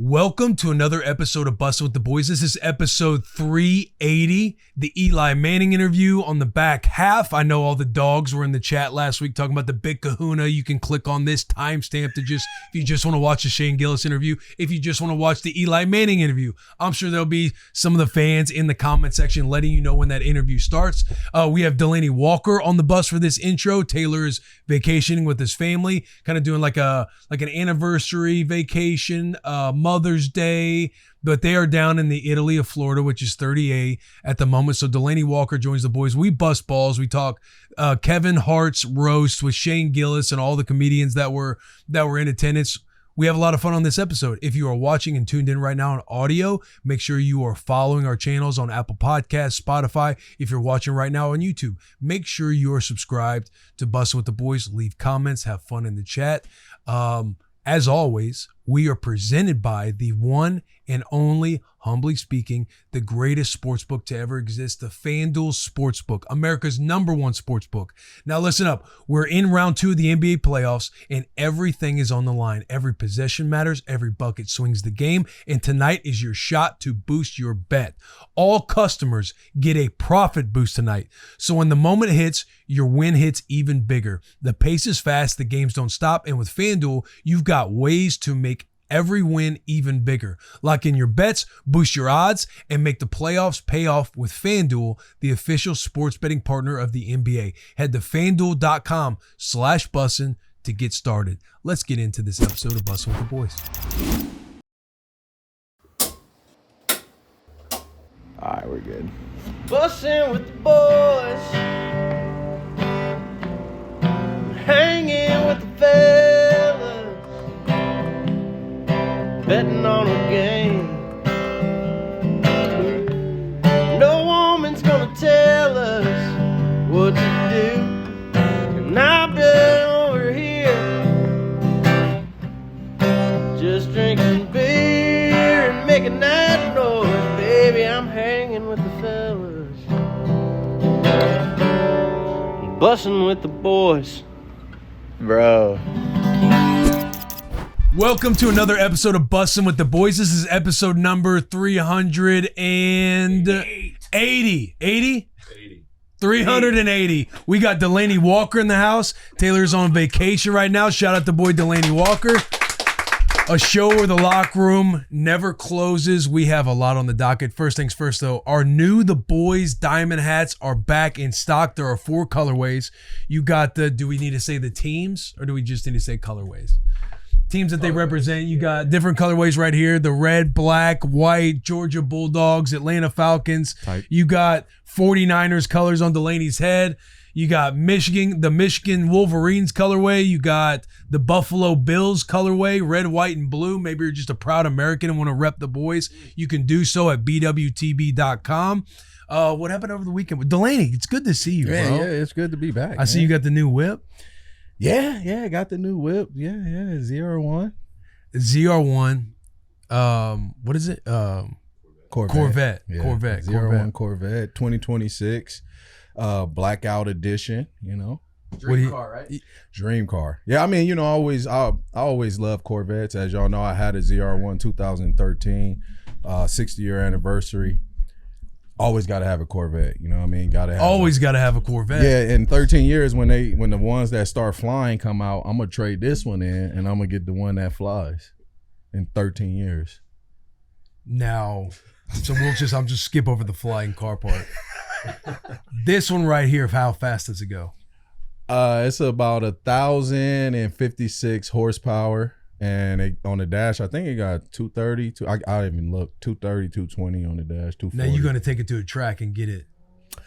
Welcome to another episode of Bussin With The Boys. This is episode 380, the Eli Manning interview on the back half. I know all the dogs were in the chat last week talking about the big kahuna. You can click on this timestamp to if you just want to watch the Shane Gillis interview, if you just want to watch the Eli Manning interview. I'm sure there'll be some of the fans in the comment section letting you know when that interview starts. We have Delanie Walker on the bus for this intro. Taylor is vacationing with his family, kind of doing like an anniversary vacation, Mother's Day, but they are down in the Italy of Florida, which is 30A at the moment. So Delanie Walker joins the boys. We bust balls. We talk Kevin Hart's roast with Shane Gillis and all the comedians that were in attendance. We have a lot of fun on this episode. If you are watching and tuned in right now on audio, make sure you are following our channels on Apple Podcasts, Spotify. If you're watching right now on YouTube, make sure you are subscribed to Bussin With The Boys. Leave comments, have fun in the chat. As always, we are presented by the one and only, humbly speaking, the greatest sportsbook to ever exist, the FanDuel Sportsbook, America's #1 sportsbook. Now listen up. We're in round 2 of the NBA playoffs, and everything is on the line. Every possession matters. Every bucket swings the game, and tonight is your shot to boost your bet. All customers get a profit boost tonight. So when the moment hits, your win hits even bigger. The pace is fast. The games don't stop. And with FanDuel, you've got ways to make every win even bigger. Lock in your bets, boost your odds, and make the playoffs pay off with FanDuel, the official sports betting partner of the NBA. Head to FanDuel.com/bussin to get started. Let's get into this episode of Bussin With The Boys. All right, we're good. Bussin' with the boys, hanging with the fellas, betting on a game. No woman's gonna tell us what to do, and I've been over here just drinking beer and making that noise. Baby, I'm hanging with the fellas, bussin' with the boys, bro. Welcome to another episode of Bussin With The Boys. This is episode number 380. 80? 380. We got Delanie Walker in the house. Taylor's on vacation right now. Shout out to boy Delanie Walker. A show where the locker room never closes. We have a lot on the docket. First things first, though, our new The Boys diamond hats are back in stock. There are 4 colorways. You got do we need to say the teams, or do we just need to say colorways? Teams that they represent. You got different colorways right here. The red, black, white, Georgia Bulldogs, Atlanta Falcons. Type. You got 49ers colors on Delanie's head. You got the Michigan Wolverines colorway. You got the Buffalo Bills colorway, red, white, and blue. Maybe you're just a proud American and want to rep the boys. You can do so at bwtb.com. What happened over the weekend? Delanie, it's good to see you, bro. Yeah, it's good to be back. I see you got the new whip. Yeah, I got the new whip. Yeah, ZR1. ZR1. What is it? Corvette. Yeah. Corvette. ZR1 Corvette 2026. Blackout edition, Dream car, right? Dream car. Yeah, I mean, I always love Corvettes. As y'all know, I had a ZR1 2013, 60-year anniversary. Always got to have a Corvette, you know what I mean? Got to have a Corvette. Yeah, in 13 years, when the ones that start flying come out, I'm gonna trade this one in, and I'm gonna get the one that flies. In 13 years. Now, so I'll just skip over the flying car part. This one right here, how fast does it go? It's about 1,056 horsepower, and on the dash, I think it got 230. I didn't even look. 230, 220 on the dash. 240. Now you're gonna take it to a track and get it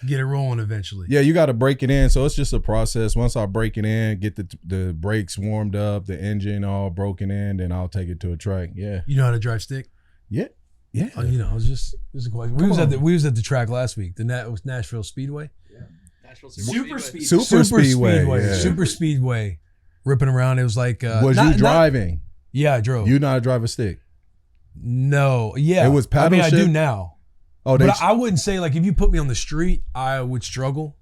rolling eventually. Yeah, you got to break it in. So it's just a process. Once I break it in, get the brakes warmed up, the engine all broken in, then I'll take it to a track. Yeah. You know how to drive stick? Yeah. I was just a question. We was at the track last week. It was Nashville Speedway. Yeah. Nashville Super Speedway. Yeah. Super Speedway. Ripping around. It was like was you driving? Yeah, I drove. You know how to drive a stick? No. Yeah. It was paddle I do now. Oh, but I wouldn't say, like, if you put me on the street, I would struggle.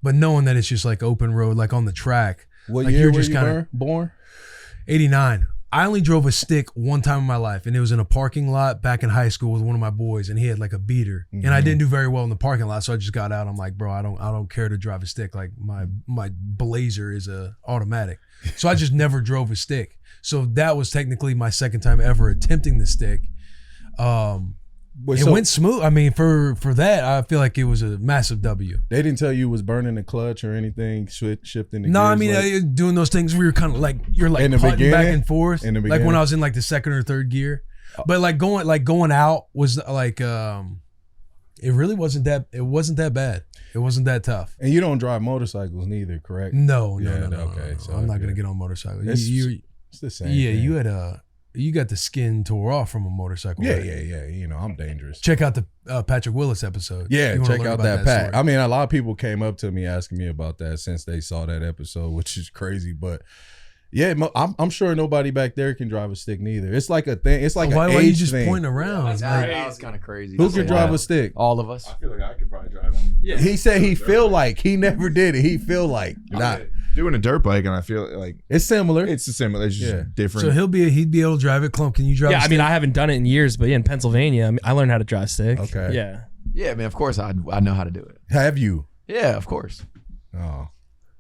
But knowing that it's just like open road, like on the track. What like year were you born? 89. I only drove a stick one time in my life, and it was in a parking lot back in high school with one of my boys, and he had like a beater, and I didn't do very well in the parking lot, so I just got out. I'm like, bro, I don't care to drive a stick. Like my Blazer is a automatic, so I just never drove a stick. So that was technically my second time ever attempting the stick. It went smooth. I mean, for that, I feel like it was a massive W. They didn't tell you it was burning the clutch or anything, shifting the No, gears, I mean, doing those things where you're kind of like, you're like in the putting back beginning? and forth. In the Like when beginning? I was in like the second or third gear. But like going out was like, it really wasn't that bad. It wasn't that tough. And you don't drive motorcycles neither, correct? No. Okay, so I'm not good. going to get on motorcycle. It's the same. Yeah, thing. you got the skin tore off from a motorcycle. Yeah, right? yeah. You know, I'm dangerous. Check out the Patrick Willis episode. Yeah, You wanna check learn out about that Pat. story. I mean, a lot of people came up to me asking me about that since they saw that episode, which is crazy. But yeah, I'm sure nobody back there can drive a stick neither. It's like a thing. It's like Why an are you age just thing. pointing around? That was kind of crazy. Who can drive a stick? All of us. I feel like I could probably drive one. Yeah. He said he feel like he never did it. He feel like not. Doing a dirt bike, and I feel like It's similar. it's similar. It's just Yeah. different. So he'd be able to drive it. Clump, can you drive? Yeah, a I mean, stick? I haven't done it in years, but yeah, in Pennsylvania, I learned how to drive stick. Okay. Yeah. Yeah, man. Of course, I know how to do it. Have you? Yeah, of course. Oh,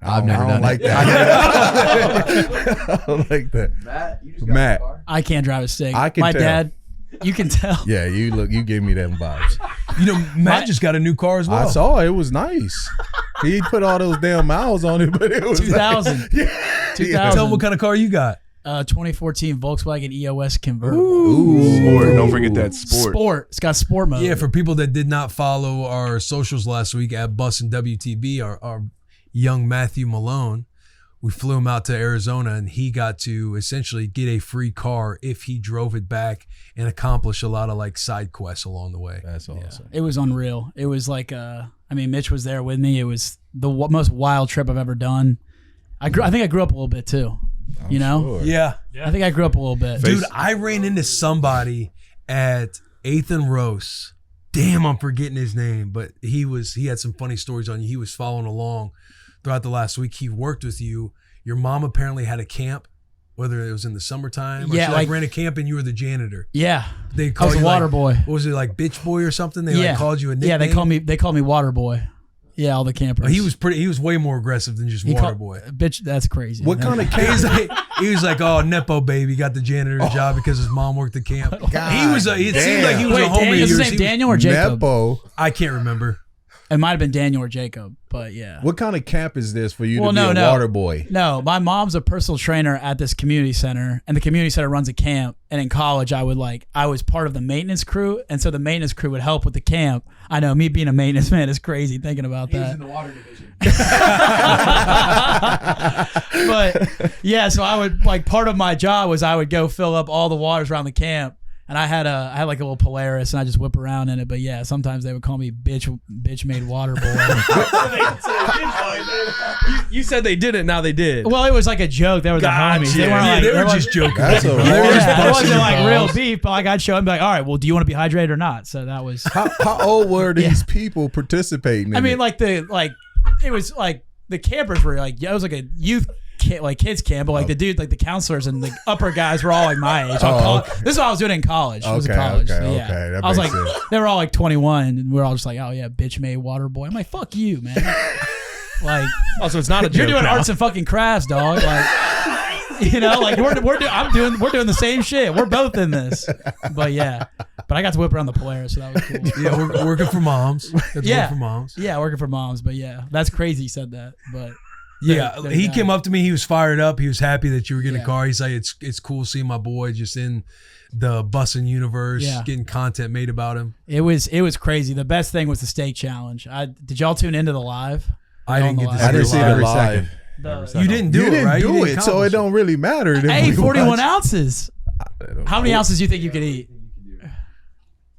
I've never I done don't like it. that. I don't like that. Matt, you just Matt. I can't drive a stick. I can My tell. dad, you can tell. Yeah, you give me them vibes. You know, Matt just got a new car as well. I saw it was nice. He put all those damn miles on it, but it was 2000. Like, yeah. 2000. Tell him what kind of car you got. 2014 Volkswagen EOS convertible. Sport. Don't forget that sport. It's got sport mode. Yeah, for people that did not follow our socials last week at Bussin WTB, our young Matthew Malone, we flew him out to Arizona, and he got to essentially get a free car if he drove it back and accomplish a lot of like side quests along the way. That's awesome. It was unreal. It was like, I mean, Mitch was there with me. It was the most wild trip I've ever done. I think I grew up a little bit too. You know? Sure. Yeah. I think I grew up a little bit. Dude, I ran into somebody at 8th and Rose. Damn, I'm forgetting his name, but he had some funny stories on you. He was following along throughout the last week. He worked with you. Your mom apparently had a camp, whether it was in the summertime or Yeah, she like- ran a camp and you were the janitor. Yeah. They I called was a you water like, boy. What was it, like bitch boy or something? They Yeah. like called you a nickname. Yeah, they call me water boy. Yeah, all the campers. Oh, he was way more aggressive than just water boy. Bitch, that's crazy. What kind of He was like, oh, Nepo baby got the janitor job because his mom worked the camp. He was it seemed like he was Wait, a homie Daniel, of is his yours. name He was- Daniel or Jacob? Nepo? I can't remember. It might have been Daniel or Jacob, but yeah. What kind of camp is this for you Well, to be no. a water boy? No, my mom's a personal trainer at this community center, and the community center runs a camp. And in college, I was part of the maintenance crew, and so the maintenance crew would help with the camp. I know, me being a maintenance man is crazy thinking about that. in the water division. But yeah, so I would part of my job was I would go fill up all the waters around the camp. And I had like a little Polaris, and I just whip around in it. But yeah, sometimes they would call me bitch made water boy. You said they didn't, now they did. Well, it was like a joke. They were the homies. They weren't like, they were weren't- just joking. That's a Yeah, it wasn't like real balls. beef, but like I'd show them, be like, all right, well, do you want to be hydrated or not? So that was. How old were these people participating? I mean, it? it was like the campers were like, yeah, it was like a youth kids camp, but like the dude, like the counselors and the upper guys were all like my age. This is what I was doing in college. It was in college. okay, So, yeah. okay, that I was like, makes sense. they were all like 21, and we were all just like, oh yeah, bitch made water boy. I'm like, fuck you, man. Like, Also, it's not a joke you're doing now. arts and fucking crafts, dog. Like, you know, like we're doing the same shit. We're both in this. But yeah, but I got to whip around the Polaris, so that was cool. Yeah, we're working for moms. That's Yeah. work for moms. Yeah, working for moms, but yeah, that's crazy. He said that, but Yeah, There he you go. came up to me. He was fired up. He was happy that you were getting Yeah. a car. He's like, it's cool seeing my boy just in the Bussin universe, Yeah. getting content made about him. it was crazy. The best thing was the steak challenge. Did y'all tune into the live? I didn't get to see I didn't it see live. the live. You didn't do You it, didn't right? do You it, didn't so it accomplish don't really matter. Hey, 41 ounces. How many ounces do you think you could eat?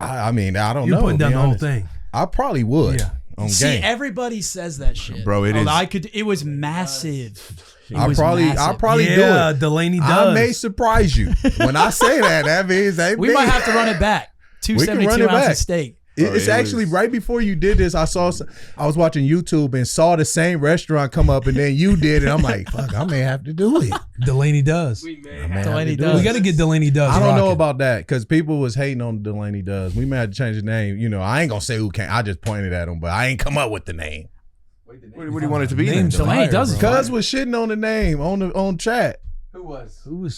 I mean, I don't You're know. putting to down be the whole honest. thing. I probably would. Yeah. On See, game. everybody says that shit, Bro, it is. It was massive. It I was probably massive. do Yeah, it. Delanie I does. may surprise you when I say that. That means We might have to run it back. We can run 272 it ounces back. steak. It's actually right before you did this. I was watching YouTube and saw the same restaurant come up, and then you did it. I'm like, fuck, I may have to do it. Delaney does. Delaney does. We got to get Delaney does. I don't know rocking. about that because people was hating on Delaney does. We may have to change the name. You know, I ain't gonna say who came. I just pointed at him, but I ain't come up with the name. What do you want it to be? Name's then? Delaney fire, does. bro. Cuz was shitting on the name on chat. Who was? Who?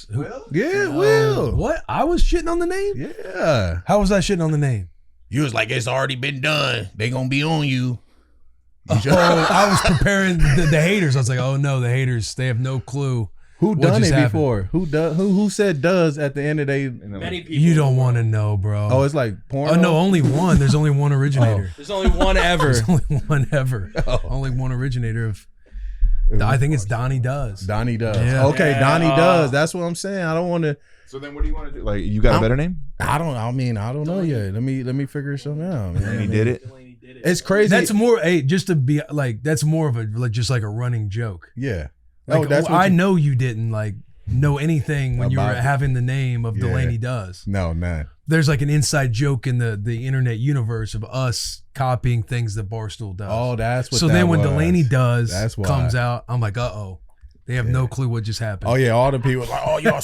Yeah, Will. What? I was shitting on the name? Yeah. How was I shitting on the name? You was like, it's already been done. They gonna be on you. Oh, I was preparing the haters. I was like, oh no, the haters, they have no clue. Who what done it just happened. before? Who said does at the end of the day? Many people. You don't want to know, bro. Oh, it's like porn. Oh no, only one. There's only one originator. There's only one ever. There's only one ever. Only one originator of. I think it's Donnie Does. Donnie does. Yeah. Okay, Donnie does. That's what I'm saying. I don't want to. So then, what do you want to do? Like, you got a better name? I don't know yet. Let me figure something out. Man. And he did it. It's crazy. That's more. Hey, just to be like, that's more of a just like a running joke. yeah. Like, that's what I you- know you didn't like know anything when you were About it. having the name of Yeah. Delaney Does. No, none. There's like an inside joke in the internet universe of us copying things that Barstool does. Oh, that's what. so that then when was. Delaney Does That's why. comes out, I'm like, uh-oh. They have no clue what just happened. Oh yeah, all the people like, oh y'all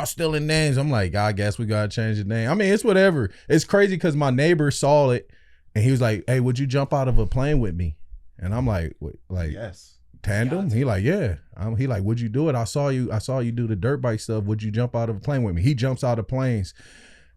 stealing names. I'm like, I guess we gotta change the name. I mean, it's whatever. It's crazy because my neighbor saw it and he was like, hey, would you jump out of a plane with me? And I'm like, what, like Yes. tandem? He like, yeah. He like, would you do it? I saw you do the dirt bike stuff. Would you jump out of a plane with me? He jumps out of planes.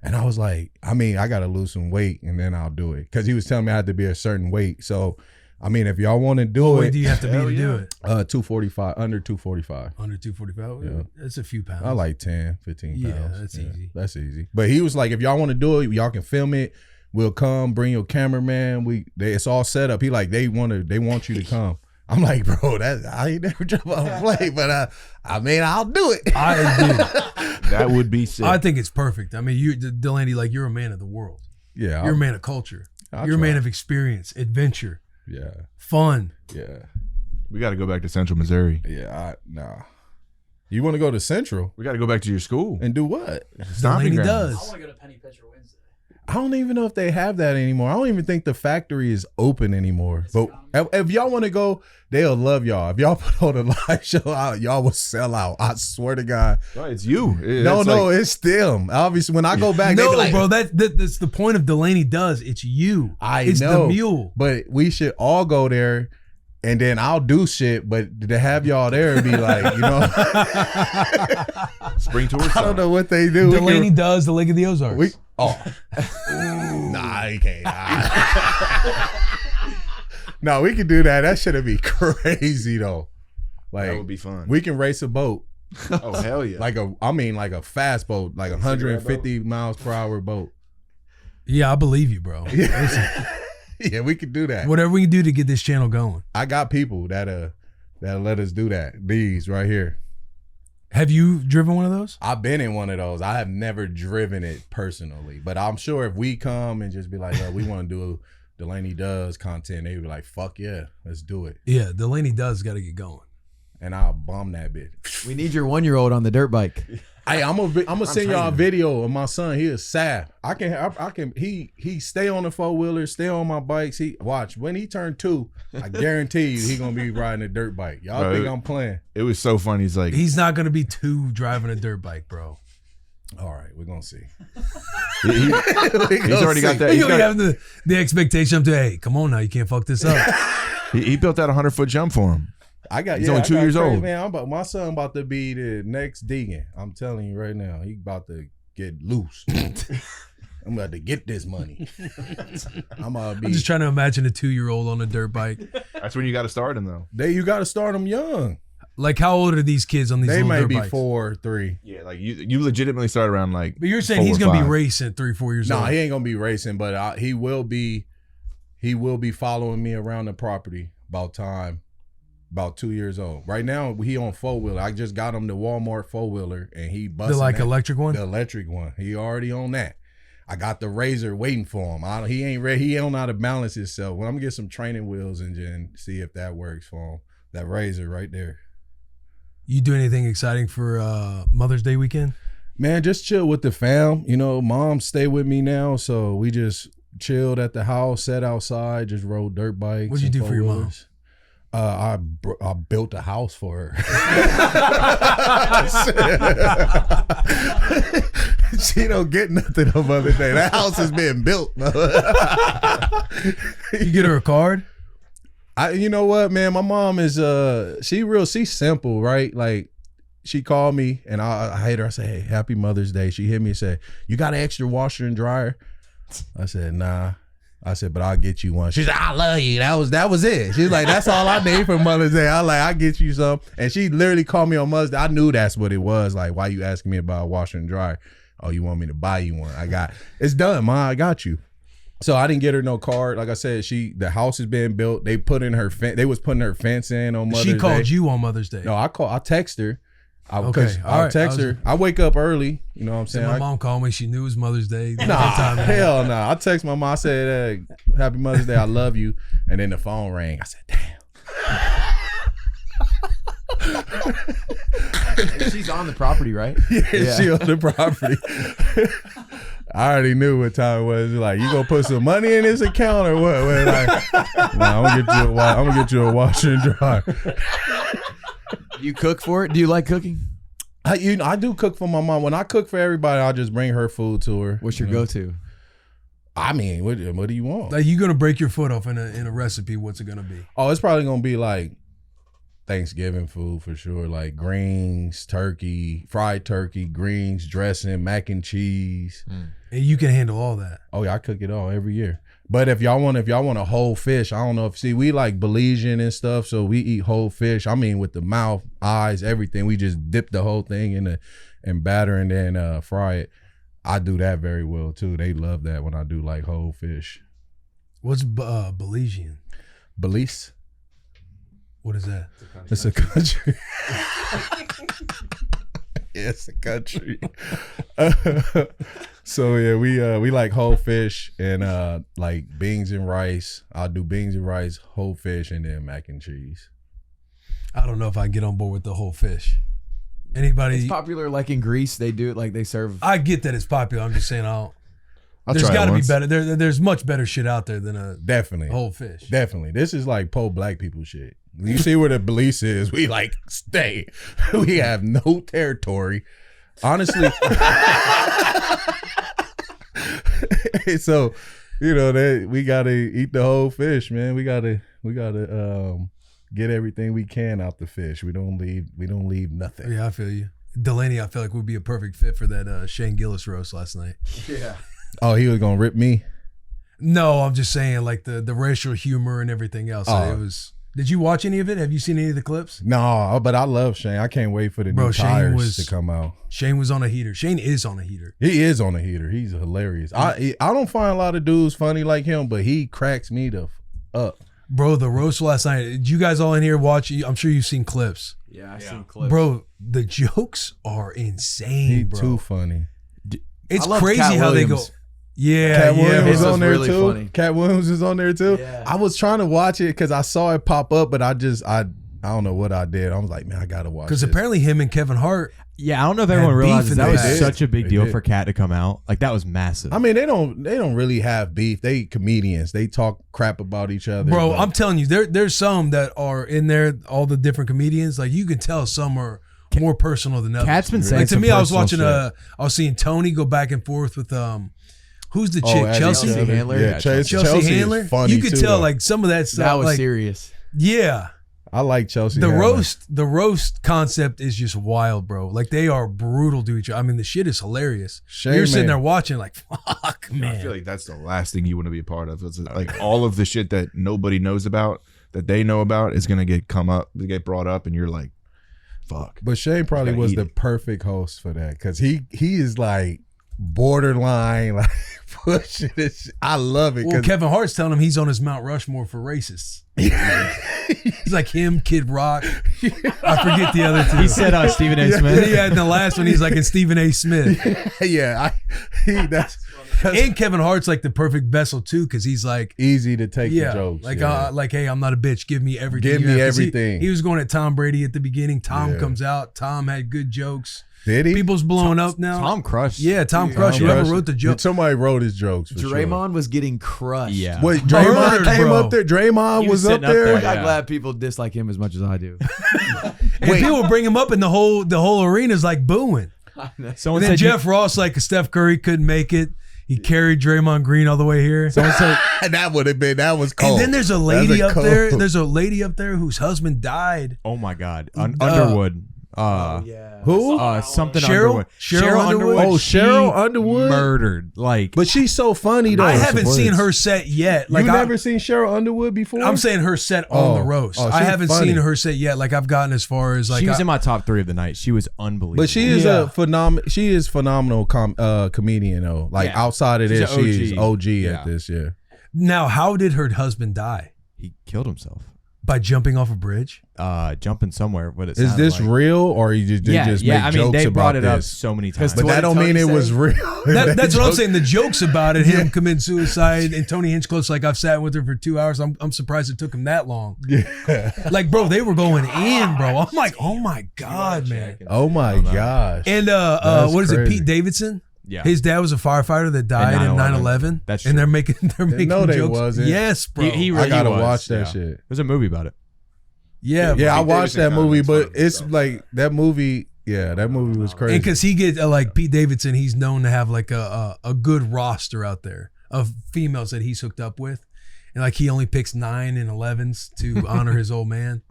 And I was like, I mean, I gotta lose some weight and then I'll do it. Cause he was telling me I had to be a certain weight. So I mean, if y'all want to do What it, weight do you have to be to do it? 245, under 245. Under 245? Yeah. That's a few pounds. I like 10, 15 pounds. Yeah, that's easy. That's easy. But he was like, if y'all want to do it, y'all can film it. We'll come, bring your cameraman. It's all set up. He like, they want you to come. I'm like, bro, I ain't never jump off a plane, but I mean, I'll do it. That would be sick. I think it's perfect. I mean, Delaney, like, you're a man of the world. Yeah. You're a man of culture. I'll You're a try. man of experience, adventure, Yeah. fun. Yeah. We got to go back to Central Missouri. Yeah. Nah. You want to go to Central We got to go back to your school. and do what? Stomping Delaney grounds. does. to go to Penny Pitcher Wednesday. I don't even know if they have that anymore. I don't even think the factory is open anymore. But if y'all want to go, they'll love y'all. If y'all put on a live show out, y'all will sell out. I swear to God. No, it's you. No, it's them. Obviously, when I go back, they No, be like, bro, that's the point of Delaney Does. It's you. It's know. the mule. But we should all go there, and then I'll do shit. But to have y'all there and be like, you know, Spring tour. I don't know what they do. Delaney Does the Lake of the Ozarks. Nah, you can't. No, we can do that. That should be crazy though. Like That would be fun. we can race a boat, Oh, hell yeah. like a fast boat, like 150 miles per hour boat. Yeah, I believe you, bro. Yeah, we could do that. Whatever we can do to get this channel going. I got people that let us do that. These right here. Have you driven one of those? I've been in one of those. I have never driven it personally, but I'm sure if we come and just be like, we want to do Delaney Does content, they would be like, fuck yeah, let's do it. Yeah, Delaney Does got to get going. And I'll bomb that bitch. We need your 1-year-old on the dirt bike. Hey, I'm gonna send y'all a video of my son. He is sad. I can. He stay on the 4-wheeler, stay on my bikes. He watch when he turned 2. I guarantee you, he gonna be riding a dirt bike. Y'all Bro, think I'm playing? It was so funny. He's like, He's not going to be 2 driving a dirt bike, bro. All right, we're gonna see. he's already got that. You don't have the expectation of, hey, come on now, you can't fuck this up. He built that 100-foot jump for him. He's only 2 years old. Man, my son about to be the next Deegan. I'm telling you right now, he about to get loose. I'm about to get this money. I'm just trying to imagine a 2-year-old on a dirt bike. That's when you got to start him, though. You got to start them young. Like, how old are these kids on these They little may dirt be bikes? 4, 3. Yeah, like you legitimately start around like. But you're saying 4 he's or going to be 5. racing at 3, 4 years old. No, he ain't gonna be racing, but he will be. He will be following me around the property about 2 years old. Right now, he on 4-wheeler. I just got him the Walmart 4-wheeler, and he busting The electric one? The electric one. He already on that. I got the Razor waiting for him. He ain't ready. He don't know how to balance himself. Well, I'm gonna get some training wheels and then see if that works for him. That Razor right there. You do anything exciting for Mother's Day weekend? Man, just chill with the fam. You know, mom stay with me now, so we just chilled at the house, sat outside, just rode dirt bikes. What'd you and do for your mom? four-wheelers. I built a house for her. She don't get nothing on Mother's Day. That house is being built. You get her a card? You know what, man? My mom is she's simple, right? Like, she called me and I hit her. I said, hey, happy Mother's Day. She hit me and said, you got an extra washer and dryer? I said, nah. I said, but I'll get you one. She said, I love you. That was it. She's like, that's all I need for Mother's Day. I like, I'll get you some. And she literally called me on Mother's Day. I knew that's what it was. Like, why you asking me about a washer and dryer? Oh, you want me to buy you one? It's done, Ma. I got you. So I didn't get her no card. Like I said, the house is being built. They was putting her fence in on Mother's Day. She called you on Mother's Day. No, I text her. Okay, all right. Text her. I wake up early. You know what I'm saying? My mom called me. She knew it was Mother's Day. Nah, hell no. I text my mom. I said, happy Mother's Day. I love you. And then the phone rang. I said, damn. She's on the property, right? Yeah, she on the property. I already knew what time it was. Like, you gonna put some money in this account or what? Like, nah, I'm gonna get you a washer and dryer. You cook for it? Do you like cooking? I do cook for my mom. When I cook for everybody, I'll just bring her food to her. What's your go-to? I mean, what do you want? Like, you gonna break your foot off in a recipe? What's it gonna be? Oh, it's probably gonna be like Thanksgiving food for sure. Like greens, turkey, fried turkey, greens, dressing, mac and cheese. And you can handle all that. Oh yeah, I cook it all every year. But if y'all want a whole fish, I don't know we like Belizean and stuff, so we eat whole fish. I mean, with the mouth, eyes, everything. We just dip the whole thing in batter and then fry it. I do that very well too. They love that when I do like whole fish. What's Belizean? Belize? What is that? It's a country. Yeah, it's a country. So yeah, we like whole fish and like beans and rice. I'll do beans and rice, whole fish, and then mac and cheese. I don't know if I can get on board with the whole fish. Anybody? It's popular, like in Greece, they do it like they serve. I get that it's popular. I'm just saying, I'll there's try it got to be once. better. There's much better shit out there than a Definitely whole fish. Definitely. This is like black people shit. You see where the Belize is, we like stay. We have no territory. Honestly. So, you know, we gotta eat the whole fish, man. We gotta get everything we can out the fish. We don't leave nothing. Yeah, I feel you. Delanie, I feel like would be a perfect fit for that Shane Gillis roast last night. Yeah. Oh, he was gonna rip me? No, I'm just saying, like the racial humor and everything else. It was. Did you watch any of it? Have you seen any of the clips? No, but I love Shane. I can't wait for the new tires to come out. Shane was on a heater. Shane is on a heater. He is on a heater. He's hilarious. I don't find a lot of dudes funny like him, but he cracks me up. Bro, the roast last night. Did you guys all in here watch? I'm sure you've seen clips. Yeah, I've seen clips. Bro, the jokes are insane, He's bro. too funny. It's I love crazy Cat how they go. Williams. Yeah, Cat yeah. Williams This was was on there really too. funny. Cat Williams is on there too. Yeah. I was trying to watch it because I saw it pop up, but I don't know what I did. I was like, man, I gotta watch. Because this. apparently him and Kevin Hart. Yeah, I don't know if everyone beef realizes in that the was past. such a big They deal did. for Cat to come out. Like that was massive. I mean, they don't really have beef. They comedians. They talk crap about each other. Bro, but- I'm telling you, there's some that are in there, all the different comedians. Like you can tell some are more personal than others. Cat's been saying like to some me, I was personal watching shit. I was seeing Tony go back and forth with who's the chick? at Chelsea? each other. Handler? Yeah, Yeah, Chelsea Handler. Is funny You could too, tell though. like some of that stuff. That was like, serious. Yeah. I like Chelsea. The Handler. roast concept is just wild, bro. Like they are brutal to each other. I mean, the shit is hilarious. Shame, You're sitting man. there watching, like, fuck, man. I feel like that's the last thing you want to be a part of. It's like all of the shit that nobody knows about, that they know about, is gonna get brought up, and you're like, fuck. But Shane probably Gotta was eat the it. perfect host for that because he is like borderline, like pushing this. I love it. Well, 'cause- Kevin Hart's telling him he's on his Mount Rushmore for racists. He's like him, Kid Rock. I forget the other two. He said Stephen A. Smith. Yeah, in the last one, he's like in Stephen A. Smith. that's And Kevin Hart's like the perfect vessel too, because he's like, easy to take yeah, the jokes. like, yeah. like, hey, I'm not a bitch. Give me everything. Give you me have. 'Cause everything. He was going at Tom Brady at the beginning. Tom Yeah. comes out. Tom had good jokes. Did he? People's blowing up now. Tom crushed. Yeah, Tom Crush. Whoever Crush. wrote the joke. Somebody wrote his jokes. For Draymond was getting crushed. Yeah. Sure. Wait, Draymond Murdered, came bro. up there. Draymond He was was up sitting up there. there. I'm Yeah. glad people dislike him as much as I do. And people bring him up, and the whole arena's like booing. Someone And then said Jeff Ross, like Steph Curry, couldn't make it. He carried Draymond Green all the way here. Someone said That would have been. That was cold. And then there's a That's lady up cold. there. There's a lady up there whose husband died. oh my God. Underwood. Who? Something Cheryl? Underwood. Cheryl Underwood? Oh, she Cheryl Underwood? murdered. Like, But she's so funny though. I haven't seen her set yet. Like You never seen Cheryl Underwood before? I'm saying her set on the roast. Oh, I she's haven't funny. seen her set yet. Like I've gotten as far as like she was in my top 3 of the night. She was unbelievable. But she is Yeah. a phenomenal. She is phenomenal comedian though. Like Yeah. outside of She's this, an she's OG. OG Yeah. at this. Yeah. Now, how did her husband die? He killed himself. By jumping off a bridge? Jumping somewhere. What it Is sounded this like. real or you just they just make I mean, jokes they brought about it up this? so many times. But that don't mean it was real. That's what I'm saying. The jokes about it, him committing suicide, and Tony Hinchcliffe, like I've sat with her for 2 hours. I'm surprised it took him that long. Yeah. Like, bro, they were going in, bro. I'm like, oh my God, man. Oh my gosh. And That's what is it? crazy. Pete Davidson? Yeah. His dad was a firefighter that died in 9/11. That's and true. they're making No, they jokes. wasn't. Yes, bro. He I really gotta was, watch that yeah. shit. There's a movie about it. yeah, Yeah, I Pete watched Davidson that kinda movie, makes fun but of it's himself. like that movie. Yeah, that movie was crazy. and because he get like Pete Davidson, he's known to have like a good roster out there of females that he's hooked up with, and like he only picks 9 and 11s to honor his old man.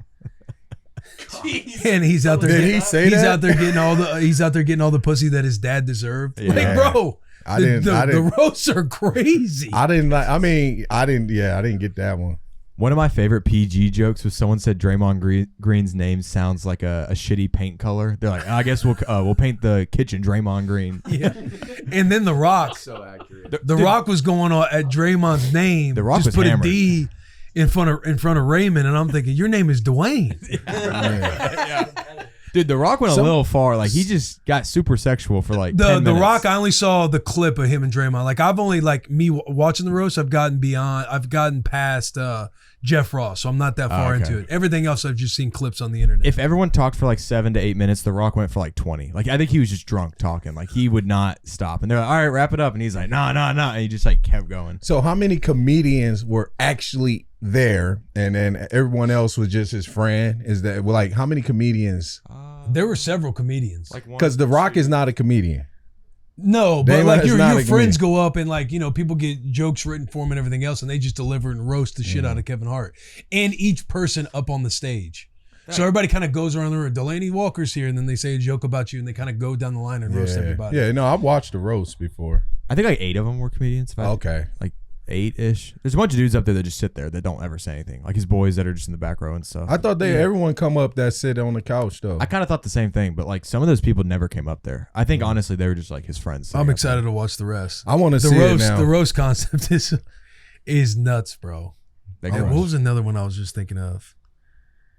And he's out there. Did getting, he say he's that? out there getting all the. He's out there getting all the pussy that his dad deserved. Yeah. Like, bro, I didn't. the roasts are crazy. I didn't like. I mean, I didn't. Yeah, I didn't get that one. One of my favorite PG jokes was someone said Draymond Green's name sounds like a shitty paint color. They're like, I guess we'll paint the kitchen Draymond Green. Yeah. And then The Rock. So accurate. The Rock was going on at Draymond's name. The Rock just was put hammered. a D in front of Raymond, and I'm thinking, your name is Dwayne. Dude, The Rock went a little far. Like, he just got super sexual for like 10 The minutes. Rock, I only saw the clip of him and Draymond. Like I've only like me watching the roast. I've gotten past Jeff Ross, so I'm not that far okay. into it. Everything else I've just seen clips on the internet. If everyone talked for like 7 to 8 minutes, The Rock went for like 20. Like, I think he was just drunk talking. Like, he would not stop. And they're like, all right, wrap it up. And he's like, no. And he just like kept going. So, how many comedians were actually there, and then everyone else was just his friend? Is that like how many comedians? there were several comedians. Like one, Because The Rock is not a comedian. No, They but like is your not a friends comedian. go up and like, you know, people get jokes written for them and everything else, and they just deliver and roast the shit out of Kevin Hart and each person up on the stage. So everybody kind of goes around the room. Delanie Walker's here, and then they say a joke about you, and they kind of go down the line and roast everybody. Yeah, no, I've watched the roast before. I think like 8 of them were comedians. Okay. Like 8-ish. There's a bunch of dudes up there that just sit there that don't ever say anything. Like his boys that are just in the back row and stuff. I thought everyone come up that sit on the couch though. I kind of thought the same thing, but like some of those people never came up there. I think honestly they were just like his friends. sitting I'm up excited to watch the rest. I want to The see roast, it now. the roast concept is nuts, bro. there. And what was another one I was just thinking of?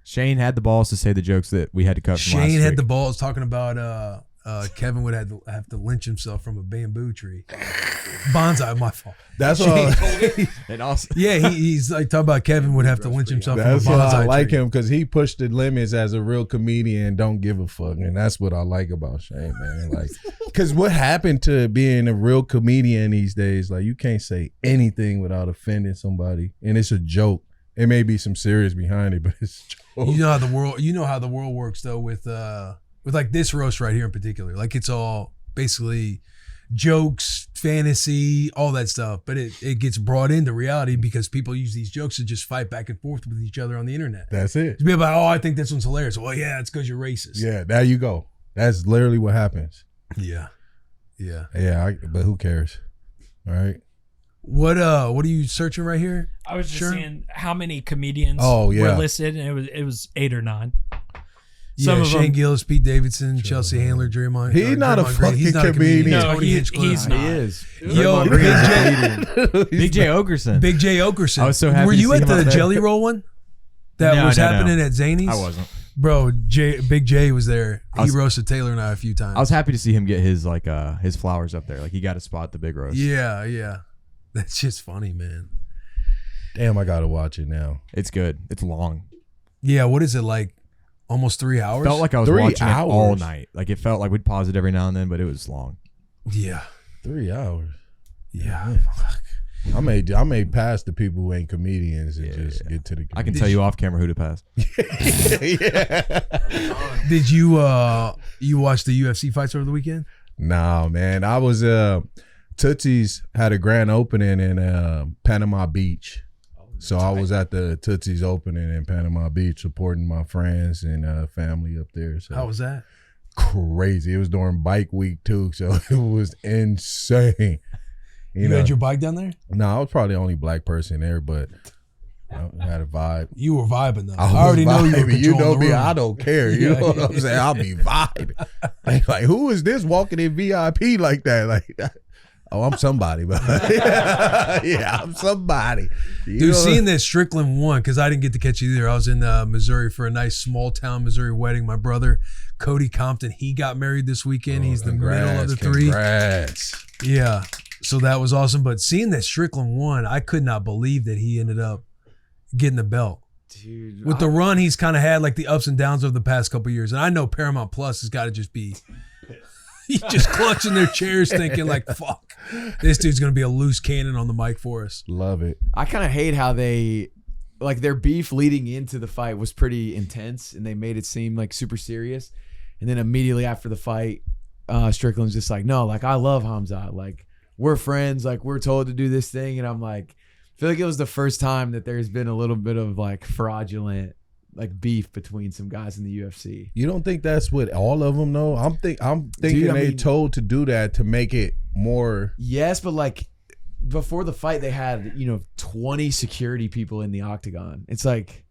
Shane had the balls to say the jokes that we had to cut from last Shane had week. the balls talking about Kevin would have to lynch himself from a bamboo tree. Bonsai, my fault. That's all. And also, Yeah, he's like talking about Kevin would have to lynch himself That's from a why bonsai I like tree. him because he pushed the limits as a real comedian and don't give a fuck, and that's what I like about Shane, man. Like, because what happened to being a real comedian these days? Like, you can't say anything without offending somebody, and it's a joke. It may be some serious behind it, but it's a joke. You know how the world works though with like this roast right here in particular. Like it's all basically jokes, fantasy, all that stuff, but it gets brought into reality because people use these jokes to just fight back and forth with each other on the internet. That's it. To be like, oh, I think this one's hilarious. Well, yeah, it's because you're racist. Yeah, there you go. That's literally what happens. Yeah. But who cares? All right. What are you searching right here? I was just Sure. seeing how many comedians Oh, yeah. were listed, and it was 8 or 9. Yeah, Some of Shane them- Gillis, Pete Davidson, Chelsea Handler, Draymond. He's not a Draymond Green. He's fucking not a comedian. No, Tony Hinchcliffe. he's not. He is. Yo, Big J Okerson. Big J Okerson. I was so happy Were to you see at him the out there. Jelly Roll one? That No, was no. happening at Zany's? I wasn't. Bro, Big J was there. He was- roasted Taylor and I a few times. I was happy to see him get his like his flowers up there. Like he got a spot at the big roast. Yeah. That's just funny, man. Damn, I gotta watch it now. It's good. It's long. Yeah, what is it like? Almost 3 hours. Felt like I was 3 watching it all hours? night. Like it felt like we'd pause it every now and then, but it was long. Yeah. 3 hours. Yeah. I may pass the people who ain't comedians and just get to the. I can tell you off camera who to pass. Did you you watch the UFC fights over the weekend? Nah, man. I was Tootsie's had a grand opening in Panama Beach. So I was at the Tootsie's opening in Panama Beach supporting my friends and family up there. So How was that? crazy. It was during bike week too, so it was insane. You know, had your bike down there? no, I was probably the only black person there, but I had a vibe. You were vibing though. I I already was know you were vibing. You know controlling the me. room. I don't care. You Yeah, know what yeah, I'm saying? I'll be vibing. Like, who is this walking in VIP like that? Like, oh, I'm somebody, but yeah, I'm somebody. You Dude, know? seeing that Strickland won, because I didn't get to catch it either. I was in Missouri for a nice small town Missouri wedding. My brother, Cody Compton, he got married this weekend. He's the middle of the three. Congrats. Yeah. So that was awesome. But seeing that Strickland won, I could not believe that he ended up getting the belt. Dude, With the run he's kind of had, like the ups and downs over the past couple of years. And I know Paramount Plus has got to just be, he's just clutching their chairs thinking like, fuck, this dude's going to be a loose cannon on the mic for us. Love it. I kind of hate how they, like, their beef leading into the fight was pretty intense, and they made it seem like super serious. And then immediately after the fight, Strickland's just like, no, like, I love Hamza. Like, we're friends. Like, we're told to do this thing. And I'm like, I feel like it was the first time that there's been a little bit of like fraudulent like beef between some guys in the UFC. You don't think that's what all of them know? I'm thinking Dude, I they mean- told to do that to make it more. Yes, but like before the fight, they had 20 security people in the octagon. It's like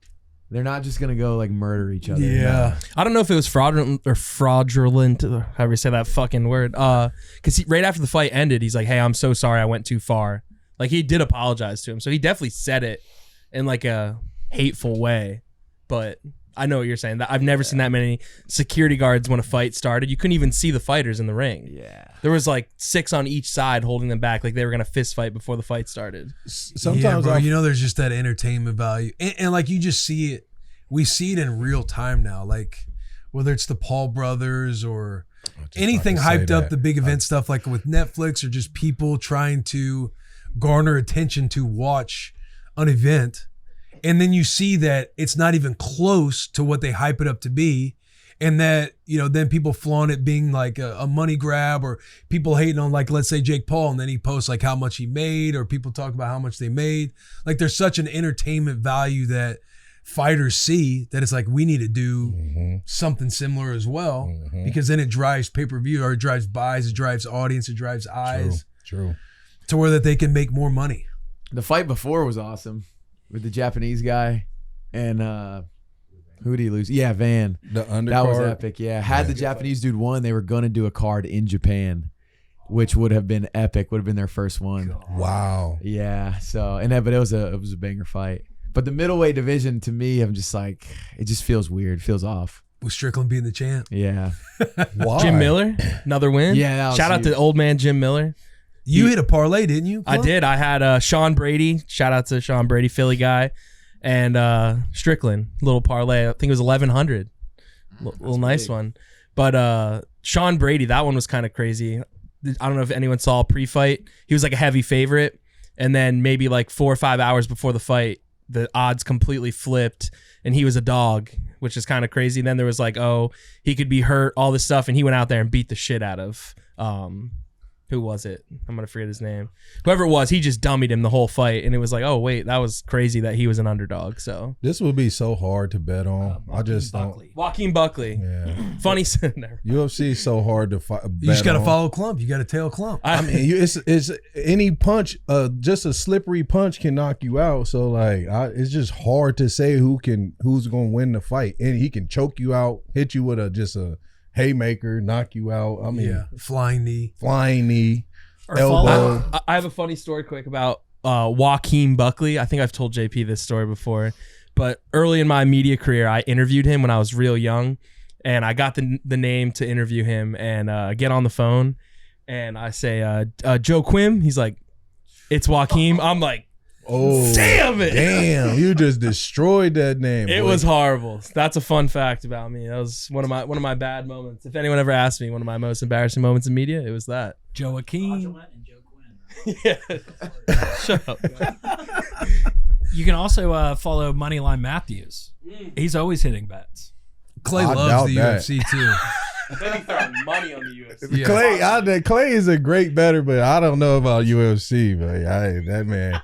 they're not just gonna go like murder each other. Yeah. I don't know if it was fraudulent, or however you say that fucking word. Because right after the fight ended, he's like, "Hey, I'm so sorry, I went too far." Like he did apologize to him, so he definitely said it in like a hateful way. But I know what you're saying. I've never seen that many security guards when a fight started. You couldn't even see the fighters in the ring. Yeah. There was like 6 on each side holding them back, like they were gonna fist fight before the fight started. Sometimes yeah, bro, I you know, there's just that entertainment value. And like you just see it. We see it in real time now. Like whether it's the Paul brothers or anything about to say hyped up, that. the big event stuff like with Netflix or just people trying to garner attention to watch an event. And then you see that it's not even close to what they hype it up to be. And that, then people flaunt it being like a money grab, or people hating on, like, let's say Jake Paul, and then he posts like how much he made, or people talk about how much they made. Like there's such an entertainment value that fighters see that it's like, we need to do something similar as well, because then it drives pay-per-view, or it drives buys, it drives audience, it drives eyes. True. To where that they can make more money. The fight before was awesome with the Japanese guy and who did he lose? Yeah, Van. The undercard. That was epic. Yeah. Had the Japanese dude won, they were gonna do a card in Japan, which would have been epic. Would have been their first one. Wow. Yeah. So but it was a banger fight. But the middleweight division, to me, I'm just like, it just feels weird. It feels off. With Strickland being the champ. Yeah. Why? Jim Miller, another win. Yeah, that was Shout out to huge. old man Jim Miller. You hit a parlay, didn't you? I did. I had Sean Brady. Shout out to Sean Brady, Philly guy, and Strickland. Little parlay. I think it was 1,100. Little nice one. But Sean Brady, that one was kind of crazy. I don't know if anyone saw pre-fight. He was like a heavy favorite, and then maybe like 4 or 5 hours before the fight, the odds completely flipped, and he was a dog, which is kind of crazy. Then there was like, oh, he could be hurt, all this stuff, and he went out there and beat the shit out of who was it? I'm going to forget his name. Whoever it was, he just dummied him the whole fight. And it was like, oh, wait, that was crazy that he was an underdog. So This would be so hard to bet on. I just don't. Joaquin Buckley. Yeah. Funny. UFC is so hard to bet You just got to on. follow Clump. You got to tail Clump. I mean, it's any punch, just a slippery punch can knock you out. So like, it's just hard to say who's going to win the fight, and he can choke you out, hit you with just a haymaker, knock you out. I mean, flying knee, elbow. I have a funny story quick about Joaquin Buckley. I think I've told JP this story before, but early in my media career, I interviewed him when I was real young, and I got the name to interview him, and get on the phone, and I say, Joe Quim. He's like, it's Joaquin. I'm like, Oh, Damn it. Damn, you just destroyed that name. It boy. was horrible. That's a fun fact about me. That was one of my bad moments. If anyone ever asked me one of my most embarrassing moments in media, it was that. Joaquin. Yeah. Shut up. You can also follow Moneyline Matthews. He's always hitting bets. Clay I loves doubt the that. UFC too. They be throwing money on the UFC. Yeah. Clay is a great bettor, but I don't know about UFC. But that man,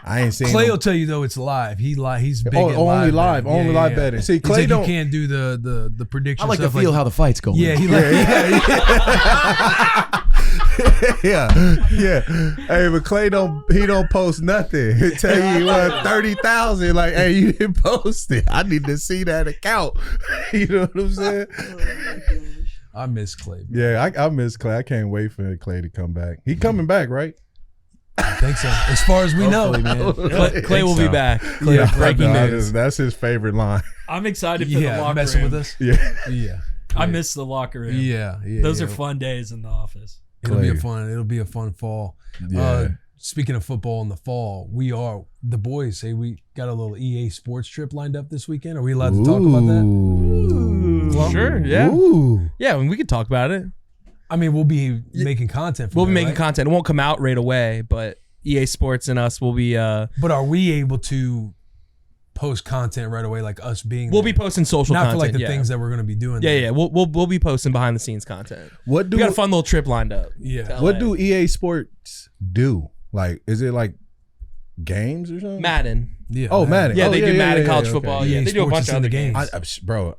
I ain't seen. Clay him. will tell you though it's live. He's big. Oh, at only live, betting. only live betting. See, He's Clay like, don't. You can't do the prediction. I like to stuff feel how the fight's going. Yeah, he yeah. Hey, but Clay don't post nothing. He'll tell you 30,000. Like, hey, you didn't post it. I need to see that account. You know what I'm saying? I miss Clay. Yeah, I miss Clay. I can't wait for Clay to come back. He coming back, right? I think so. As far as we know, Clay will be back. Clay, Yeah, breaking no, news. that's his favorite line. I'm excited for the yeah, locker messing room. with us. Yeah. Yeah, I miss the locker room. yeah. Those are fun days in the office. It'll be Clay. It'll be a fun fall. Yeah. Speaking of football in the fall, the boys say we got a little EA sports trip lined up this weekend. Are we allowed to talk about that? Ooh. Sure, yeah. Ooh. Yeah, we could talk about it. I mean, we'll be making content. From We'll be there, making right? content. It won't come out right away, but EA Sports and us will be But are we able to post content right away, like us being? we'll there? be posting social Not content. for like the yeah. things that we're going to be doing. Yeah, there. yeah. We'll be posting behind the scenes content. What We got a fun little trip lined up. Yeah. What do EA Sports do? Like, is it like games or something? Madden. Yeah. Oh, Madden. Yeah, Oh, they do Madden, college okay. football. EA Yeah, they do a Sports bunch is of in other the games. games. Bro,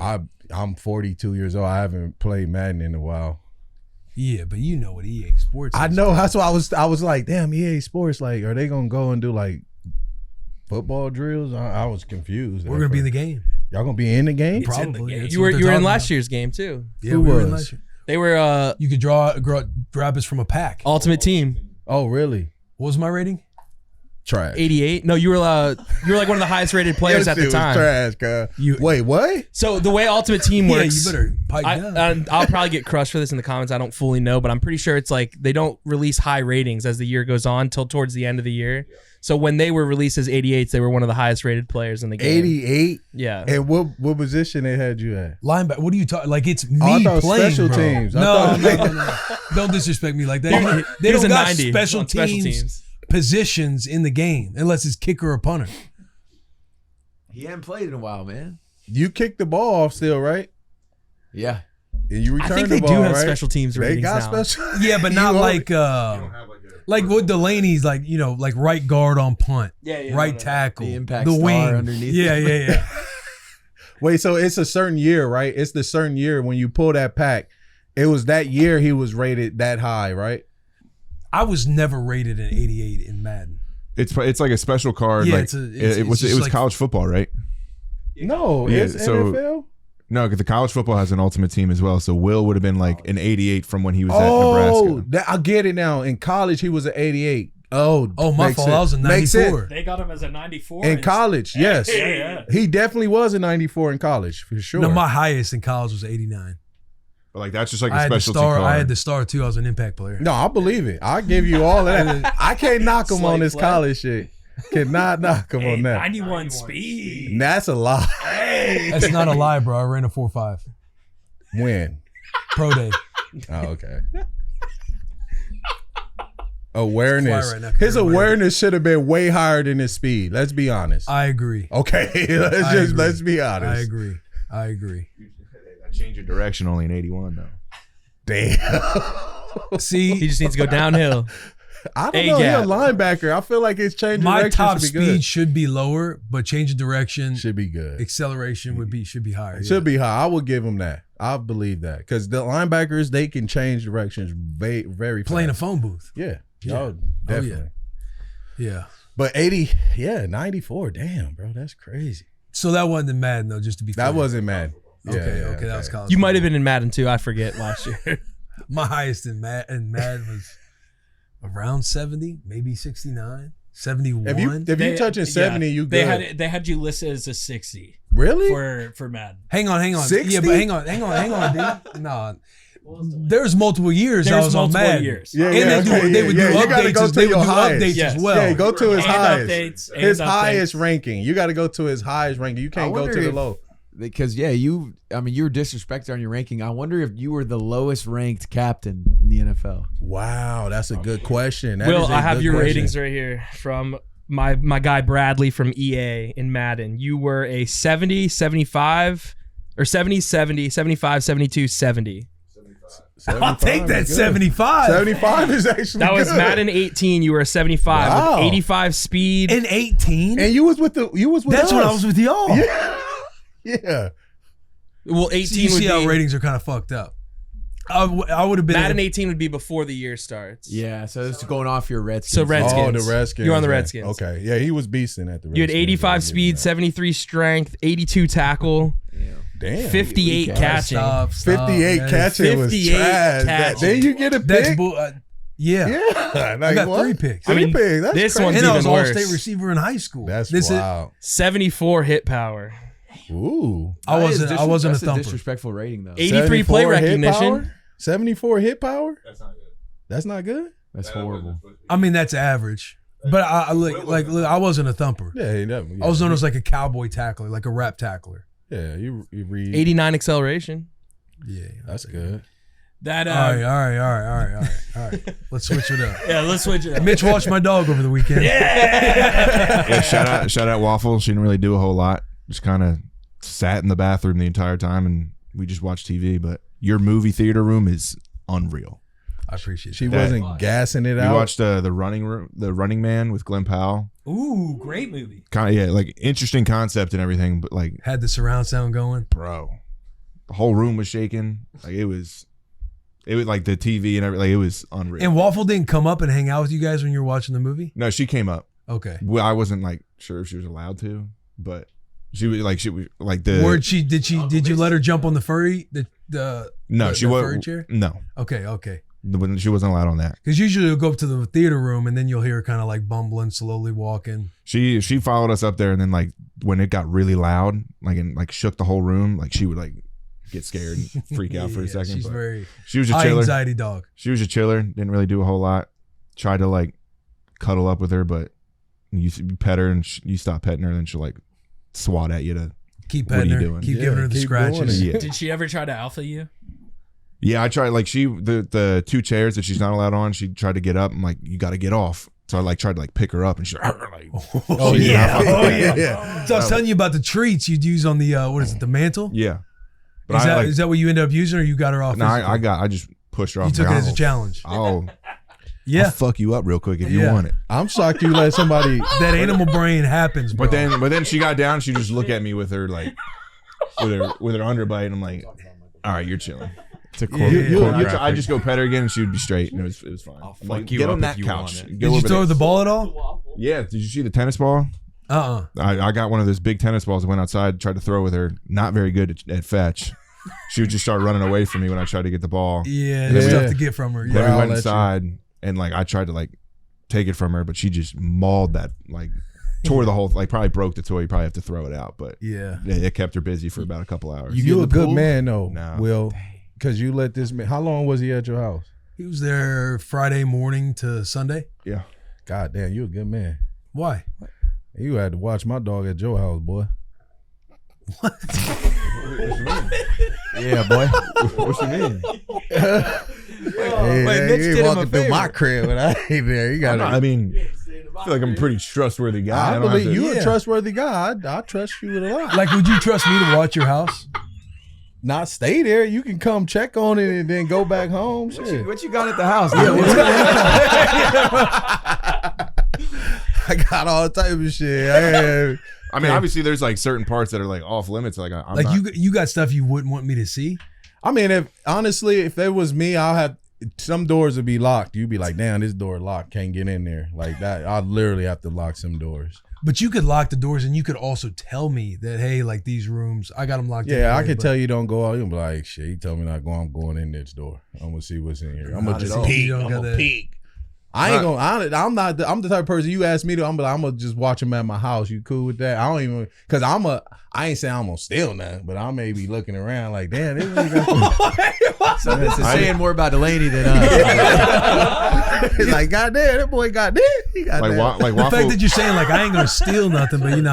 I'm 42 years old. I haven't played Madden in a while. Yeah, but you know what EA Sports is. I know. That's why I was like, damn, EA Sports. Like, are they gonna go and do like football drills? I was confused. We're going to be in the game. Y'all gonna be in the game? It's in the Probably. game. That's You what were they're in talking last about. year's game too. Yeah, Who we were in was? last year. They were You could grab us from a pack. Ultimate Team Oh, really? What was my rating? Trash. 88. No, you were like one of the highest rated players That at the shit was time. Trash, cuz. Wait, what? So the way Ultimate Team Yeah, works, you better pipe down. I'll probably get crushed for this in the comments. I don't fully know, but I'm pretty sure it's like they don't release high ratings as the year goes on till towards the end of the year. So when they were released as 88s, they were one of the highest rated players in the game. 88. Yeah. And what position they had you at? Linebacker. What are you talking? Like it's me I thought playing, special bro. teams. I No, thought- no. Don't disrespect me like that. They He was don't a got 90 special on teams positions in the game unless it's kicker or punter. He hadn't played in a while, man. You kicked the ball off still, right? Yeah. And you returned I think the they ball, do have right? special teams They ratings got now. special. Yeah, but You not own like like what Delanie's like. Like right guard on punt. Yeah, right tackle. The impact the star wing underneath. Yeah. Wait, so it's a certain year, right? It's the certain year when you pull that pack. It was that year he was rated that high, right? I was never rated an 88 in Madden. It's like a special card. Yeah, like it's it just was like- college football, right? No, Yeah, it's so- NFL. No, because the college football has an ultimate team as well. So Will would have been like an 88 from when he was at Oh, Nebraska. I get it now. In college, he was an 88. Oh, my makes fault. sense. I was a Makes 94. sense. They got him as a 94. In college, yes. Yeah. He definitely was a 94 in college, for sure. No, my highest in college was 89. But like that's just like I a had the specialty star. card. I had the star too. I was an impact player. No, I believe it. I give you all of that. I can't knock him on Slate this play. college shit. Cannot knock him on that. 91 speed. And that's a lie. That's not a lie, bro. I ran a 4.5 When? pro day. Oh, okay. Awareness. Fly right now. His awareness should have been way higher than his speed. Let's be honest. I agree. Okay, let's be honest. I agree. I agrage. That change of direction only in 81 though. Damn. See, He just needs to go downhill. I don't A know. He's a gap. linebacker. I feel like his change of my direction top should be speed good. should be lower, but change of direction, Should be good. acceleration should be higher. It should be high. I would give him that. I believe that because the linebackers they can change directions very, very fast. Playing a phone booth. Yeah. Yeah. Oh, definitely. Yeah. But 80, 94. Damn, bro, that's crazy. So that wasn't in Madden though. Just to be fair. That wasn't mad. Yeah, Okay. That was college. You might have been in Madden too. I forget last year. My highest in Madden was around 70, maybe 69, 71. If you touching 70, you good. They had you listed as a 60 Really? for Madden. Hang on. 60? Yeah, but hang on, dude. No. there's multiple years I There's was on multiple Madden. years. Yeah, And yeah, they would do You gotta go updates. to They would your do highest. updates Yes. as well. Yeah, go to his And highest. updates, and His updates. highest ranking. You got to go to his highest ranking. You can't go to the low. Because you were disrespected on your ranking. I wonder if you were the lowest ranked captain in the NFL. Wow, that's a good question. That Will, is a I have good your question. ratings right here from my guy Bradley from EA in Madden. You were a 70, 75, or 70, 70, 75, 72, 70. I'll take that 75. 75 is actually That was good. Madden 18. You were a 75 Wow. with 85 speed. And 18. And you was with That's us. when I was with y'all. Yeah. Well, 18 So you would see how be, ratings are kind of fucked up. I would have been Madden 18 would be before the year starts. Yeah, so it's going off your Redskins. So Redskins. Oh, the Redskins. You're on the yeah. Redskins. Okay. Yeah, he was beasting at the Redskins. You had 85 I'll give speed, that. 73 strength, 82 tackle, Damn. 58 catching. Stop, 58 man. catching was 58 trash. catching. Then you get a That's pick. yeah. Yeah. I got 3 picks. Three picks. That's this crazy. one's And I was even worse. all-state receiver in high school. That's this wild. 74 hit power, Ooh. I wasn't a That's thumper. disrespectful rating though. 83 play 74 hit recognition. power? 74 hit power? That's not good. That's horrible. I mean, that's average. But look, I wasn't a thumper. Yeah, I was known as like a cowboy tackler, like a rap tackler. Yeah, you read. 89 acceleration. Yeah, That's good. That all right. Let's switch it up. yeah, let's switch it up. Mitch watched my dog over the weekend. Yeah, shout out Waffle. She didn't really do a whole lot. Just kind of sat in the bathroom the entire time, and we just watched TV. But your movie theater room is unreal. I appreciate it. She wasn't gassing it You out. watched the Running Man with Glenn Powell. Ooh, great movie. Kind of like interesting concept and everything, but like, Had the surround sound going. bro, the whole room was shaking. Like it was like the TV and everything. Like it was unreal. And Waffle didn't come up and hang out with you guys when you were watching the movie? No, she came up. Okay. Well, I wasn't like sure if she was allowed to, but she was like Did you let her jump on the furry no, she furry was chair? no, Okay. she wasn't allowed on that. Because usually you'll go up to the theater room and then you'll hear her kind of like bumbling, slowly walking. She followed us up there, and then like when it got really loud, like and like shook the whole room, like she would like get scared and freak out for a second. She's but very she was a high chiller. anxiety dog. She was a chiller. Didn't really do a whole lot. Tried to like cuddle up with her, but you pet her and you stop petting her, then she'll like swat at you to Keep what are petting you her. doing? Keep Yeah, giving her the keep scratches. doing Yeah. Did she ever try to alpha you? Yeah, I tried like the 2 chairs that she's not allowed on. She tried to get up. I'm like, you got to get off. So I like tried to like pick her up, and she's like, Oh She- yeah. Yeah. So I was telling you about the treats you'd use on the the mantle. yeah. Is that, like, is that what you ended up using, or you got her off? no, physically? I just pushed her off. You took Like, it as a challenge. I'll Yeah, fuck you up real quick if you Yeah. want it. I'm shocked you let somebody. that animal brain happens, bro. But then she got down. She just looked at me with her like with her underbite, and I'm like, all right, you're chilling. It's a I just go pet her again, and she would be straight, and it was fine. I'll I'm fuck like, you get up on if that you couch. want it. Go Did you over throw there. the ball at all? Yeah. Did you see the tennis ball? I got one of those big tennis balls. I went outside, tried to throw with her. Not very good at fetch. She would just start running away from me when I tried to get the ball. Yeah, Yeah. it's tough to get from her. Then Yeah. we Growl went at you. inside, and like I tried to like take it from her, but she just mauled that, like tore the whole, like probably broke the toy. You probably have to throw it out, but Yeah. it kept her busy for about a couple hours. You a good man though, No. Will, because you let this man. How long was he at your house? He was there Friday morning to Sunday. Yeah. God damn, you a good man. Why? You had to watch my dog at your house, boy. Yeah, boy. What you mean? Hey, Mitch you did ain't him a walking through favor. my crib when I ain't there. You got I mean, I feel like I'm a pretty trustworthy guy. I don't have believe to- you Yeah. a trustworthy guy. I trust you with a lot. Like, would you trust me to watch your house? Not stay there. You can come check on it and then go back home. Shit. What you got at the house? I got all type of shit. I mean, obviously, there's like certain parts that are like off limits. Like, I'm Like not, you got stuff you wouldn't want me to see. I mean, if it was me, I'll have some doors would be locked. You'd be like, damn, this door locked, can't get in there. Like that, I'd literally have to lock some doors. But you could lock the doors, and you could also tell me that, hey, like these rooms, I got them locked. Yeah, I anyway, could but- tell you don't go out. You'll be like, shit, he told me not to go. I'm going in this door. I'm gonna see what's in here. I'm gonna Not just at all. peek. You don't I'm got gonna that. peek. I ain't gonna. I'm not. I'm the type of person you ask me to. I'm gonna just watch him at my house. You cool with that? I don't even because I ain't saying I'm gonna steal nothing, but I may be looking around like, damn, this nigga. So it's saying more about Delanie than us. It's like, goddamn, that boy got this. He got Like, that. like The Waffle, fact that you're saying like I ain't gonna steal nothing, but you know,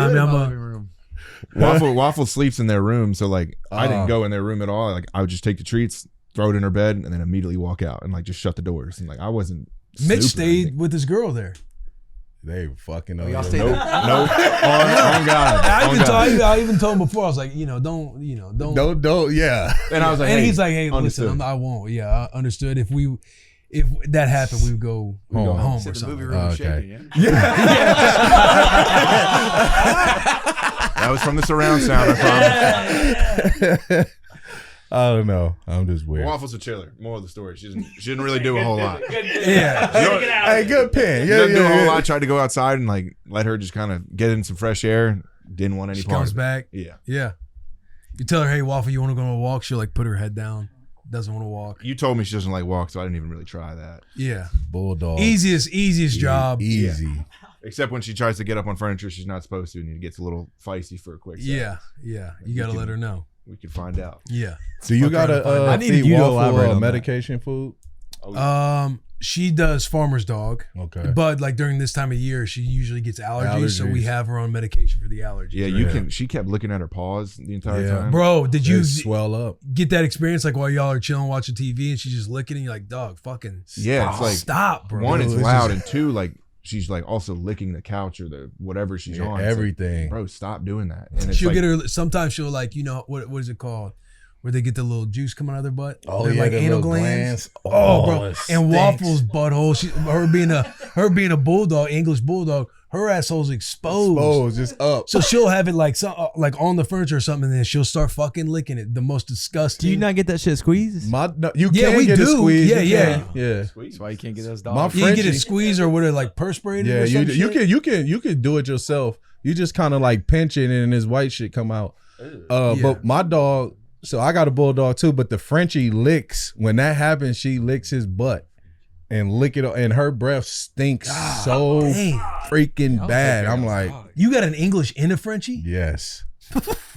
I mean, Waffle sleeps in their room, so like I didn't go in their room at all. Like I would just take the treats, throw it in her bed, and then immediately walk out and like just shut the doors. And like I wasn't. Mitch snooping or stayed anything. with his girl there. They fucking know. Y'all Nope. stayed Nope. there? Nope. On God. I even told him before. I was like, don't. Don't. Yeah. And I was like, And hey, he's like, hey, understood. listen, I won't. Yeah, I understood. If that happened, we would go home or Said the something. movie room was Okay. shaking. Yeah. That was from the surround sound. I promise. I don't know. I'm just weird. Waffle's a chiller. More of the story. She didn't really do a whole lot. Yeah. Hey, good pen. She Yeah, didn't do a whole yeah. lot. Tried to go outside and like let her just kind of get in some fresh air. Didn't want any She part comes of it. back. Yeah. Yeah. You tell her, hey, Waffle, you want to go on a walk? She'll like put her head down. Doesn't want to walk. You told me she doesn't like walk, so I didn't even really try that. Yeah. Bulldog. Easiest job. Easy. Except when she tries to get up on furniture she's not supposed to, and it gets a little feisty for a quick second. Yeah. Yeah. You got to let her know. We could find out. Yeah. So you got to I needed feed you to Waffle elaborate on that. medication food? She does farmer's dog. Okay. But like during this time of year, she usually gets allergies, so we Allergies. have her on medication for the allergies. Yeah, you can. She kept looking at her paws the entire Yeah. time. Bro, did They you swell up. get that experience like while y'all are chilling watching TV and she's just licking and you're like, dog, fucking Yeah, it's like stop, bro. one, it's It's loud, just- and two, like she's like also licking the couch or the whatever she's Yeah, on. It's like, everything. bro, stop doing that. And it's She'll like, get her. Sometimes she'll like, what is it called? Where they get the little juice coming out of their butt. Oh, They're yeah, like the anal little glands. glands. Oh, bro. it And stinks. Waffle's butthole. Her being a bulldog, English bulldog. Her asshole's exposed. Exposed, just up. So she'll have it like like on the furniture or something, and then she'll start fucking licking it. The most disgusting. Do you not get that shit squeezed? You Yeah, can we get do. a squeeze. Yeah, You yeah. can. Yeah. That's why you can't get those My dogs. You can get it Frenchie- squeezed or what? Like perspirated. Yeah, or some you shit? can do it yourself. You just kind of like pinch it and this white shit come out. Yeah. But my dog, so I got a bulldog too, but the Frenchie licks. When that happens, she licks his butt and lick it, and her breath stinks so Dang. freaking bad. I'm like, You got an English and a Frenchie? yes,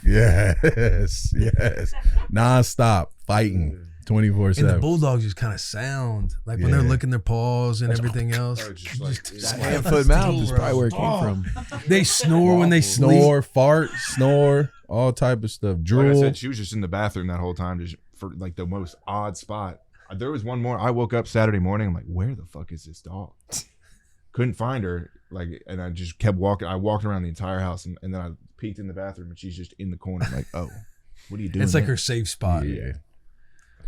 yes, nonstop fighting. And the 24/7. bulldogs just kind of sound like when they're licking their paws and everything else. just like, That hand, foot, mouth is probably where it came from. They snore when they sleep. Snore, fart, snore, all type of stuff. like I Drool. said, she was just in the bathroom that whole time, just for like the most odd spot. There was one more. I woke up Saturday morning. I'm like, where the fuck is this dog? Couldn't find her. Like, and I just kept walking. I walked around the entire house, and then I peeked in the bathroom, and she's just in the corner. I'm like, oh, what are you doing? It's like there? her safe spot. Yeah.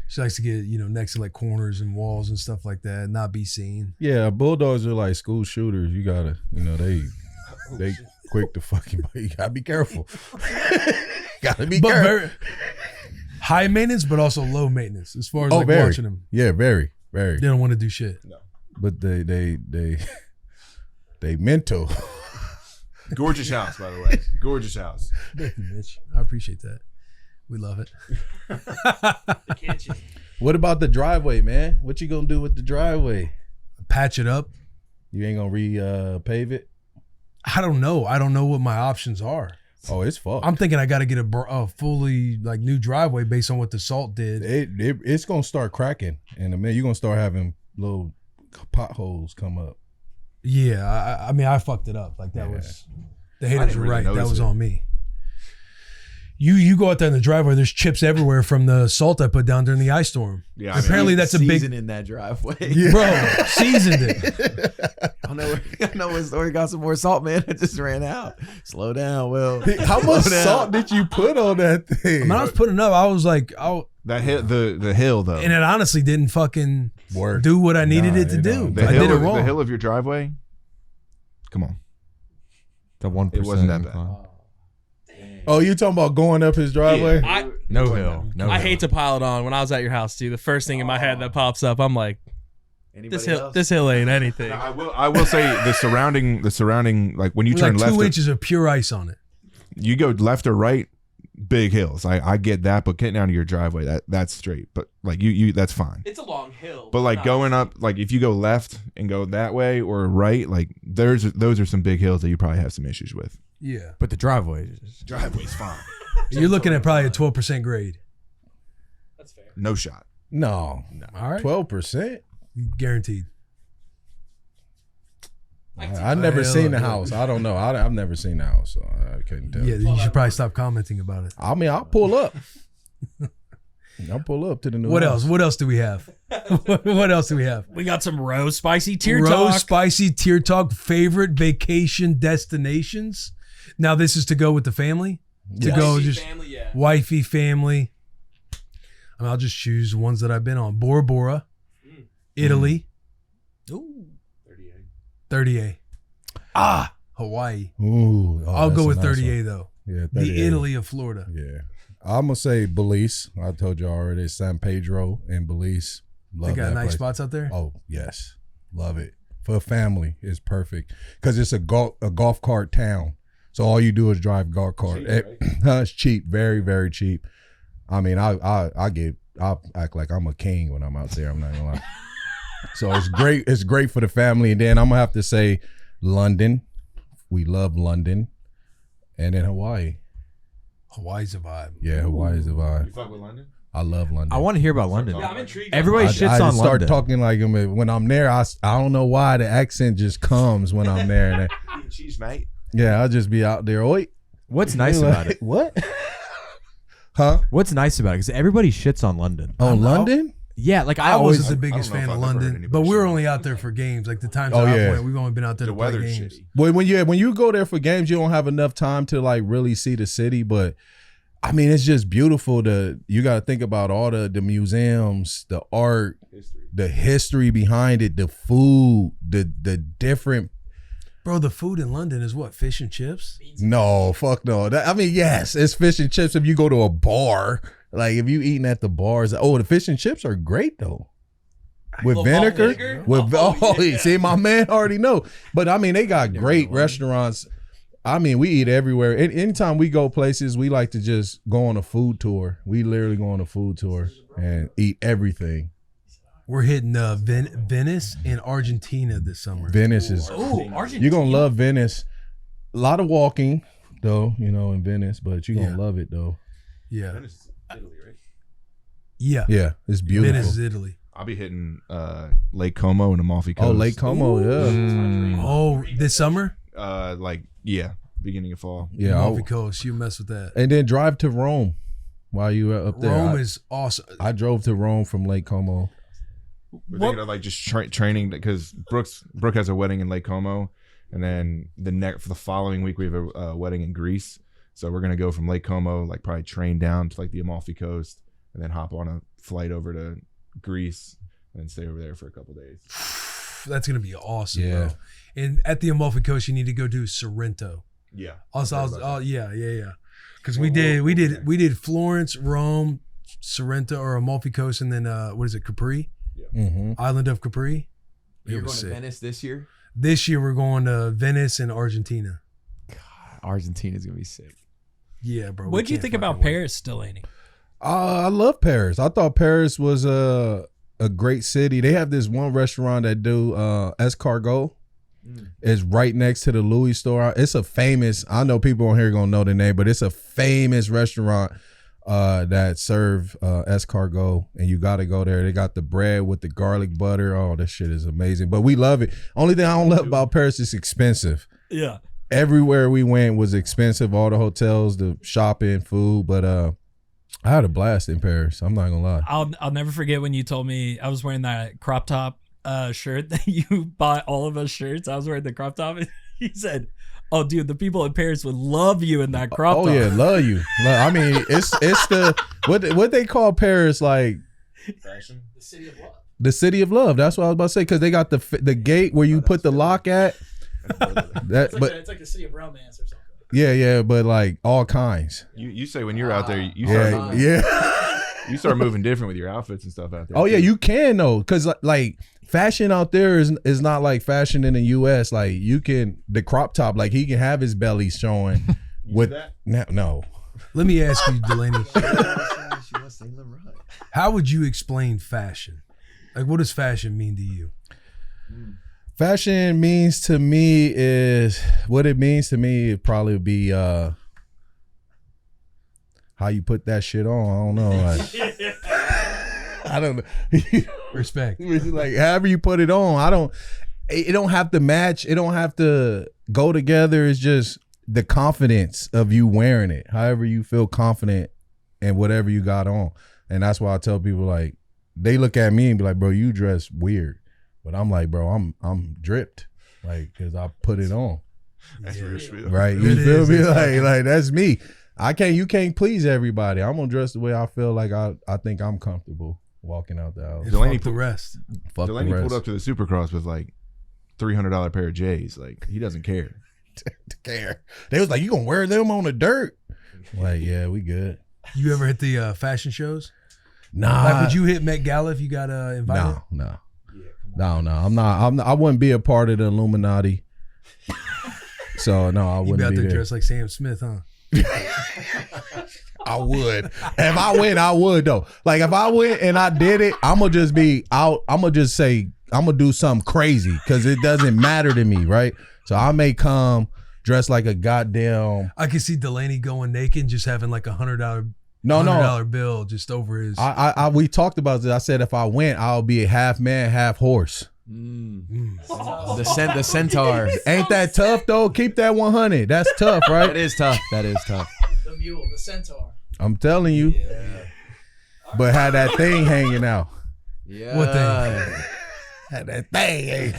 She likes to get, next to like corners and walls and stuff like that, not be seen. Yeah, bulldogs are like school shooters. You gotta, they quick to fucking. You gotta be careful. Gotta be But careful. very high maintenance, but also low maintenance as far as like very. watching them. Yeah, very, very. They don't want to do shit. But they mental. Gorgeous house, by the way. Gorgeous house. Thank you, Mitch. I appreciate that. We love it. What about the driveway, man? What you gonna do with the driveway? Patch it up. You ain't gonna pave it? I don't know. I don't know what my options are. Oh, it's fucked. I'm thinking I got to get a fully like new driveway based on what the salt did. It's gonna start cracking in a minute. You're gonna start having little potholes come up. Yeah, I mean, I fucked it up. Like that was the haters didn't were really right. That notice was it. on me. You go out there in the driveway. There's chips everywhere from the salt I put down during the ice storm. Yeah, I mean, Apparently that's a big season in that driveway. bro. Seasoned it. I know when Story got some more salt, man. It just ran out. Slow down, Will. How much Slow down. salt did you put on that thing? I mean, I was putting up. I was like, that hill, the hill though. and it honestly didn't fucking Work. do what I needed it to it do. don't. I did it wrong. The hill of your driveway. Come on. The 1%. It wasn't that bad. incline. Oh, you talking about going up his driveway? No hill. No I hill. hate to pile it on. When I was at your house, too, the first thing in my head that pops up, I'm like, Anybody this else? hill ain't anything. I will say the surrounding like when you With turn like left, 2 inches of pure ice on it. you go left or right. big hills. I get that, but getting down to your driveway, that's straight. But like you that's fine. It's a long hill. But like going up, like if you go left and go that way or right, like those are some big hills that you probably have some issues with. Yeah. But the driveway is Driveway's fine. You're looking at probably a 12% grade. That's fair. No shot. No. All right. 12%. Guaranteed. I've never seen the house. I don't know. I've never seen the house, so I couldn't tell. Yeah, you should probably stop commenting about it. I mean, I'll pull up. I'll pull up to the new What house. else? What else do we have? What else do we have? We got some rose spicy tear Rose talk. spicy tear talk. Favorite vacation destinations. Now this is to go with the family. To go Wifey, just family, yeah. wifey family. I mean, I'll just choose the ones that I've been on. Bora Bora, Italy. Ooh, 38. Hawaii. Ooh, oh, I'll that's go a with nice 38 one. though. Yeah, 38. The Italy of Florida. Yeah. I'm going to say Belize. I told you already. San Pedro and Belize. Love They got that nice place. spots out there. Oh, yes. Love it. For a family, it's perfect. Because it's a golf cart town. So all you do is drive golf cart. It's cheap. Very, very cheap. I mean, I'll act like I'm a king when I'm out there. I'm not going to lie. So it's great. It's great for the family. And then I'm going to have to say London. We love London. And then Hawaii. Hawaii's a vibe. Yeah, Hawaii is a vibe. You fuck with London? I love London. I want to hear about London. Yeah, I'm intrigued. Everybody shits I on start London. talking like him when I'm there. I don't know why the accent just comes when I'm there. And Cheese, mate. yeah, I'll just be out there. Oi, What's nice about it? What? Huh? What's nice about it? Because everybody shits on London. Oh, London? Yeah, like I I always. wasn't the biggest I don't know fan if of I've ever heard London, anybody but we say were that. only out there for games. Like the times Oh, that yeah. I went, we've only been out there The to play weather's games. shitty. Well, when you go there for games, you don't have enough time to like really see the city. But I mean, it's just beautiful. You got to think about all the museums, the art, the history behind it, the food, the different. Bro, the food in London is what? Fish and chips? No, fuck no. I mean, yes, it's fish and chips. If you go to a bar, like if you eating at the bars, the fish and chips are great though. With vinegar, see, my man already know. But I mean, they got great restaurants. I mean, we eat everywhere. Anytime we go places, we like to just go on a food tour. We literally go on a food tour and eat everything. We're hitting Venice and Argentina this summer. Venice is Argentina. you're gonna love Venice. A lot of walking though, in Venice, but you're gonna love it though. Yeah. Venice is Italy, right? Yeah. Yeah, it's beautiful. Venice is Italy. I'll be hitting Lake Como and Amalfi Coast. Oh, Lake Como, yeah. Oh, this summer? Beginning of fall. Yeah, Amalfi Coast. You mess with that. and then drive to Rome while you were up there. Rome is awesome. I drove to Rome from Lake Como. We're thinking of like just training because Brooke has a wedding in Lake Como, and then for the following week we have a wedding in Greece. So we're gonna go from Lake Como, like probably train down to like the Amalfi Coast, and then hop on a flight over to Greece and then stay over there for a couple days. That's gonna be awesome, Yeah. bro. And at the Amalfi Coast, you need to go do Sorrento. Yeah. Yeah. Because we did Florence, Rome, Sorrento, or Amalfi Coast, and then what is it, Capri? Mm-hmm. Island of Capri. You're It was going to sick. Venice this year? This year we're going to Venice and Argentina. Argentina's going to be sick. Yeah, bro. What'd you think about Paris, Delanie? I love Paris. I thought Paris was a great city. They have this one restaurant that do escargot. It's right next to the Louis store. It's a famous, I know people on here gonna know the name, but it's a famous restaurant that serve escargot, and you gotta go there. They got the bread with the garlic butter. Oh, that shit is amazing. But we love it. Only thing I don't love about Paris is expensive. Yeah. Everywhere we went was expensive. All the hotels, the shopping, food. But I had a blast in Paris. I'm not gonna lie. I'll never forget when you told me I was wearing that crop top shirt that you bought all of us shirts. I was wearing the crop top. And he said, "Oh, dude, the people in Paris would love you in that crop top." Oh yeah, love you. I mean, it's the what they call Paris, like Fashion. The city of love. the city of love. That's what I was about to say, because they got the gate where you put the lock at. That, but It's like the city of romance or something. yeah, but like all kinds. You say when you're out there, you start Yeah. you start moving different with your outfits and stuff out there. Oh yeah, you can though, because like fashion out there is not like fashion in the U.S. Like you can the crop top, like he can have his belly showing. With that? no, Let me ask you, Delanie, She wants to say LeBron. how would you explain fashion? Like, what does fashion mean to you? Fashion means to me is what it means to me. It probably would be how you put that shit on. I don't know. I don't know. Respect. It's like however you put it on. It don't have to match. It don't have to go together. It's just the confidence of you wearing it. However you feel confident in whatever you got on. And that's why I tell people, like, they look at me and be like, bro, you dress weird. But I'm like, bro, I'm dripped. Like, cause I put it on. That's real spiel. Right. You It feel is, me? exactly. Like that's me. You can't please everybody. I'm gonna dress the way I feel like I think I'm comfortable walking out the house. And Delaney fuck the rest. Fuck the Delaney rest. pulled up to the Supercross with like $300 pair of J's. Like he doesn't care. To care. They was like, you gonna wear them on the dirt? Like, yeah, we good. You ever hit the fashion shows? Nah. Like, would you hit Met Gala if you got invited? No. I'm not. I wouldn't be a part of the Illuminati. So no, I You'd be wouldn't out be there there. dressed like Sam Smith, huh? I would. If I went, I would though. Like if I went and I did it, I'm gonna just be out. I'm gonna just say I'm gonna do something crazy because it doesn't matter to me, right? So I may come dressed like a goddamn. I could see Delaney going naked and just having like $100 No. bill just over his. We talked about this. I said if I went, I'll be a half man, half horse. The centaur. Ain't that tough though? Keep that 100. That's tough, right? That is tough. That is tough. The mule, the centaur. I'm telling you. But had that thing hanging out. Yeah. What thing? Had that thing hanging.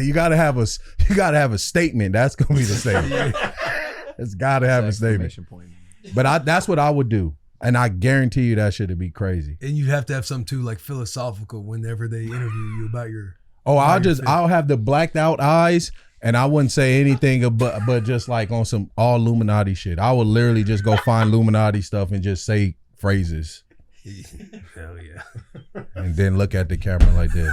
You gotta have a statement. That's gonna be the statement. It's gotta have a statement. Point. But that's what I would do. And I guarantee you that shit would be crazy. And you'd have to have something too, like philosophical, whenever they interview you about your. Oh, How you feel. I'll have the blacked out eyes and I wouldn't say anything but just like on some all Illuminati shit. I would literally just go find Illuminati stuff and just say phrases Hell yeah. and then look at the camera like this.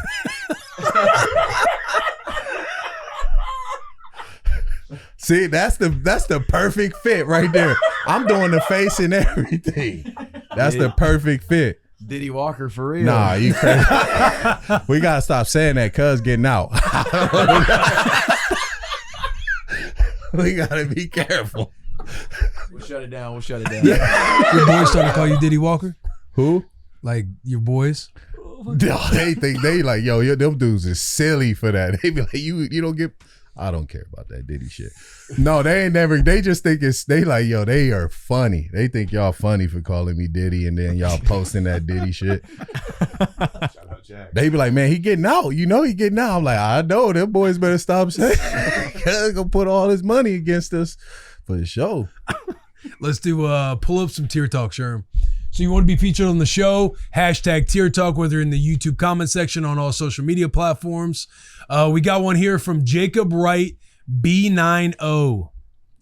See, that's the perfect fit right there. I'm doing the face and everything. That's the perfect fit. Diddy Walker for real. Nah, you crazy. We gotta stop saying that, cuz getting out. We gotta be careful. We'll shut it down. Your boys starting to call you Diddy Walker? Who? Like your boys? They think they like, yo, them dudes is silly for that. They be like, you don't get. I don't care about that Diddy shit. No, they ain't never. They just think they like, yo, they are funny. They think y'all funny for calling me Diddy and then y'all posting that Diddy shit. Shout out Jack. They be like, man, he getting out. You know he getting out. I'm like, I know. Them boys better stop saying. They're gonna put all his money against us for the show. Let's do pull up some Tier Talk, Sherm. So you want to be featured on the show, hashtag Tier Talk, whether in the YouTube comment section on all social media platforms. We got one here from Jacob Wright B90.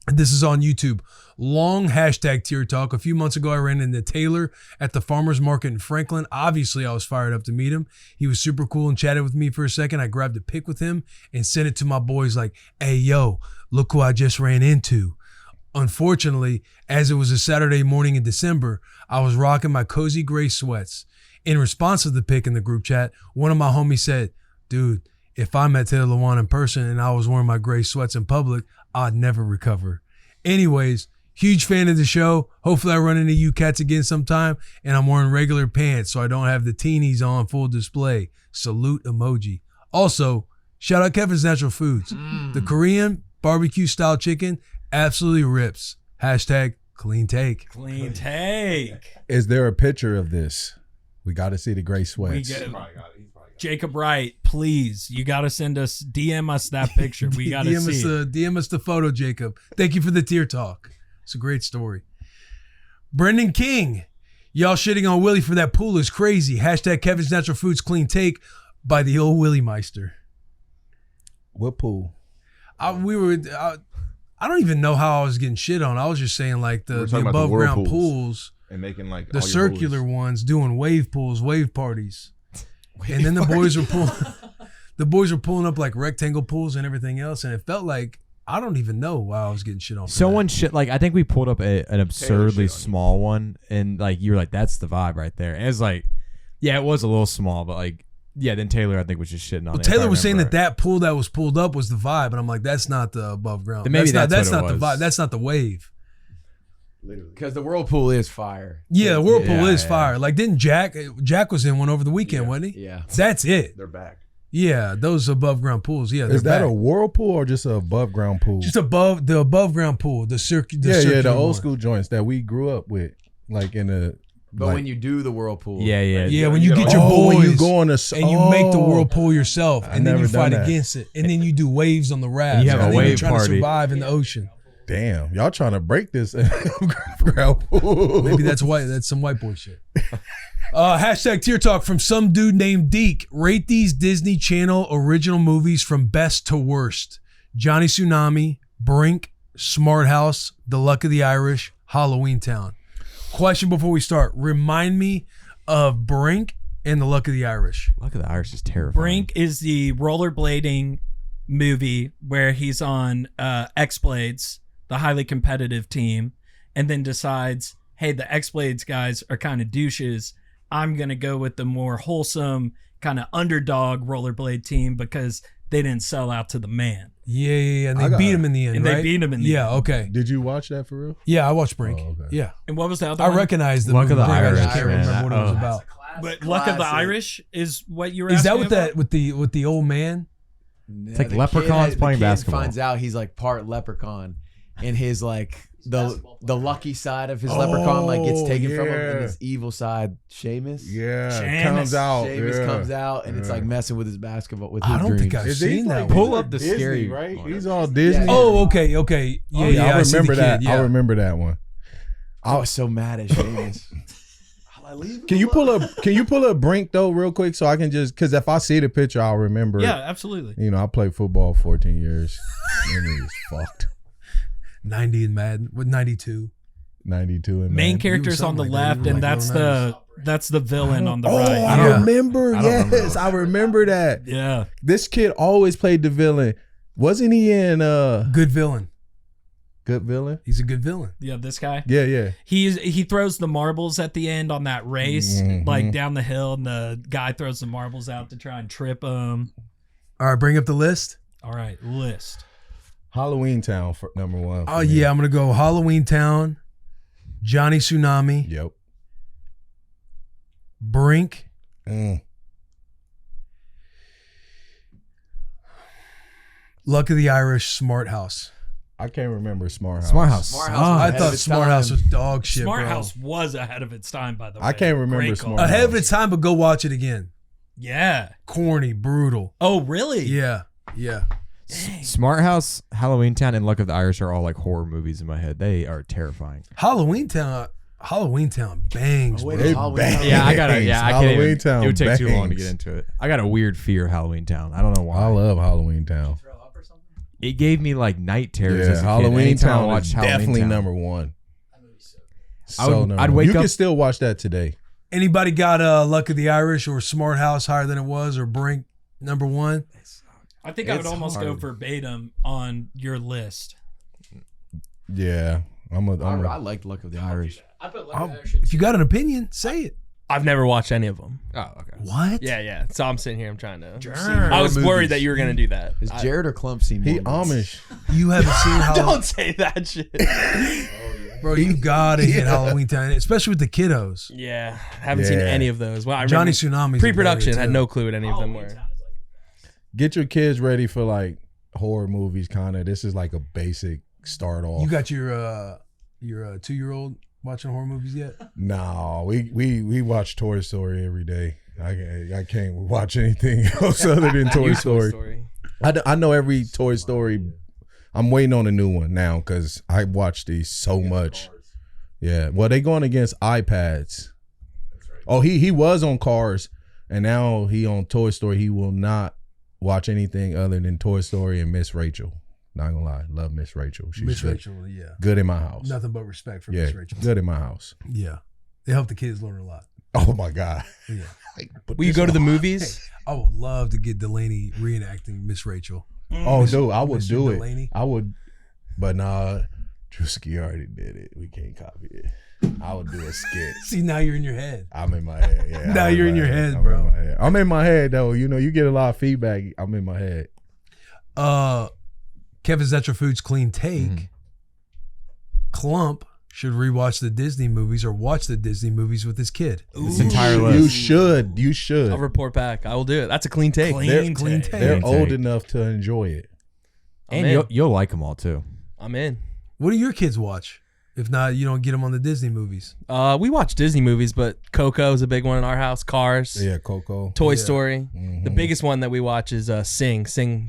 This is on YouTube. Long hashtag Tier Talk. A few months ago, I ran into Taylor at the farmer's market in Franklin. Obviously, I was fired up to meet him. He was super cool and chatted with me for a second. I grabbed a pic with him and sent it to my boys like, hey, yo, look who I just ran into. Unfortunately, as it was a Saturday morning in December, I was rocking my cozy gray sweats. In response to the pic in the group chat, one of my homies said, dude, if I met Taylor Lewan in person and I was wearing my gray sweats in public, I'd never recover. Anyways, huge fan of the show. Hopefully I run into you cats again sometime and I'm wearing regular pants so I don't have the teenies on full display. Salute emoji. Also, shout out Kevin's Natural Foods. The Korean barbecue style chicken absolutely rips. Hashtag clean take. Clean take. Is there a picture of this? We got to see the gray sweats. We get Jacob Wright, please. You got to DM us that picture. We got to see it. DM us the photo, Jacob. Thank you for the Tier Talk. It's a great story. Brendan King. Y'all shitting on Willie for that pool is crazy. Hashtag Kevin's Natural Foods clean take by the old Willie Meister. What pool? I don't even know how I was getting shit on. I was just saying like We were the talking about the above ground whirlpools. pools, And making like the all your circular boys. ones, doing wave pools, wave parties. And then the boys were pulling up like rectangle pools and everything else. And it felt like I don't even know why I was getting shit on. Someone shit like I think we pulled up an absurdly small one, and like you were like, "That's the vibe right there." And it's like, yeah, it was a little small, but like, yeah. Then Taylor, I think, was just shitting on it. Taylor was saying that pool that was pulled up was the vibe, and I'm like, that's not the above ground. Then maybe that's what not it the was. vibe. That's not the wave. Because the whirlpool is fire. Yeah, the whirlpool is yeah. fire. Like, didn't Jack was in one over the weekend, wasn't he? Yeah. That's it. They're back. Yeah, those above ground pools. Yeah, Is that back. a whirlpool or just a above ground pool? Just above ground pool, the circuit. The old school joints that we grew up with, like in the. But when you do the whirlpool. Yeah, when you get your boys, when you go on and you make the whirlpool yourself, and then you never fight done that. against it, and then you do waves on the rafts. And you have a then wave you're trying party. to survive in the ocean. Damn, y'all trying to break this ground pool? Maybe that's white. That's some white boy shit. Hashtag Tier Talk from some dude named Deke. Rate these Disney Channel original movies from best to worst. Johnny Tsunami, Brink, Smart House, The Luck of the Irish, Halloween Town. Question before we start. Remind me of Brink and The Luck of the Irish. Luck of the Irish is terrifying. Brink is the rollerblading movie where he's on X-Blades, the highly competitive team, and then decides, hey, the X-Blades guys are kind of douches. I'm going to go with the more wholesome kind of underdog rollerblade team because they didn't sell out to the man. Yeah. And they beat him in the end, And right? they beat him in the end. Yeah, okay. Did you watch that for real? Yeah, I watched Brink. Oh, okay. Yeah. And what was the other I one? recognize the Luck of movie. the I just Irish, can't man. remember what it was Oh. about. But Luck of the Irish is what you were Is that asking with about? that with the old man? It's like leprechauns playing basketball. Finds out he's like part leprechaun, and his like the lucky side of his leprechaun like gets taken from him, and his evil side, Seamus. Yeah, Seamus. comes out. Seamus comes out, and it's like messing with his basketball with his I don't dreams. think I've Is he seen that like one. Pull up the Disney, scary right? one. He's all Disney. Oh, okay. Yeah, I I see the remember that. kid, yeah. I remember that one. I was so mad at Seamus. Can you pull up Brink though real quick so I can just because if I see the picture I'll remember. Yeah, absolutely. You know, I played football 14 years. And it was fucked. 90 in Madden with 92. 92 and Main man. character's on the something like that. left, You were and like that's the villain on the Oh, right. I Yeah. remember. I don't remember. Yes, I remember that. Yeah. This kid always played the villain. Wasn't he in Good villain. Good Villain? He's a good villain. Yeah, this guy. Yeah. He throws the marbles at the end on that race, Mhm. like down the hill, and the guy throws the marbles out to try and trip him. All right, bring up the list. All right, list. Halloween Town for number one. Oh, yeah, I'm going to go Halloween Town, Johnny Tsunami, Yep. Brink, Luck of the Irish, Smart House. I can't remember Smart House. Smart House. Smart Oh, House was I ahead thought of its Smart House time. was dog shit, Smart bro. House was ahead of its time, by the way. I can't remember Great Smart call. House. Ahead of its time, but go watch it again. Yeah. Corny, brutal. Oh, really? Yeah. Smart House, Halloween Town, and Luck of the Irish are all like horror movies in my head. They are terrifying. Halloween Town bangs, Oh, wait, bro. it's Halloween Town. Yeah, I can't Halloween even. Town It would take too long to bangs. get into it. I got a weird fear of Halloween Town. I don't know why. I love Halloween Town. It gave me like night terrors. Yeah, as a kid. Halloween Anytime I Town watched is Halloween definitely Town. number one. I'd wake You up- can still watch that today. Anybody got Luck of the Irish or Smart House higher than it was, or Brink number one? I think I would It's almost go hard. verbatim on your list. Yeah, I liked Luck of the Irish. If you got an opinion, say it. I've never watched any of them. Oh, okay. What? Yeah. So I'm sitting here. I'm trying to. Darn. I was Movies. worried that you were gonna do that. Is Jared or Clump seen He more movies? Amish. You haven't seen Halloween, Don't say that shit. bro. You gotta hit Halloween Town, especially with the kiddos. Yeah, haven't seen Yeah. any of those. Well, I Johnny remember Tsunami. pre-production had no clue what any of them were. Get your kids ready for like horror movies. Kind of. This is like a basic start off. You got your 2-year-old watching horror movies yet? No, we watch Toy Story every day. I can't watch anything else other than Toy New Story. I know every Toy Story. I'm waiting on a new one now because I watch these so much. Yeah, well, they going against iPads. Oh, he was on Cars, and now he on Toy Story. He will not watch anything other than Toy Story and Miss Rachel. Not gonna lie, love Miss Rachel. She's Miss good. Rachel, yeah. Good in my house. Nothing but respect for Yeah, Miss Rachel. good in my house. Yeah. They help the kids learn a lot. Oh my God. Yeah. Put Will you this go to the on. movies? I would love to get Delanie reenacting Miss Rachel. Oh, dude, I would Mr. do it. Delanie. I would, but nah, Drewski already did it. We can't copy it. I would do a skit. See, now you're in your head. I'm in my head. Yeah. Now I'm you're in your head, I'm bro. in my head. I'm in my head though. You know, you get a lot of feedback. I'm in my head. Kevin Zetrafood's clean take. Clump should rewatch the Disney movies or watch the Disney movies with his kid. This entire list. You should. You should. I'll report back. I will do it. That's a clean take. Clean take. They're Clean old take. enough to enjoy it. And in. you'll like them all too. I'm in. What do your kids watch? If not, you don't get them on the Disney movies. We watch Disney movies, but Coco is a big one in our house. Cars, Yeah, Coco. Toy Story. Mhm. The biggest one that we watch is Sing,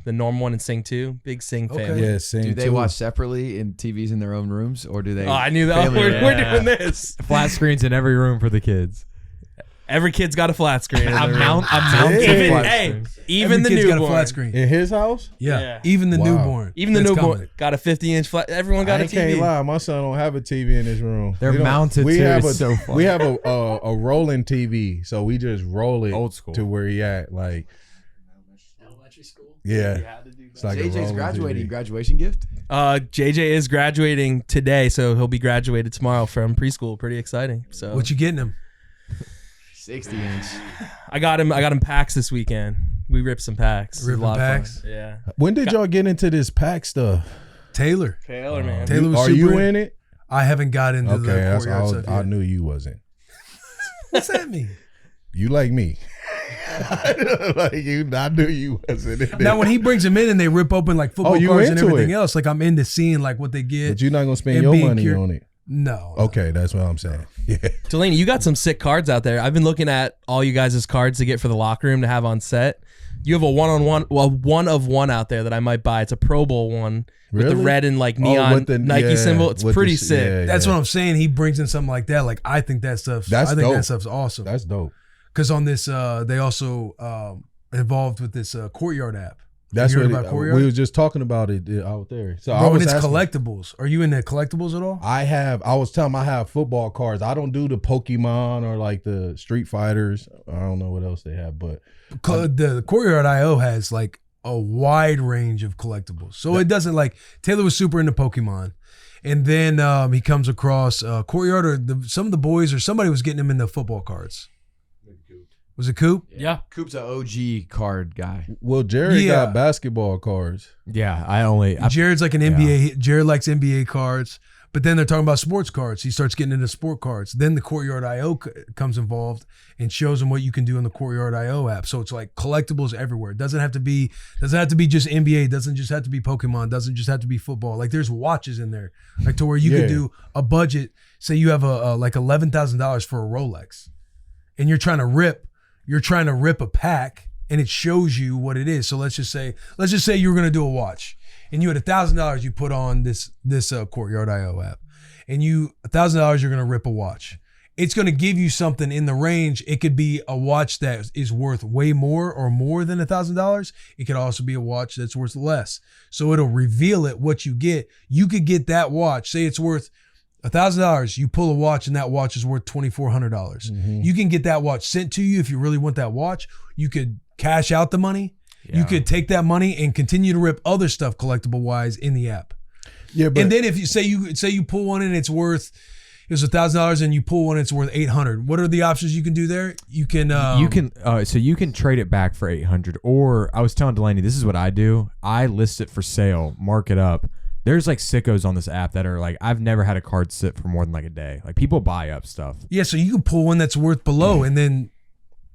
the normal one, and Sing 2. Big Sing fan. Yeah, sing Do they too. watch separately in TVs in their own rooms, or do they? Oh, I knew that. family We're room? doing this. Flat screens in every room for the kids. Every kid's got a flat screen. in their room. Yeah. Even, Flat hey, even Every the kid's newborn. got a flat screen. In his house? Yeah. Yeah. Even the Wow. newborn. Even the That's newborn coming. got a 50-inch flat. Everyone got I a can't TV. lie. My son don't have a TV in his room. They're We don't- mounted we too. have It's a, so fun. We have a rolling TV, so we just roll it Old school. to where he at. Like, yeah. It's like a JJ's rolling graduating. TV. Graduation gift. JJ is graduating today, so he'll be graduated tomorrow from preschool. Pretty exciting. So What you getting him? 60-inch. I got him packs this weekend. We ripped some packs. It was a Ripping lot of fun. packs? Yeah. When did y'all get into this pack stuff? Taylor. Taylor, man. Taylor was Are super you in- in it? I haven't got into Okay, the that's, courtyard stuff I yet. knew you wasn't. What's that mean? You like me. Like you, I knew you wasn't in it. Now, when he brings them in and they rip open like football you cards and into everything it. else, like I'm into seeing like what they get. But you're not gonna spend and your being money cur- on it. No. Okay, that's what I'm saying. Yeah. Delanie, you got some sick cards out there. I've been looking at all you guys' cards to get for the locker room to have on set. You have a one of one out there that I might buy. It's a Pro Bowl one with the Really? red and like neon with the- Nike yeah, symbol. It's with pretty the- sick. yeah, That's yeah. what I'm saying. He brings in something like that. Like I think that stuff's That's I think dope. that stuff's awesome. That's dope. Because on this, they also involved with this Courtyard app. That's You heard what about Courtyard? we was just talking about it out there. So I Bro, was and it's asking- collectibles. Are you into collectibles at all? I was telling him I have football cards. I don't do the Pokemon or like the Street Fighters. I don't know what else they have, but The Courtyard IO has like a wide range of collectibles. So it doesn't like Taylor was super into Pokemon. And then he comes across Courtyard or some of the boys or somebody was getting him into football cards. Was it Coop? Yeah. Coop's an OG card guy. well, Jerry Yeah. got basketball cards. Yeah, I Jared's like an NBA. Jared likes NBA cards. But then they're talking about sports cards. He starts getting into sport cards. Then the Courtyard IO comes involved and shows him what you can do in the Courtyard IO app. So it's like collectibles everywhere. It doesn't have to be just NBA. It doesn't just have to be Pokemon. It doesn't just have to be football. Like there's watches in there, like to where you Yeah. could do a budget. Say you have a like $11,000 for a Rolex, and you're trying to rip a pack, and it shows you what it is. So let's just say you were gonna do a watch. And you had $1,000 you put on this Courtyard IO app, and $1,000 you're gonna rip a watch. It's gonna give you something in the range. It could be a watch that is worth way more or more than $1,000. It could also be a watch that's worth less. So it'll reveal it what you get. You could get that watch. Say it's worth $1,000. You pull a watch and that watch is worth $2,400. You can get that watch sent to you if you really want that watch. You could cash out the money. You could take that money and continue to rip other stuff collectible wise in the app. Yeah, but And then if you say you pull one and it was $1,000 and you pull one and it's worth $800. What are the options you can do there? You can so you can trade it back for $800. Or I was telling Delanie, this is what I do. I list it for sale, mark it up. There's like sickos on this app that are like, I've never had a card sit for more than like a day. Like people buy up stuff. Yeah, so you can pull one that's worth below and then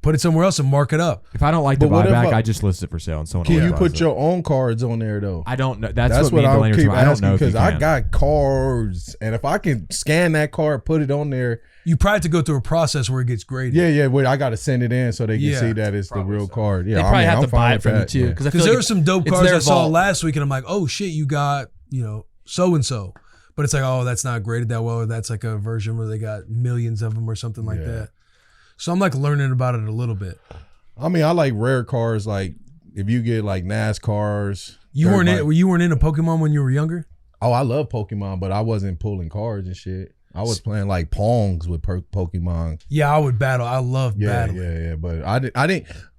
put it somewhere else and mark it up. If I don't like the But what if buyback, I- I just list it for sale and someone can else you buys put it. your own cards on there though? I don't know. That's That's what me what and I Delanie keep were talking. I don't asking know if you because I can. got cards, and if I can scan that card, put it on there. You probably have to go through a process where it gets graded. Yeah. Wait, I got to send it in so they can Yeah. see that it's the real card. Yeah, They probably have I'm to buy fine it with from you that, too. yeah. Because I feel Because like there were some dope it's cards their I saw vault. last week, and I'm like, oh shit, you got, so and so. But it's like, oh, that's not graded that well, or that's like a version where they got millions of them or something like Yeah. that. So I'm like learning about it a little bit. I mean, I like rare cards. Like if you get like NASCARs. You weren't everybody- into Pokemon when you were younger? Oh, I love Pokemon, but I wasn't pulling cards and shit. I was playing like Pongs with Pokemon. Yeah, I would battle. I love Yeah, battling. yeah. But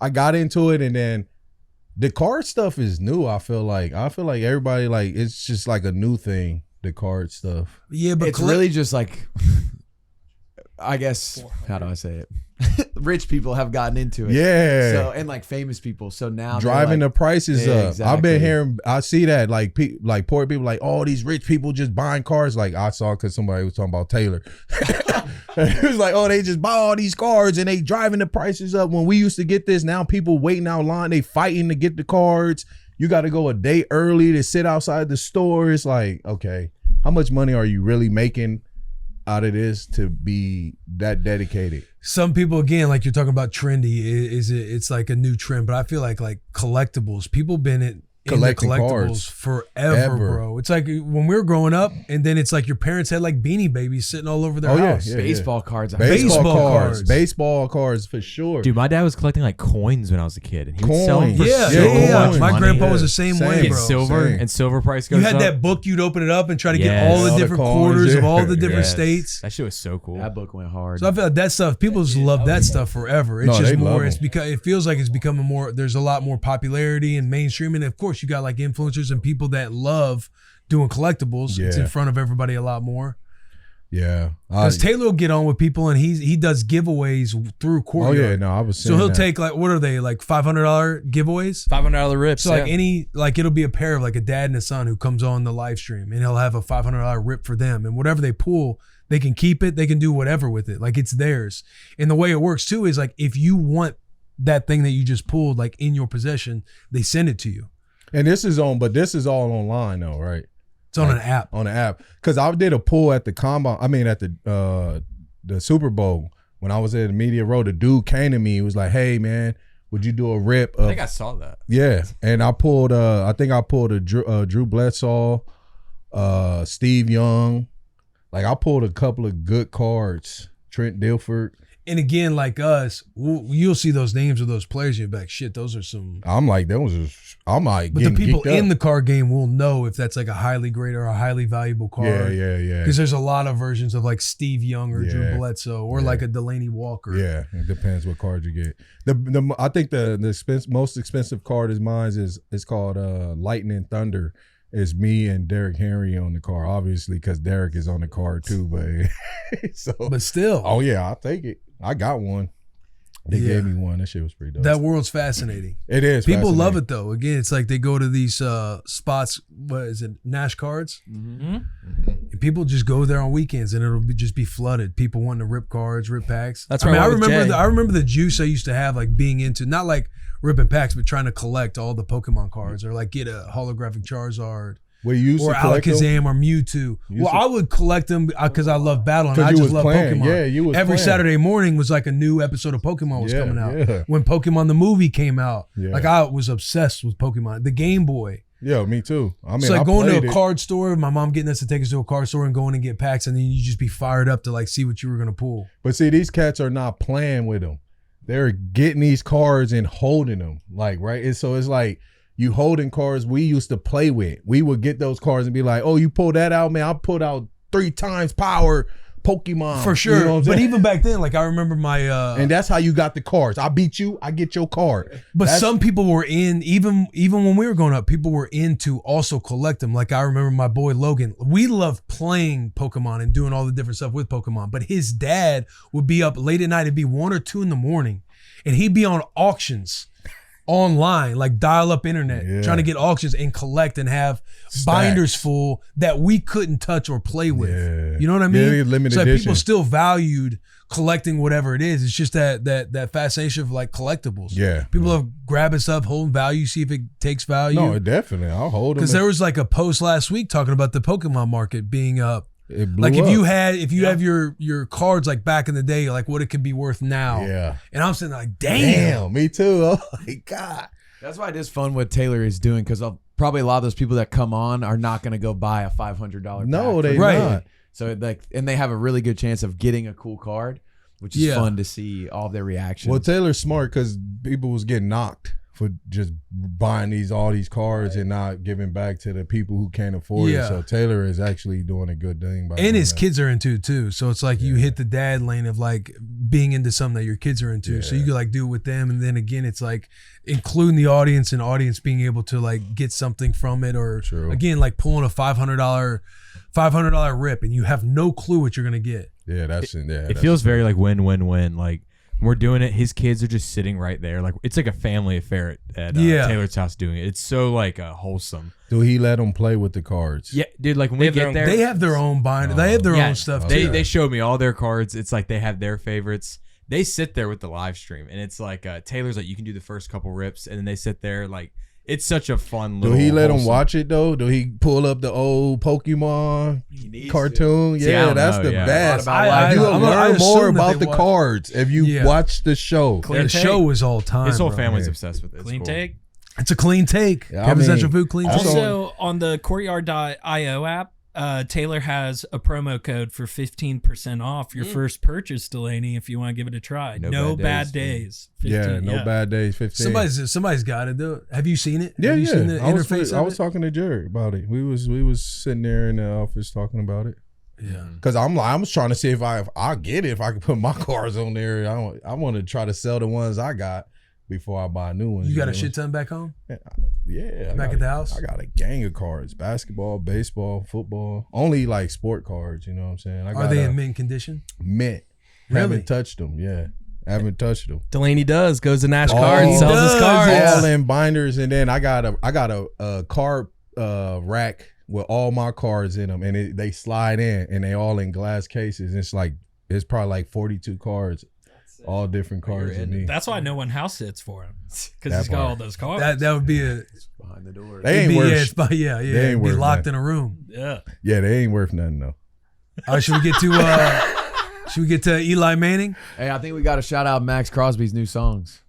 I got into it, and then The card stuff is new. I feel like everybody like it's just like a new thing. The card stuff. Yeah, but It's really just like, I guess, how do I say it? Rich people have gotten into it. Yeah. So and like famous people. So now they're driving the like, prices Yeah, up. I've been exactly. hearing. I see that like like poor people like all these rich people just buying cars. Like I saw because somebody was talking about Taylor. It was like, oh, they just buy all these cars and they driving the prices up. When we used to get this, now people waiting out line. They fighting to get the cards. You got to go a day early to sit outside the store. It's like, okay, how much money are you really making out of this to be that dedicated? some people, again, like you're talking about trendy, it's like a new trend, but I feel like collectibles, people been in Collecting collectibles cards. forever, bro. It's like when we were growing up, and then it's like your parents had like Beanie Babies sitting all over their house. Yeah, Baseball cards. Baseball cards for sure. Dude, my dad was collecting like coins when I was a kid, and he would sell them for Yeah, so yeah. much My money. grandpa was the same way, Get bro. silver, Same. and silver price goes You had up. that book, you'd open it up and try to get Yes. all the All the different coins, quarters of yeah. all the different Yes. states. That shit was so cool. That book went hard. So I feel like that stuff, people just love that stuff forever. It's No, just they love more, it's them. because it feels like it's becoming more, there's a lot more popularity and mainstream. And of course you got like influencers and people that love doing collectibles. It's in Yeah. front of everybody a lot more. Yeah. Because Taylor will get on with people and he does giveaways through Oh Courtyard. yeah, no, I was So saying he'll that. take like, what are they, like $500 giveaways? $500 rips. So like it'll be a pair of like a dad and a son who comes on the live stream and he'll have a $500 rip for them, and whatever they pull, they can keep it, they can do whatever with it. Like it's theirs. And the way it works too is like if you want that thing that you just pulled like in your possession, they send it to you. And this is all online though, right? It's on an app. On the app. Because I did a pull at the combine. I mean, at the Super Bowl when I was at the media row. The dude came to me. He was like, "Hey, man, would you do a rip?" I think I saw that. Yeah, and I pulled. I think I pulled a Drew Bledsoe, Steve Young. Like I pulled a couple of good cards. Trent Dilford. And again, like us, you'll see those names of those players. You'll be like, shit, those are some. I'm like, I'm like, But the people geeked in up. the card game will know if that's like a highly graded or a highly valuable card. Yeah. Because there's a lot of versions of like Steve Young or Drew Yeah. Bledsoe or like a Delanie Walker. Yeah, it depends what card you get. I think the most expensive card is mine is called Lightning Thunder. It's me and Derrick Henry on the card, obviously, because Derrick is on the card too. But But still, oh yeah, I'll take it. I got one. They gave me one. That shit was pretty dope. that world's fascinating. It is. People love fascinating. it though. Again, it's like they go to these spots. What is it? Nash cards. And people just go there on weekends, and it'll just be flooded. People wanting to rip cards, rip packs. That's where I went with Jay. I remember the juice I used to have, like being into not like ripping packs, but trying to collect all the Pokemon cards or like get a holographic Charizard. Well, you used Or to collect them? Alakazam or Mewtwo. Well, I would collect them because I love battling. 'Cause I you just was love playing. Pokemon. Yeah, you was Every playing. Saturday morning was like a new episode of Pokemon was Yeah, coming out. yeah. When Pokemon the movie came out, Yeah. like I was obsessed with Pokemon. The Game Boy. Yeah, me too. I mean, It's like I going to played a it. card store. My mom getting us to take us to a card store and going and get packs, and then you just be fired up to like see what you were gonna pull. But see, these cats are not playing with them. They're getting these cards and holding them. Like, right? And so it's like you holding cards we used to play with. We would get those cards and be like, oh, you pulled that out, man. I pulled out 3 times power Pokemon. For sure. You know what I'm But saying? even back then, like I remember my and that's how you got the cards. I beat you, I get your card. But That's- some people were in, even when we were growing up, people were into also collect them. Like I remember my boy Logan. We loved playing Pokemon and doing all the different stuff with Pokemon. But his dad would be up late at night. It'd be 1 or 2 in the morning, and he'd be on auctions online, like dial-up internet, Yeah. trying to get auctions and collect and have binders full that we couldn't touch or play with. Yeah. You know what I mean? Yeah, limited so like, edition. people still valued collecting whatever it is. It's just that fascination of like collectibles. Yeah. People are grabbing stuff, holding value, see if it takes value. No, definitely. I'll hold them. Because there was like a post last week talking about the Pokemon market being up. It blew Like if up. you have your cards like back in the day, like what it could be worth now. Yeah. And I'm saying like, damn. Me too. Oh my God. That's why it is fun what Taylor is doing, because probably a lot of those people that come on are not going to go buy a $500 No, pack they Right. not. So like, and they have a really good chance of getting a cool card, which is Yeah. fun to see all of their reactions. Well, Taylor's smart because people was getting knocked for just buying all these cars and not giving back to the people who can't afford Yeah. it. So Taylor is actually doing a good thing by And doing his that. kids are into it too. So it's like you hit the dad lane of like being into something that your kids are into. So you could like do it with them. And then again, it's like including the audience and audience being able to like get something from it, or True. again, like pulling a $500 rip and you have no clue what you're going to get. Yeah, that's it. Yeah, It feels very like win-win-win. Like when we're doing it, his kids are just sitting right there. Like it's like a family affair at Taylor's house doing it. It's so like wholesome. Do he let them play with the cards? Yeah, dude. Like when we get there, They have their own binder. They have their own stuff They too. they showed me all their cards. It's like they have their favorites. They sit there with the live stream, and it's like Taylor's like, you can do the first couple rips, and then they sit there like it's such a fun Do little. he let him wholesome- watch it though? Do he pull up the old Pokemon cartoon? See, I Yeah, don't that's know, the yeah. best. I- You'll I'm- I learn more assume that about they the watch- cards if you Yeah. watch the show. The show is all time. His whole bro. family's obsessed with it. It's Clean cool. take. It's a clean take. Yeah, I Kevin mean, Central Food clean take. Also, on the Courtyard.io app, Taylor has a promo code for 15% off your first purchase, Delanie, if you want to give it a try. No bad days. 15, Yeah, no bad days. 15. Somebody's got it though. Have you seen it? Yeah, Have you yeah. seen the I was, interface I of was it? talking to Jared about it. We was sitting there in the office talking about it. Yeah. Cause I was trying to see if I'll get it if I can put my cars on there. I want to try to sell the ones I got before I buy new ones. You got a know? shit ton back home? Yeah, Back at the house? I got a gang of cards: basketball, baseball, football. Only like sport cards. You know what I'm saying? I Are got they a in mint condition? mint. Really? Haven't touched them. Yeah, haven't touched them. Delaney goes to Nash Oh, Card and he sells his does, cards. yeah. All in binders, and then I got a card rack with all my cards in them, and they slide in, and they all in glass cases. It's probably like 42 cards, all different cards in me. That's why no one house sits for him, because That he's got part. all those cards. That would be a behind the door. They ain't worth. yeah. ain't It'd be worth locked that. in a room. Yeah. Yeah, they ain't worth nothing though. All right, should we get to Eli Manning? Hey, I think we got to shout out Max Crosby's new songs.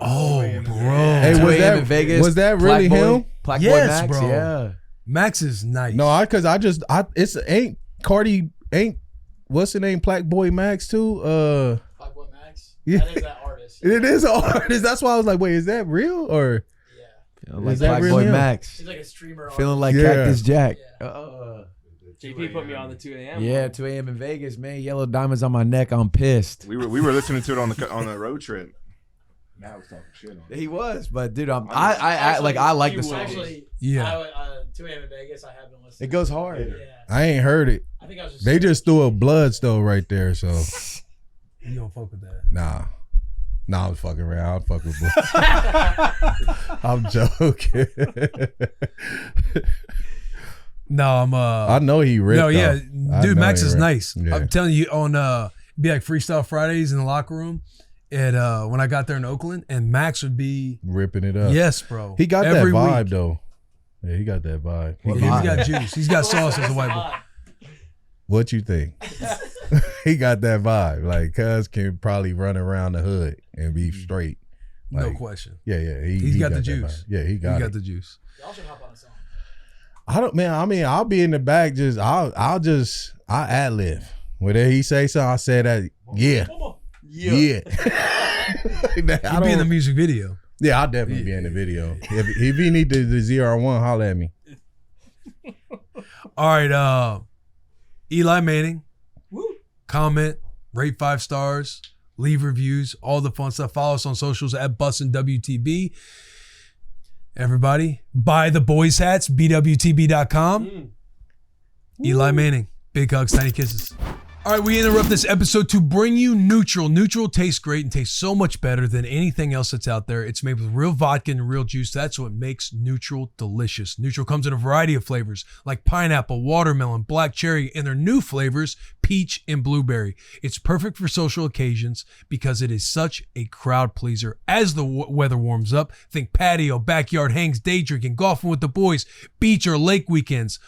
Oh, bro. Hey, 2 was a.m. that in Vegas. Was that Black really Boy- him? Black Yes, Boy Max, bro. yeah. Max is nice. No, because ain't what's the name? Black Boy Max too. Black Boy Max. Yeah. That is that artist. It is an artist. That's why I was like, wait, is that real or? Feeling like Is that Black really Boy him? Max. He's like a streamer. Feeling like Yeah. Cactus Jack. JP put me on the 2 a.m. Yeah, 2 a.m. in Vegas, man. Yellow diamonds on my neck. I'm pissed. We were listening to it on the road trip. Now I was talking shit on it. He was, but dude, I like the song. Actually, Yeah. 2 a.m. in Vegas, I have been listening. It goes hard. Yeah. I ain't heard it. I think I was just. They just threw a blood stove right there. So You don't fuck with that. nah, I'm fucking around. I'm fucking with I'm joking. No, I know he ripped. No, yeah, though. I dude, know Max he is ripped. nice. Yeah. I'm telling you, on be like Freestyle Fridays in the locker room, and when I got there in Oakland, and Max would be ripping it up. yes, bro. He got every that vibe week. though. Yeah, he got that vibe. He's got juice. He's got sauce as a white boy. What you think? He got that vibe. Like, cuz can probably run around the hood and be straight. No Like, question. Yeah. He's got the that juice. vibe. Yeah, he He got got it. the juice. Y'all should hop on a song. I don't, man. I mean, I'll be in the back. I'll ad lib. Whether he say something, I say that. Yeah. He'd be in the music video. Yeah, I'll definitely be in the video. If he need the ZR1, holler at me. All right, Eli Manning. Comment, rate 5 stars, leave reviews, all the fun stuff. Follow us on socials at Bussin WTB. Everybody, buy the boys hats, bwtb.com. Eli Manning, big hugs, tiny kisses. All right, we interrupt this episode to bring you Neutral. Neutral tastes great and tastes so much better than anything else that's out there. It's made with real vodka and real juice. That's what makes Neutral delicious. Neutral comes in a variety of flavors like pineapple, watermelon, black cherry, and their new flavors, peach and blueberry. It's perfect for social occasions because it is such a crowd pleaser. As the weather warms up, think patio, backyard hangs, day drinking, golfing with the boys, beach or lake weekends.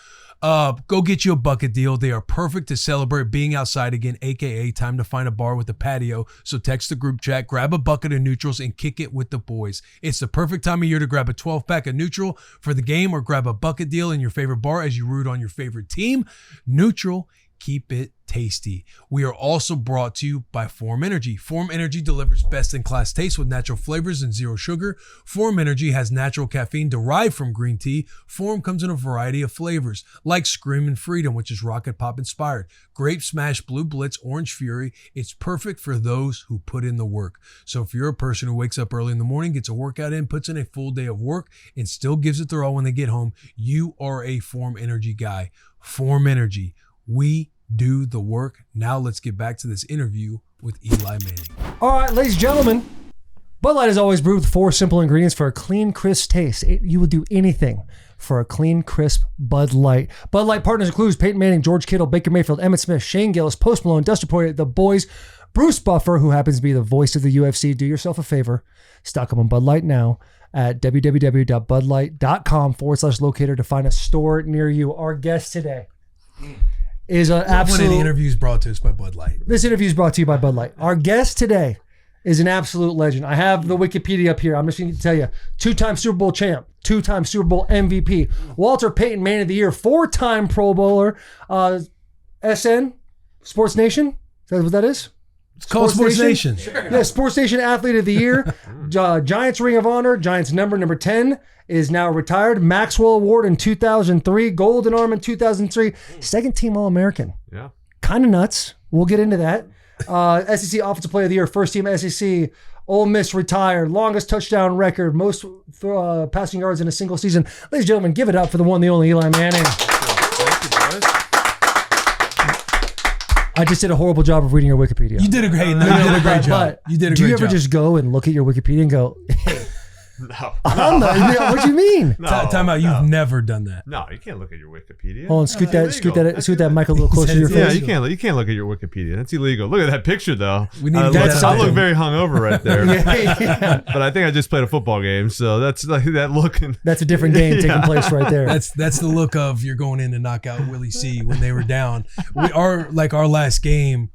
Go get you a bucket deal. They are perfect to celebrate being outside again, aka time to find a bar with a patio. So text the group chat, grab a bucket of Neutrals, and kick it with the boys. It's the perfect time of year to grab a 12-pack of Neutral for the game or grab a bucket deal in your favorite bar as you root on your favorite team. Neutral keep it tasty. We are also brought to you by Form Energy. Form Energy delivers best-in-class taste with natural flavors and zero sugar. Form Energy has natural caffeine derived from green tea. Form comes in a variety of flavors, like Screamin' Freedom, which is Rocket Pop inspired, Grape Smash, Blue Blitz, Orange Fury. It's perfect for those who put in the work. So if you're a person who wakes up early in the morning, gets a workout in, puts in a full day of work, and still gives it their all when they get home, you are a Form Energy guy. Form Energy. We do the work. Now let's get back to this interview with Eli Manning. All right, ladies and gentlemen, Bud Light is always brewed with 4 simple ingredients for a clean, crisp taste. You would do anything for a clean, crisp Bud Light. Bud Light partners includes Peyton Manning, George Kittle, Baker Mayfield, Emmitt Smith, Shane Gillis, Post Malone, Dustin Poirier, The Boys, Bruce Buffer, who happens to be the voice of the UFC. Do yourself a favor. Stock up on Bud Light now at www.budlight.com/locator to find a store near you. Our guest today is an absolute... One of the interviews brought to us by Bud Light. This interview is brought to you by Bud Light. Our guest today is an absolute legend. I have the Wikipedia up here. I'm just going to tell you. 2-time Super Bowl champ, 2-time Super Bowl MVP, Walter Payton Man of the Year, 4-time Pro Bowler, SN, Sports Nation. Is that what that is? It's called Sports Nation. Yeah, Sports Nation Athlete of the Year, Giants Ring of Honor, Giants number 10, is now retired. Maxwell Award in 2003, Golden Arm in 2003, second team All-American. Yeah. Kind of nuts. We'll get into that. SEC Offensive Player of the Year, first team SEC. Ole Miss retired, longest touchdown record, most passing yards in a single season. Ladies and gentlemen, give it up for the one, the only Eli Manning. Thank you, boys. I just did a horrible job of reading your Wikipedia. You did a great, you did a great job. But do you ever just go and look at your Wikipedia and go, hey, No. what do you mean? No, Time out. You've never done that. No, you can't look at your Wikipedia. Hold on, scoot that mic a little closer to your Yeah, face. you can't look at your Wikipedia. That's illegal. Look at that picture though. We need to I get look, that I out look there. very hungover right there. Yeah. But I think I just played a football game, so that's like that looking. That's a different game taking place right there. That's the look of you're going in to knock out Willie C when they were down. Our last game,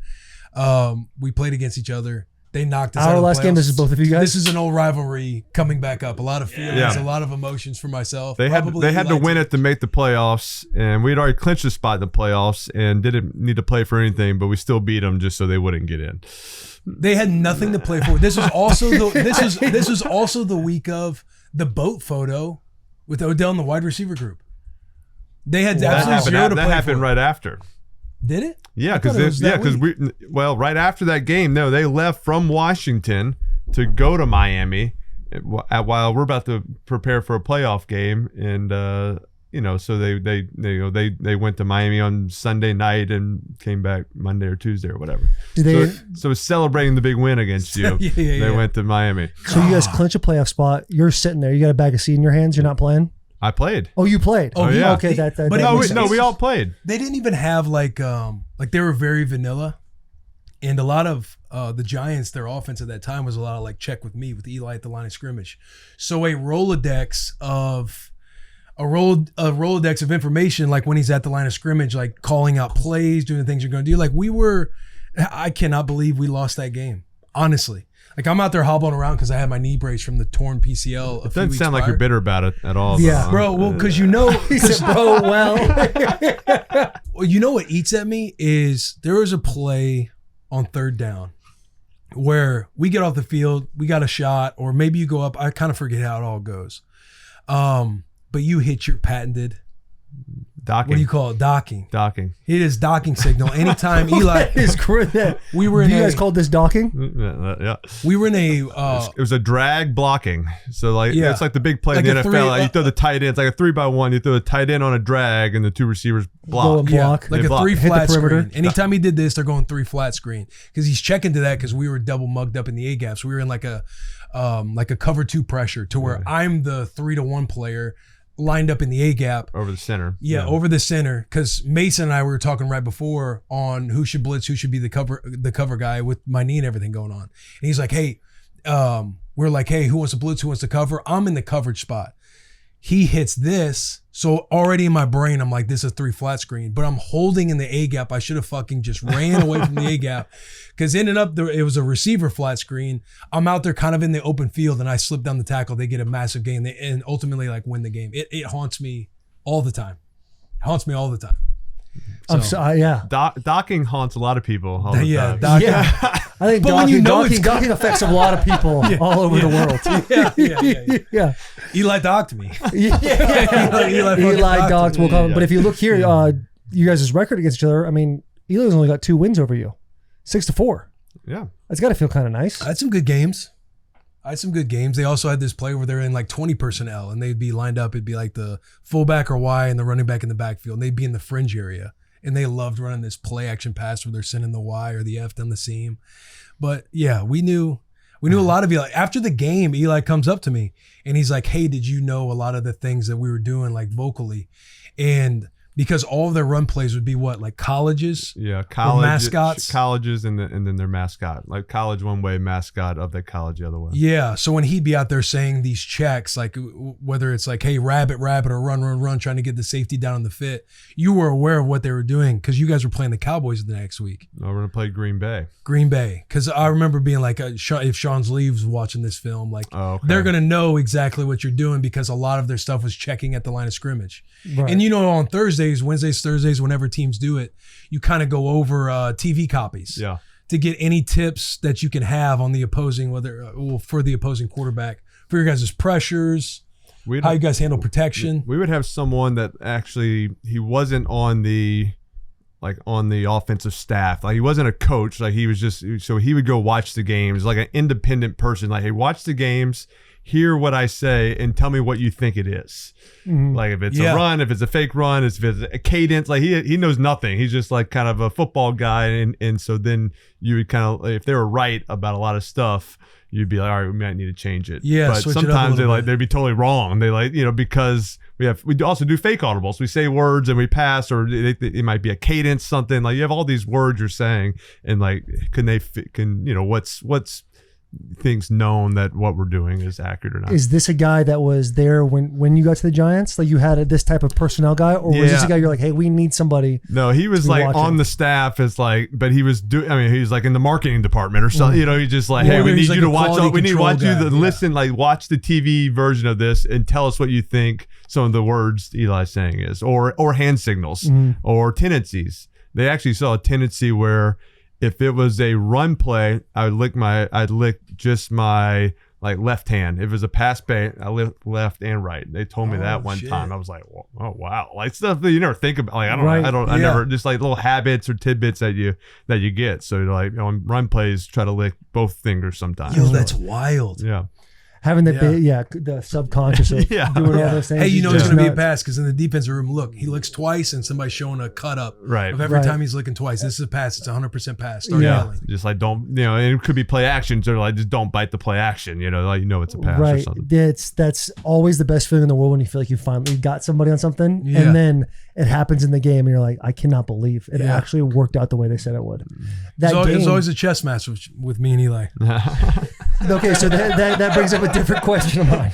we played against each other. They knocked us out. Our of the last game, this is playoffs. both of you guys? This is an old rivalry coming back up. A lot of feelings, Yeah. a lot of emotions for myself. They had Probably to Eli win too. it to make the playoffs, and we had already clinched a spot in the playoffs and didn't need to play for anything, but we still beat them just so they wouldn't get in. They had nothing to play for. This was also this was also the week of the boat photo with Odell in the wide receiver group. They had absolutely zero to play That happened for. right after. Did it? Yeah, I thought it was that week. right after that game, no, they left from Washington to go to Miami while we're about to prepare for a playoff game, and so they went to Miami on Sunday night and came back Monday or Tuesday or whatever. So celebrating the big win against you, they went to Miami. So you guys clinch a playoff spot. You're sitting there. You got a bag of seed in your hands. You're not playing. I played. Oh, you played. Oh, yeah. Okay, that But We all played. They didn't even have like they were very vanilla, and a lot of the Giants, their offense at that time was a lot of like check with me with Eli at the line of scrimmage. So a Rolodex of information, like when he's at the line of scrimmage, like calling out plays, doing the things you're going to do. Like I cannot believe we lost that game. Honestly. Like I'm out there hobbling around because I had my knee brace from the torn PCL. It doesn't sound like you're bitter about it at all. Yeah, though. Bro, well, because He said, bro, well. Well, you know what eats at me is there was a play on third down where we get off the field, we got a shot, or maybe you go up. I kind of forget how it all goes. But you hit your patented, Docking. what do you call it? Docking. Docking. It is docking signal. Anytime Eli, Is that? we were in You guys called this docking? Yeah. we were in a, It was a drag blocking. So Yeah. it's like the big play Like in a the NFL. three- Like you throw the tight end. It's like a 3x1. You throw the tight end on a drag and the two receivers block. and block. like They a block. 3 Hit the flat perimeter. screen. Anytime he did this, they're going 3 flat screen because he's checking to that because we were double mugged up in the A gaps. We were in like a cover 2 pressure to where I'm the 3-to-1 player lined up in the A gap. Over the center. Yeah, over the center. Because Mason and I were talking right before on who should blitz, who should be the cover guy with my knee and everything going on. And he's like, hey, we're like, hey, who wants to blitz? Who wants to cover? I'm in the coverage spot. He hits this. So already in my brain, I'm like, this is a 3 flat screen, but I'm holding in the A gap. I should have fucking just ran away from the A gap because ended up there, it was a receiver flat screen. I'm out there kind of in the open field and I slip down the tackle. They get a massive gain and ultimately like win the game. It haunts me all the time. It haunts me all the time. Yeah. Docking haunts a lot of people. All the time. Yeah. I think But when you know it's docking affects a lot of people all over the world. Yeah. Eli docked me. Eli docked will come. But if you look here, you guys' record against each other, I mean, Eli's only got 2 wins over you. 6-4. Yeah. That's got to feel kind of nice. I had some good games. They also had this play where they're in like 20 personnel and they'd be lined up. It'd be like the fullback or Y and the running back in the backfield. And they'd be in the fringe area. And they loved running this play action pass where they're sending the Y or the F down the seam. But yeah, we knew a lot of Eli. After the game, Eli comes up to me and he's like, hey, did you know a lot of the things that we were doing like vocally? And because all of their run plays would be what, like colleges? Yeah, mascots? Colleges and then their mascot. Like college one way, mascot of the college the other way. Yeah, so when he'd be out there saying these checks, like whether it's like, hey, rabbit, or run, trying to get the safety down on the fit, you were aware of what they were doing because you guys were playing the Cowboys the next week. No, we're going to play Green Bay. Because I remember being like, if Sean's Leaves watching this film, like they're going to know exactly what you're doing because a lot of their stuff was checking at the line of scrimmage. Right. And on Wednesdays, Thursdays, whenever teams do it, you kind of go over TV copies to get any tips that you can have on the opposing, for the opposing quarterback, for your guys' pressures, how you guys handle protection. We would have someone that actually, he wasn't on the offensive staff. Like he wasn't a coach. Like he was so he would go watch the games like an independent person. Like, hey, watch the games, hear what I say, and tell me what you think it is. Mm-hmm. Like if it's a run, if it's a fake run, if it's a cadence, like he knows nothing. He's just like kind of a football guy. And so then you would kind of, if they were right about a lot of stuff, you'd be like, all right, we might need to change it. Yeah. But sometimes they'd be totally wrong. They because we also do fake audibles. We say words and we pass, or it might be a cadence, something like you have all these words you're saying, and like what's things known that what we're doing is accurate or not. Is this a guy that was there when you got to the Giants? Like you had this type of personnel guy, or was this a guy you're like, hey, we need somebody? No, he was like on the staff as like, but he was he was like in the marketing department or something. He's just like, hey, we need you to watch. We need to watch you to listen, like watch the TV version of this and tell us what you think some of the words Eli's saying is, or hand signals or tendencies. They actually saw a tendency where if it was a run play, I'd lick just my like left hand. If it was a pass play, I lick left and right. They told me that one time. I was like, oh wow, like stuff that you never think about. Like I never just like little habits or tidbits that you get. So like on run plays, try to lick both fingers sometimes. Yo, that's wild. Yeah. Having the subconscious of doing all those things. Hey, it's going to be a pass because in the defensive room, look, he looks twice and somebody's showing a cut up of every time he's looking twice. This is a pass. It's 100% pass. Start yelling. Just like don't, and it could be play actions or like just don't bite the play action. Like it's a pass or something. That's always the best feeling in the world when you feel like you finally got somebody on something, and then it happens in the game, and you're like, I cannot believe it actually worked out the way they said it would. It's always a chess match with me and Eli. Okay, so that brings up a different question of mine.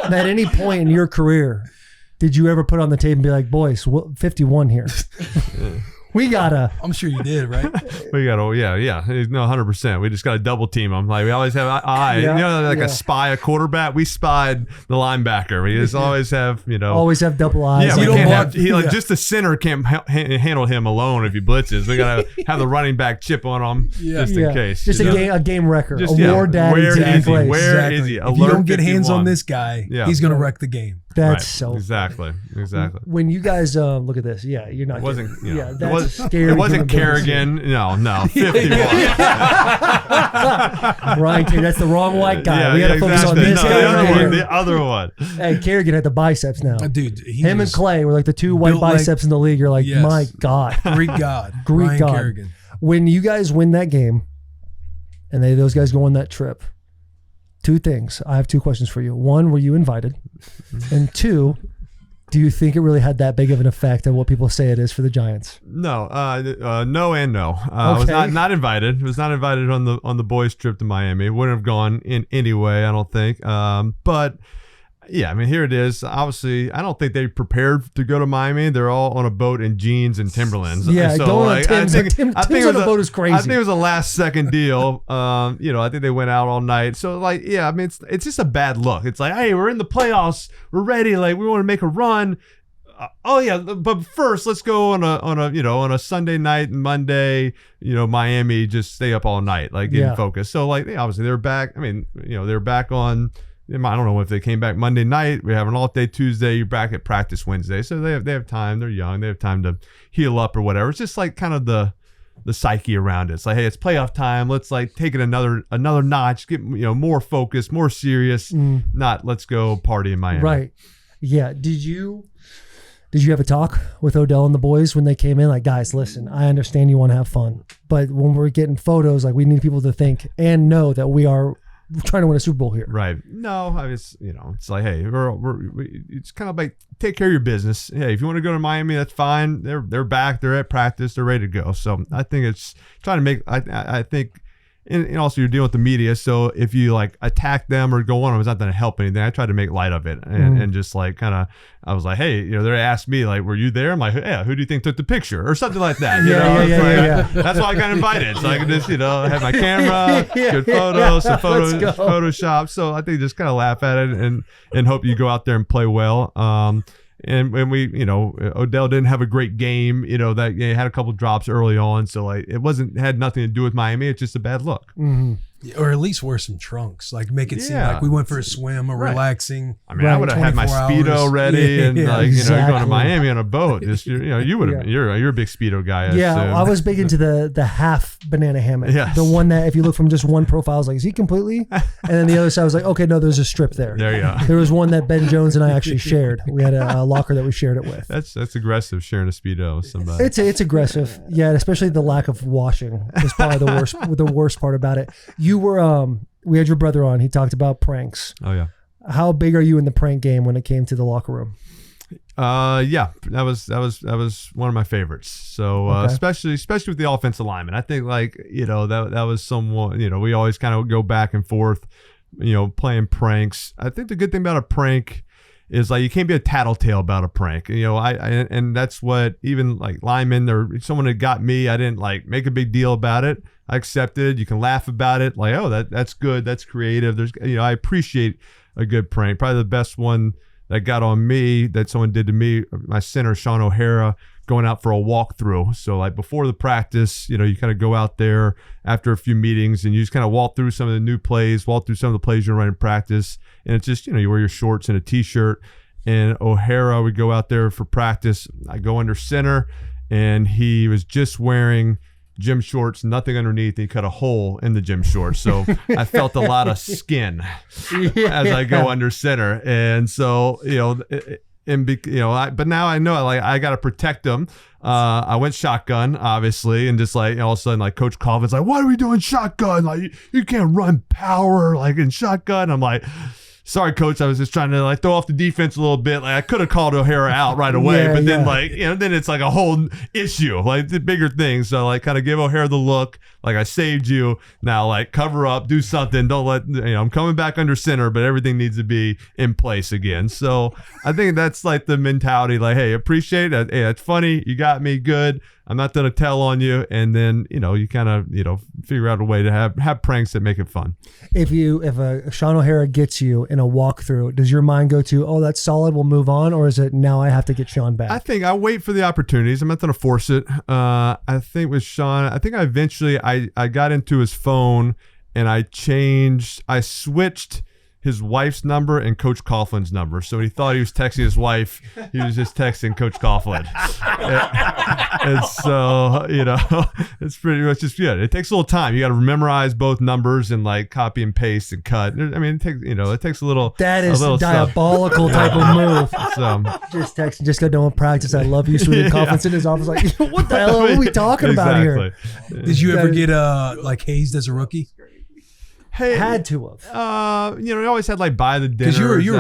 At any point in your career, did you ever put on the tape and be like, boys, 51 here? We gotta. I'm sure you did, right? We gotta. No, 100%. We just gotta double team them. Like we always have a spy a quarterback. We spied the linebacker. We just always have, always have double eyes. Yeah, we can't have. Just the center can't handle him alone if he blitzes. We gotta have the running back chip on him just in case. Just a game wrecker. War daddy. Where is he? If you don't get hands on this guy, he's gonna wreck the game. That's so exactly. When you guys look at this, you're not. It wasn't. That's scary. It wasn't Kerrigan. No. 51. Right, that's the wrong white guy. We got to focus on this guy. The other one. Hey, Kerrigan had the biceps now. Dude, him and Clay were like the two white biceps in the league. You're like, my God. Greek God. Greek God. Kerrigan. When you guys win that game, and those guys go on that trip, two things. I have two questions for you. One, were you invited? And two, do you think it really had that big of an effect on what people say it is for the Giants? No, no and no. I was not invited. Was not invited on the boys' trip to Miami. Wouldn't have gone in anyway, I don't think. But yeah, I mean, here it is. Obviously, I don't think they prepared to go to Miami. They're all on a boat in jeans and Timberlands. Yeah, so, going on Tim's. Tim's on the boat is crazy. I think it was a last second deal. I think they went out all night. So I mean, it's just a bad look. It's like, hey, we're in the playoffs. We're ready. Like we want to make a run. oh yeah, but first let's go on a Sunday night and Monday, Miami, just stay up all night, like getting focused. So like obviously they're back. I mean, they're back on. I don't know if they came back Monday night. We have an off day Tuesday. You're back at practice Wednesday, so they have time. They're young. They have time to heal up or whatever. It's just like kind of the psyche around it. It's like, hey, it's playoff time. Let's like take it another notch. Get more focused, more serious. Not let's go party in Miami. Right. Yeah. Did you have a talk with Odell and the boys when they came in? Like, guys, listen, I understand you want to have fun, but when we're getting photos, like we need people to think and know that we are trying to win a Super Bowl here. Right. No, it's like, hey, it's kind of like take care of your business. Hey, if you want to go to Miami, that's fine. They're back. They're at practice. They're ready to go. So I think it's trying to make. I think. And also you're dealing with the media, so if you like attack them or go on them, it's not going to help anything. I tried to make light of it and just like kind of, I was like, hey, they asked me like, were you there? I'm like, yeah, who do you think took the picture or something like that? Yeah. That's why I got invited, so I can just have my camera, good photos, some Photoshop. So I think just kind of laugh at it and hope you go out there and play well. And when we, Odell didn't have a great game, that he had a couple drops early on. So like it had nothing to do with Miami. It's just a bad look. Mm-hmm. Or at least wear some trunks, like make it seem like we went for a swim or relaxing. I mean, I would have had my Speedo ready and like, you're going to Miami on a boat. Just, you would have, you're a big Speedo guy. I was big into the half banana hammock. Yes. The one that if you look from just one profile, I was like, is he completely? And then the other side was like, okay, no, there's a strip there. There you go. There was one that Ben Jones and I actually shared. We had a locker that we shared it with. That's aggressive, sharing a Speedo with somebody. It's aggressive. Yeah, especially the lack of washing is probably the worst part about it. You were we had your brother on. He talked about pranks. Oh yeah. How big are you in the prank game when it came to the locker room? Yeah, that was one of my favorites. So especially with the offensive lineman, I think like that was someone we always kind of go back and forth, playing pranks. I think the good thing about a prank is like you can't be a tattletale about a prank. And that's what even like linemen or someone that got me, I didn't like make a big deal about it. I accepted. You can laugh about it. Like, oh, that's good. That's creative. There's, I appreciate a good prank. Probably the best one that got on me that someone did to me, my center, Sean O'Hara, going out for a walkthrough. So like before the practice, you kind of go out there after a few meetings and you just kind of walk through some of the new plays, walk through some of the plays you're running in practice. And it's just, you wear your shorts and a t-shirt. And O'Hara would go out there for practice. I go under center and he was just wearing gym shorts, nothing underneath. He cut a hole in the gym shorts. So I felt a lot of skin as I go under center. And so, but now I know like I got to protect them. I went shotgun, obviously, and just like all of a sudden, like Coach Colvin's like, "Why are we doing shotgun? Like you can't run power like in shotgun." I'm like, sorry, Coach. I was just trying to like throw off the defense a little bit. Like I could have called O'Hara out right away, but then like then it's like a whole issue, like the bigger things. So like kind of give O'Hara the look, like I saved you. Now like cover up, do something. Don't let I'm coming back under center, but everything needs to be in place again. So I think that's like the mentality. Like, hey, appreciate it. Hey, it's funny. You got me good. I'm not gonna tell on you, and then you kind of figure out a way to have pranks that make it fun. If a Sean O'Hara gets you in a walkthrough, does your mind go to, oh, that's solid, we'll move on, or is it now I have to get Sean back? I think I wait for the opportunities. I'm not gonna force it. I think with Sean, I think I got into his phone and I switched his wife's number and Coach Coughlin's number. So he thought he was texting his wife. He was just texting Coach Coughlin. and so, it's pretty much just, it takes a little time. You got to memorize both numbers and like copy and paste and cut. I mean, it takes a little. That is a diabolical type of move. So just text, just got done with practice. I love you. Sweetie. Coughlin's in his office like, what the hell are we talking about here? Did you ever get like hazed as a rookie? Hey, had to have. We always had like buy the dinner. Because you were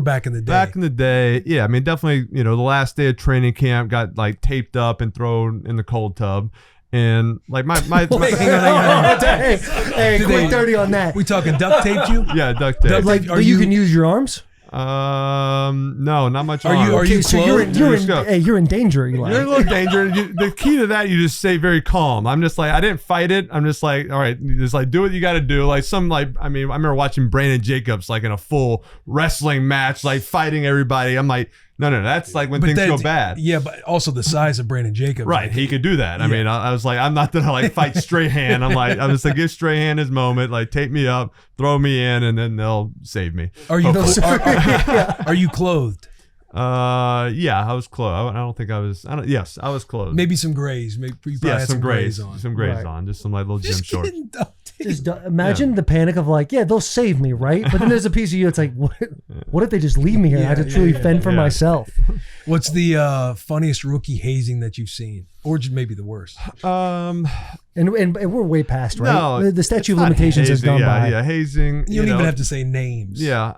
back in the day. Back in the day, yeah. I mean, definitely. The last day of training camp got like taped up and thrown in the cold tub, and like my hang on. Hey, quick 30 on that. We talking duct taped you? Yeah, duct tape. Like, you can use your arms. No, not much. Are you so you're in danger, Eli. You're in a little danger. The key to that, you just stay very calm. I'm just like, I didn't fight it. I'm just like, all right, just like do what you got to do. Like I remember watching Brandon Jacobs like in a full wrestling match, like fighting everybody. I'm like, No, that's like when But things go that's- bad. Yeah, but also the size of Brandon Jacobs. Right, Like, he could do that. I mean, I was like, I'm not gonna like fight Strahan. I'm just like, give Strahan his moment, like take me up, throw me in, and then they'll save me. Are you Hopefully. are you clothed? Yeah, I was clothed. I don't think I was. Yes, I was clothed. Maybe some grays. Maybe you probably yeah, had some grays on. some grays Right. on, just some like little gym shorts. Kidding, though. Just imagine the panic of like, yeah, they'll save me, right? But then there's a piece of you. It's like, what if they just leave me here? I have to truly fend for myself. What's the funniest rookie hazing that you've seen, or just maybe the worst? And we're way past, right? No, the statute of it's not limitations has hazing, gone by. Yeah, hazing. You don't know, even have to say names. Yeah.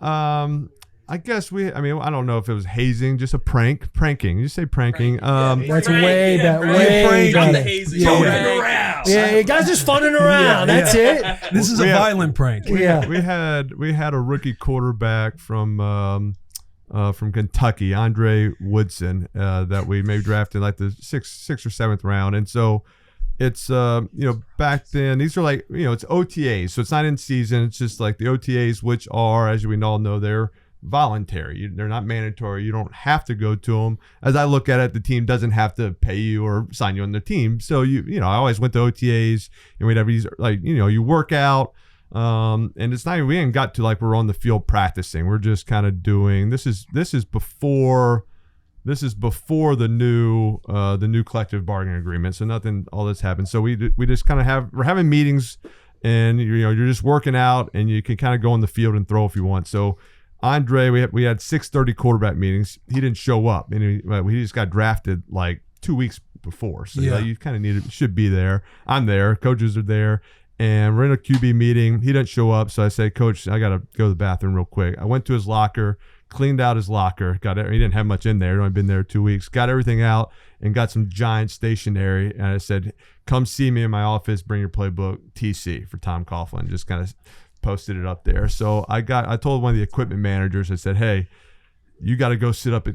I guess I don't know if it was hazing, just a pranking. You say pranking. That's way better. Not the better. hazing. Yeah, Joking around. Yeah, guys just funning around. That's it. This is a violent prank. Yeah. we had a rookie quarterback from Kentucky, Andre Woodson, that we maybe drafted like the sixth or seventh round, and so it's back then these are like it's OTAs, so it's not in season. It's just like the OTAs, which are, as we all know, they're voluntary. They're not mandatory. You don't have to go to them. As I look at it, the team doesn't have to pay you or sign you on the team. So I always went to OTAs and we'd have these you work out. And it's not even, we ain't got to like we're on the field practicing. We're just kind of doing this is before the new collective bargaining agreement. So nothing, all this happened. So we just kind of we're having meetings, and you're just working out, and you can kind of go on the field and throw if you want. So Andre, we had 6:30 quarterback meetings. He didn't show up, and he just got drafted like 2 weeks before. So you kind of should be there. I'm there. Coaches are there. And we're in a QB meeting. He didn't show up, so I say, Coach, I got to go to the bathroom real quick. I went to his locker, cleaned out his locker. He didn't have much in there. He'd only been there 2 weeks. Got everything out and got some giant stationery. And I said, come see me in my office. Bring your playbook, TC, for Tom Coughlin. Just kind of posted it up there. So I told one of the equipment managers, I said, hey, you got to go sit up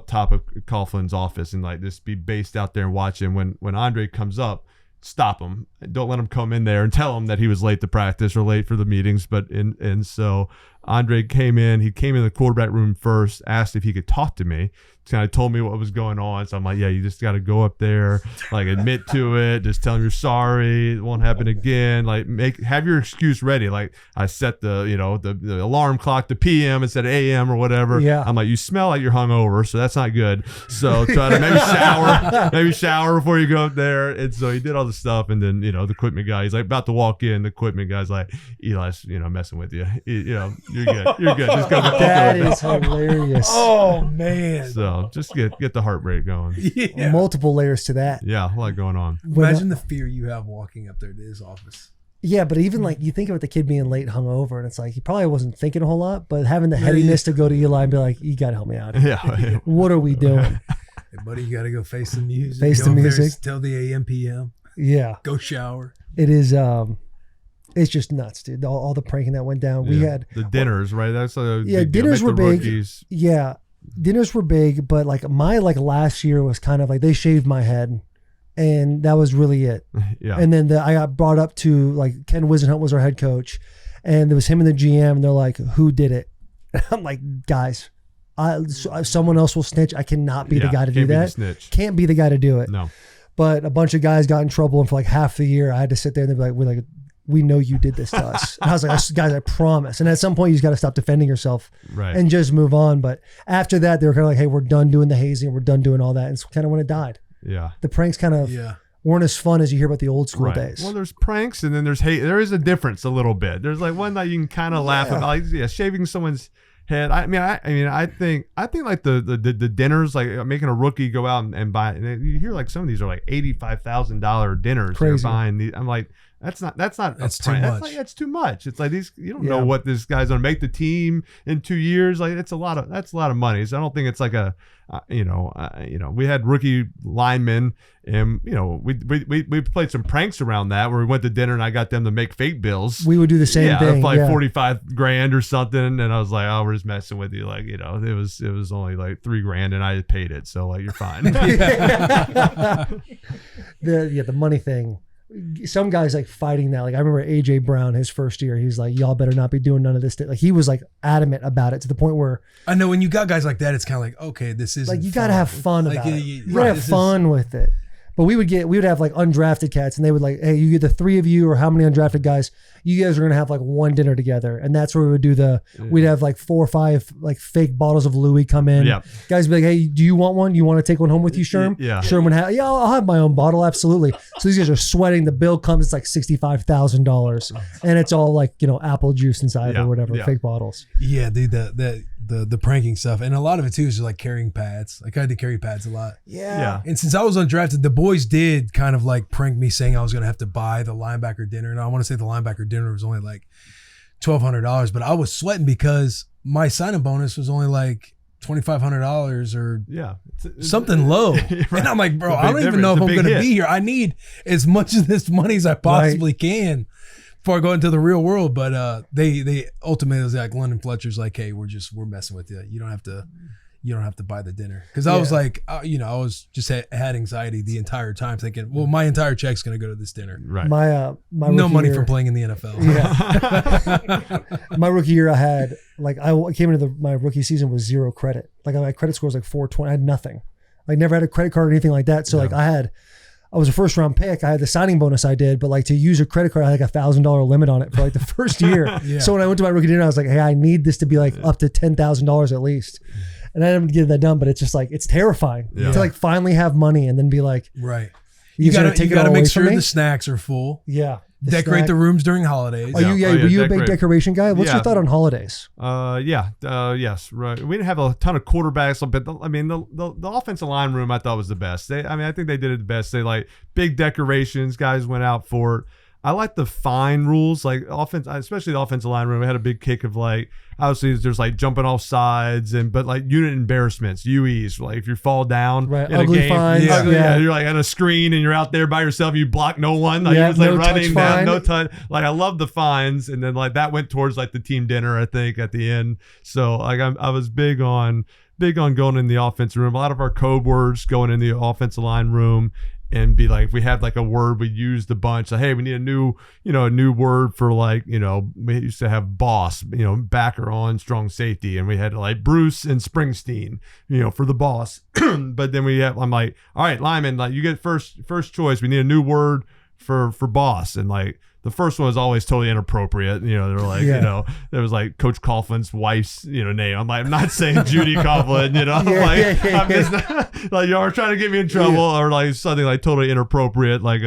top of Coughlin's office and like just be based out there and watch him. When Andre comes up, stop him. Don't let him come in there and tell him that he was late to practice or late for the meetings. And so Andre came in. He came in the quarterback room first, asked if he could talk to me. Kind of told me what was going on. So I'm like, yeah, you just got to go up there, like admit to it, just tell him you're sorry, it won't happen again. Like have your excuse ready. Like I set the the alarm clock to PM instead of AM or whatever. Yeah. I'm like, you smell like you're hungover, so that's not good. So try to maybe shower before you go up there. And so he did all the stuff, and then the equipment guy, he's like about to walk in. The equipment guy's like, Eli's messing with you. You're good. You're good. Just go. That is hilarious. Oh man. So just get the heart rate going. Yeah. Multiple layers to that. Yeah, a lot going on. Imagine the fear you have walking up there to his office. Yeah, but even like you think about the kid being late, hungover, and it's like he probably wasn't thinking a whole lot, but having the headiness to go to Eli and be like, "You got to help me out. Yeah. What are we doing?" Hey, buddy, you got to go face the music. Face Go the up there, music. tell the AM PM. Yeah, Go shower. it is. It's just nuts, dude. All the pranking that went down. We had the dinners, right? That's dinners were big. Rookies. Yeah, dinners were big, but like my last year was kind of like they shaved my head, and that was really it. Yeah. And then I got brought up to like Ken Wisenhunt was our head coach, and there was him and the GM, and they're like, "Who did it?" I'm like, "Guys, someone else will snitch. I cannot be the guy to do Can't be the that. snitch. Can't be the guy to do it." No. But a bunch of guys got in trouble, and for like half the year, I had to sit there and they'd be like, we know you did this to us. And I was like, guys, I promise. And at some point, you just got to stop defending yourself Right. and just move on. But after that, they were kind of like, hey, we're done doing the hazing. We're done doing all that. And it's kind of when it died. Yeah. The pranks kind of weren't as fun as you hear about the old school Right. days. Well, there's pranks, and then there's hate. There is a difference a little bit. There's like one that you can kind of laugh about, like shaving someone's head. I think like the dinners, like making a rookie go out and buy. And you hear like some of these are like $85,000 dinners. Crazy. They're buying. I'm like, that's too much. That's too much. It's like these. You don't know what this guy's gonna make the team in 2 years. Like that's a lot of money. So I don't think it's like a. We had rookie linemen, and we played some pranks around that where we went to dinner and I got them to make fake bills. We would do the same thing. Like 45 grand or something, and I was like, "Oh, we're just messing with you." Like, it was only like $3 grand, and I paid it, so like you're fine. The money thing. some guys like fighting that. Like I remember AJ Brown, his first year, he's like, y'all better not be doing none of this. Like he was like adamant about it to the point where I know when you got guys like that, it's kind of like, okay, this is like you got to have fun like, about it. you You got to have fun with it. But we would have like undrafted cats, and they would like, hey, you get the 3 of you or how many undrafted guys, you guys are gonna have like one dinner together, and that's where we would do we'd have like 4 or 5 like fake bottles of Louis come in. Yeah. Guys would be like, hey, do you want one? You want to take one home with you, Sherm? Yeah. Sherm would have, I'll have my own bottle, absolutely. So these guys are sweating. The bill comes, it's like $65,000, and it's all like apple juice inside Yeah. or whatever, Yeah. fake bottles. Yeah, dude, the pranking stuff, and a lot of it too is like carrying pads. Like I had to carry pads a lot. Yeah. And since I was undrafted, the boys did kind of like prank me, saying I was gonna have to buy the linebacker dinner. And I want to say the linebacker dinner was only like $1,200, but I was sweating because my signing bonus was only like $2,500 or something low. Right. And I'm like, bro, It's a I big don't even know if I'm difference. It's a gonna big be here. I need as much of this money as I possibly can before I go into the real world. But they ultimately was like, London Fletcher's like, hey, we're messing with you. You don't have to buy the dinner. Because I was like, I was just had anxiety the entire time, thinking, well, my entire check's gonna go to this dinner. Right. My No rookie money year- from playing in the NFL. Yeah. My rookie year, I had like I came into my rookie season with 0 credit. Like my credit score was like 420. I had nothing. I never had a credit card or anything like that. So like I was a first round pick. I had the signing bonus I did, but like to use a credit card, I had like $1,000 limit on it for like the first year. Yeah. So when I went to my rookie dinner, I was like, hey, I need this to be like up to $10,000 at least. And I didn't get that done, but it's just like, it's terrifying to like finally have money and then be like, Right. You gotta make sure the snacks are full. Yeah. Decorate the rooms during holidays. Were you a big decoration guy? What's your thought on holidays? Yes, right. We didn't have a ton of quarterbacks, but the offensive line room I thought was the best. I think they did it the best. They like big decorations. Guys went out for it. I like the fine rules, like offense, especially the offensive line room. We had a big kick of like, obviously there's like jumping off sides but like unit embarrassments, UEs, like if you fall down right, in ugly a game, fines, you're like on a screen and you're out there by yourself, you block no one, like you're just like no running touch down, fine. no touch. Like I love the fines, and then like that went towards like the team dinner, I think, at the end. So like I was big on going in the offensive room. A lot of our code words going in the offensive line room. And be like, if we had like a word we used a bunch, like, hey, we need a new word for like, we used to have boss, backer on strong safety, and we had like Bruce and Springsteen, for the boss. But then I'm like, all right, Lyman, like you get first choice. We need a new word for boss, and like the first one was always totally inappropriate. They're like, there was like Coach Coughlin's wife's, name. I'm like, I'm not saying Judy Coughlin, I'm just like y'all are trying to get me in trouble or like something like totally inappropriate, like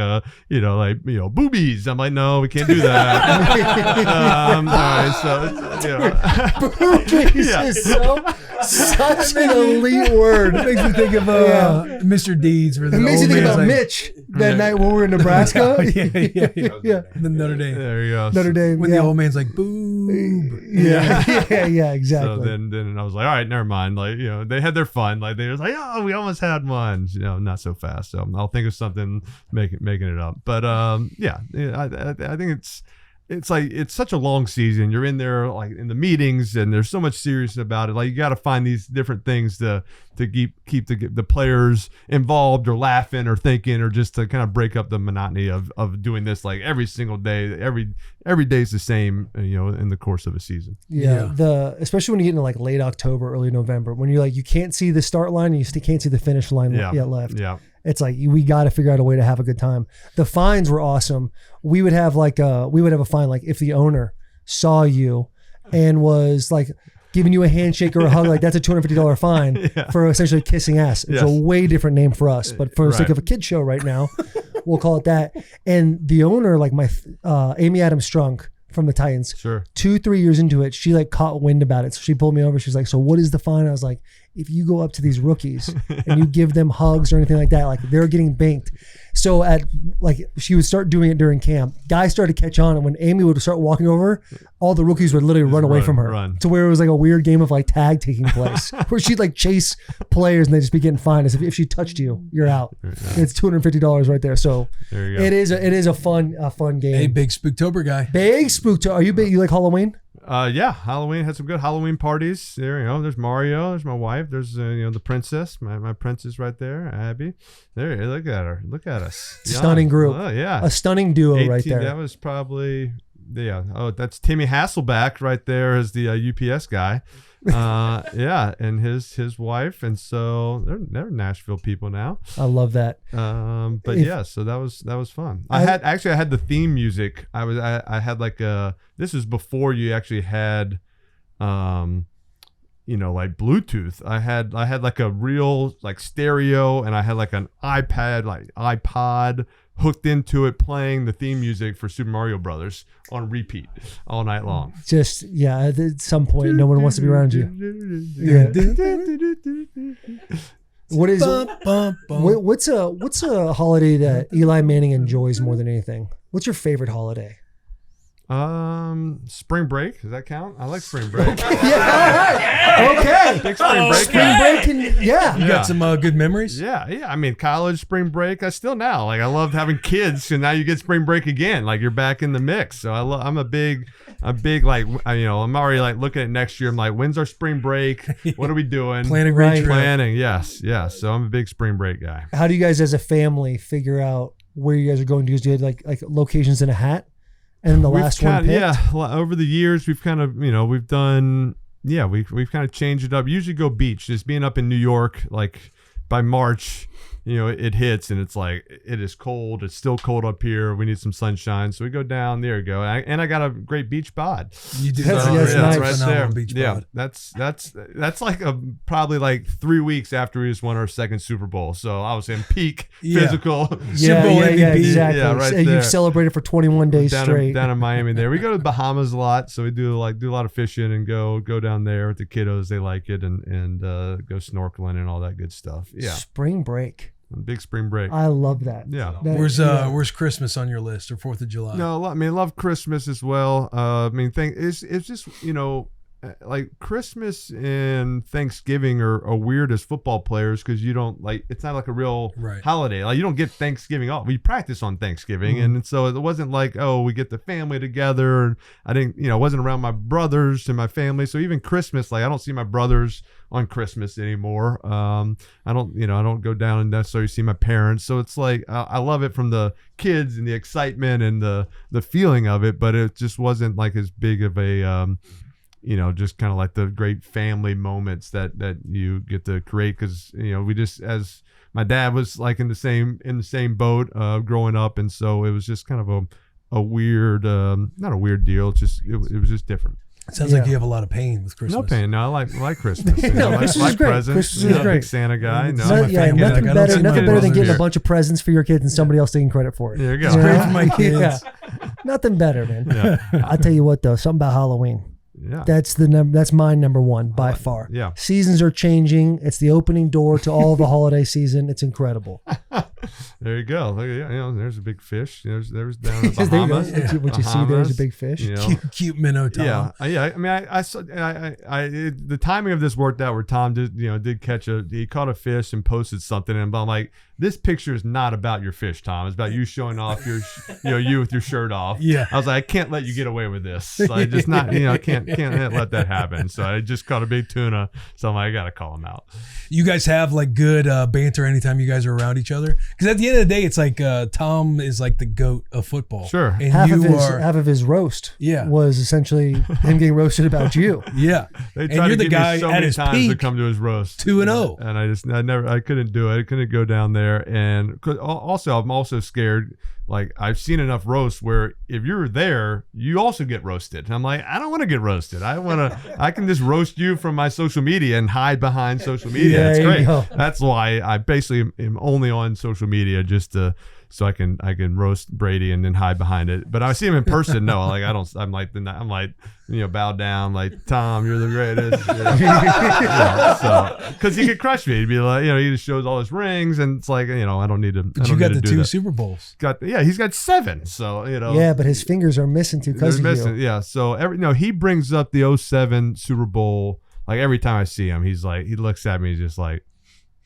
boobies. I'm like, no, we can't do that. All right, so Boobies is such an elite word. It makes me think of Mr. Deeds. It makes me think about Mitch that night when we were in Nebraska. Yeah. The Notre Dame. There you go. Notre Dame. When the old man's like, boob. Yeah, exactly. So then I was like, all right, never mind. Like, they had their fun. Like they was like, oh, we almost had one. Not so fast. So I'll think of something making it up. But I think it's like it's such a long season. You're in there like in the meetings, and there's so much seriousness about it. Like you got to find these different things to keep the players involved or laughing or thinking, or just to kind of break up the monotony of doing this like every single day. Every day is the same, in the course of a season. Yeah. Especially when you get into like late October, early November, when you're like you can't see the start line and you still can't see the finish line yet left. Yeah. It's like we got to figure out a way to have a good time. The fines were awesome. We would have a fine like if the owner saw you and was like giving you a handshake or a hug, like that's a $250 fine for essentially kissing ass. It's a way different name for us, but for the sake of a kid show right now, we'll call it that. And the owner, like my Amy Adams Strunk from the Titans, 2-3 years into it, she like caught wind about it. So she pulled me over. She's like, so what is the fine? I was like, if you go up to these rookies and you give them hugs or anything like that, like they're getting banked. So she would start doing it during camp. Guys started to catch on, and when Amy would start walking over, all the rookies would literally run away from her to where it was like a weird game of like tag taking place where she'd like chase players and they'd just be getting fined. As if she touched you, you're out. It's $250 right there. So there you go. it is a fun game. Hey, big Spooktober guy. Big Spooktober. Are you big? You like Halloween? Yeah, Halloween had some good Halloween parties. There you go. There's Mario. There's my wife. There's the princess, my princess right there, Abby. There, look at her. Look at us. Stunning group. Oh, yeah, a stunning duo right there. That was probably that's Timmy Hasselback right there as the UPS guy. Yeah, and his wife, and so they're Nashville people now. I love that. But yeah, so that was fun. I had the theme music. I had like this is before you actually had like Bluetooth. I had like a real like stereo, and I had like an iPod hooked into it, playing the theme music for Super Mario Brothers on repeat all night long. Just at some point, no one wants to be around you. Yeah. What's a holiday that Eli Manning enjoys more than anything? What's your favorite holiday? Spring break. Does that count? I like spring break. Yeah, all right. Okay. Big spring break. Spring break You got some good memories? Yeah. I mean, college spring break. I still now like I loved having kids, and now you get spring break again. Like you're back in the mix. So I'm a big like I'm already like looking at next year. I'm like, when's our spring break? What are we doing? Planning great trip. Planning. Yes. So I'm a big spring break guy. How do you guys as a family figure out where you guys are going to? Do you have like locations in a hat? And then the last one picked? Yeah, over the years we've kind of we've done we've kind of changed it up. Usually go beach. Just being up in New York, like by March, it hits and it's like it is cold. It's still cold up here. We need some sunshine, so we go down. There you go. And I got a great beach bod. You do. That's nice. Right there. Beach yeah, bod. that's like probably like 3 weeks after we just won our second Super Bowl. So I was in peak physical. Yeah, exactly. Yeah, right so there. You've celebrated for 21 days straight. Down in Miami there. We go to the Bahamas a lot, so we do a lot of fishing and go down there with the kiddos. They like it and go snorkeling and all that good stuff. Yeah. Spring break. Big spring break. I love that. Yeah. Where's Christmas on your list or 4th of July? No, I mean, love Christmas as well. It's just, like Christmas and Thanksgiving are weird as football players because you don't like, it's not like a real holiday. Like you don't get Thanksgiving off. We practice on Thanksgiving. And so it wasn't like, oh, we get the family together. And I didn't, I wasn't around my brothers and my family. So even Christmas, like I don't see my brothers on Christmas anymore. I don't go down and necessarily see my parents. So it's like, I love it from the kids and the excitement and the feeling of it, but it just wasn't like as big of a, just kind of like the great family moments that you get to create. Cause we just, as my dad was like in the same boat, growing up. And so it was just kind of a weird, not a weird deal. It's just, it was just different. It sounds like you have a lot of pain with Christmas. No pain. No, I like Christmas. Christmas is great. Presents. Christmas is great. Big Santa guy. Nothing better than getting a bunch of presents for your kids and somebody else taking credit for it. There you go. It's great for my kids. Yeah. Nothing better, man. Yeah. I'll tell you what though, something about Halloween. Yeah. That's my number one by far. Yeah. Seasons are changing. It's the opening door to all of the holiday season. It's incredible. There you go. Look at there's a big fish. There's down in the Bahamas. What you see there's a big fish. Cute minnow Tom. Yeah. I mean, I saw the timing of this worked out where Tom did catch he caught a fish and posted something, and I'm like, this picture is not about your fish, Tom. It's about you showing off your you with your shirt off. Yeah. I was like, I can't let you get away with this. So I just not can't let that happen. So I just caught a big tuna. So I'm like, I gotta call him out. You guys have like good banter anytime you guys are around each other, because at the end of the day, it's like Tom is like the GOAT of football. Sure. And half of his roast was essentially him getting roasted about you. Yeah. They and tried you're to the get guy me so at many his times peak, to come to his roast. 2-0. And I couldn't do it. I couldn't go down there. And also, I'm also scared. Like I've seen enough roasts where if you're there, you also get roasted. And I'm like, I don't want to get roasted. I can just roast you from my social media and hide behind social media. It's great. That's why I basically am only on social media just so I can roast Brady and then hide behind it. But I see him in person. No, like I don't. I'm like bow down. Like Tom, you're the greatest. So because he could crush me. He'd be like, he just shows all his rings, and it's like, I don't need to. But you got the 2 Super Bowls. He's got 7. So Yeah, but his fingers are missing too because of you. Yeah. So he brings up the 07 Super Bowl. Like every time I see him, he's like, he looks at me, he's just like,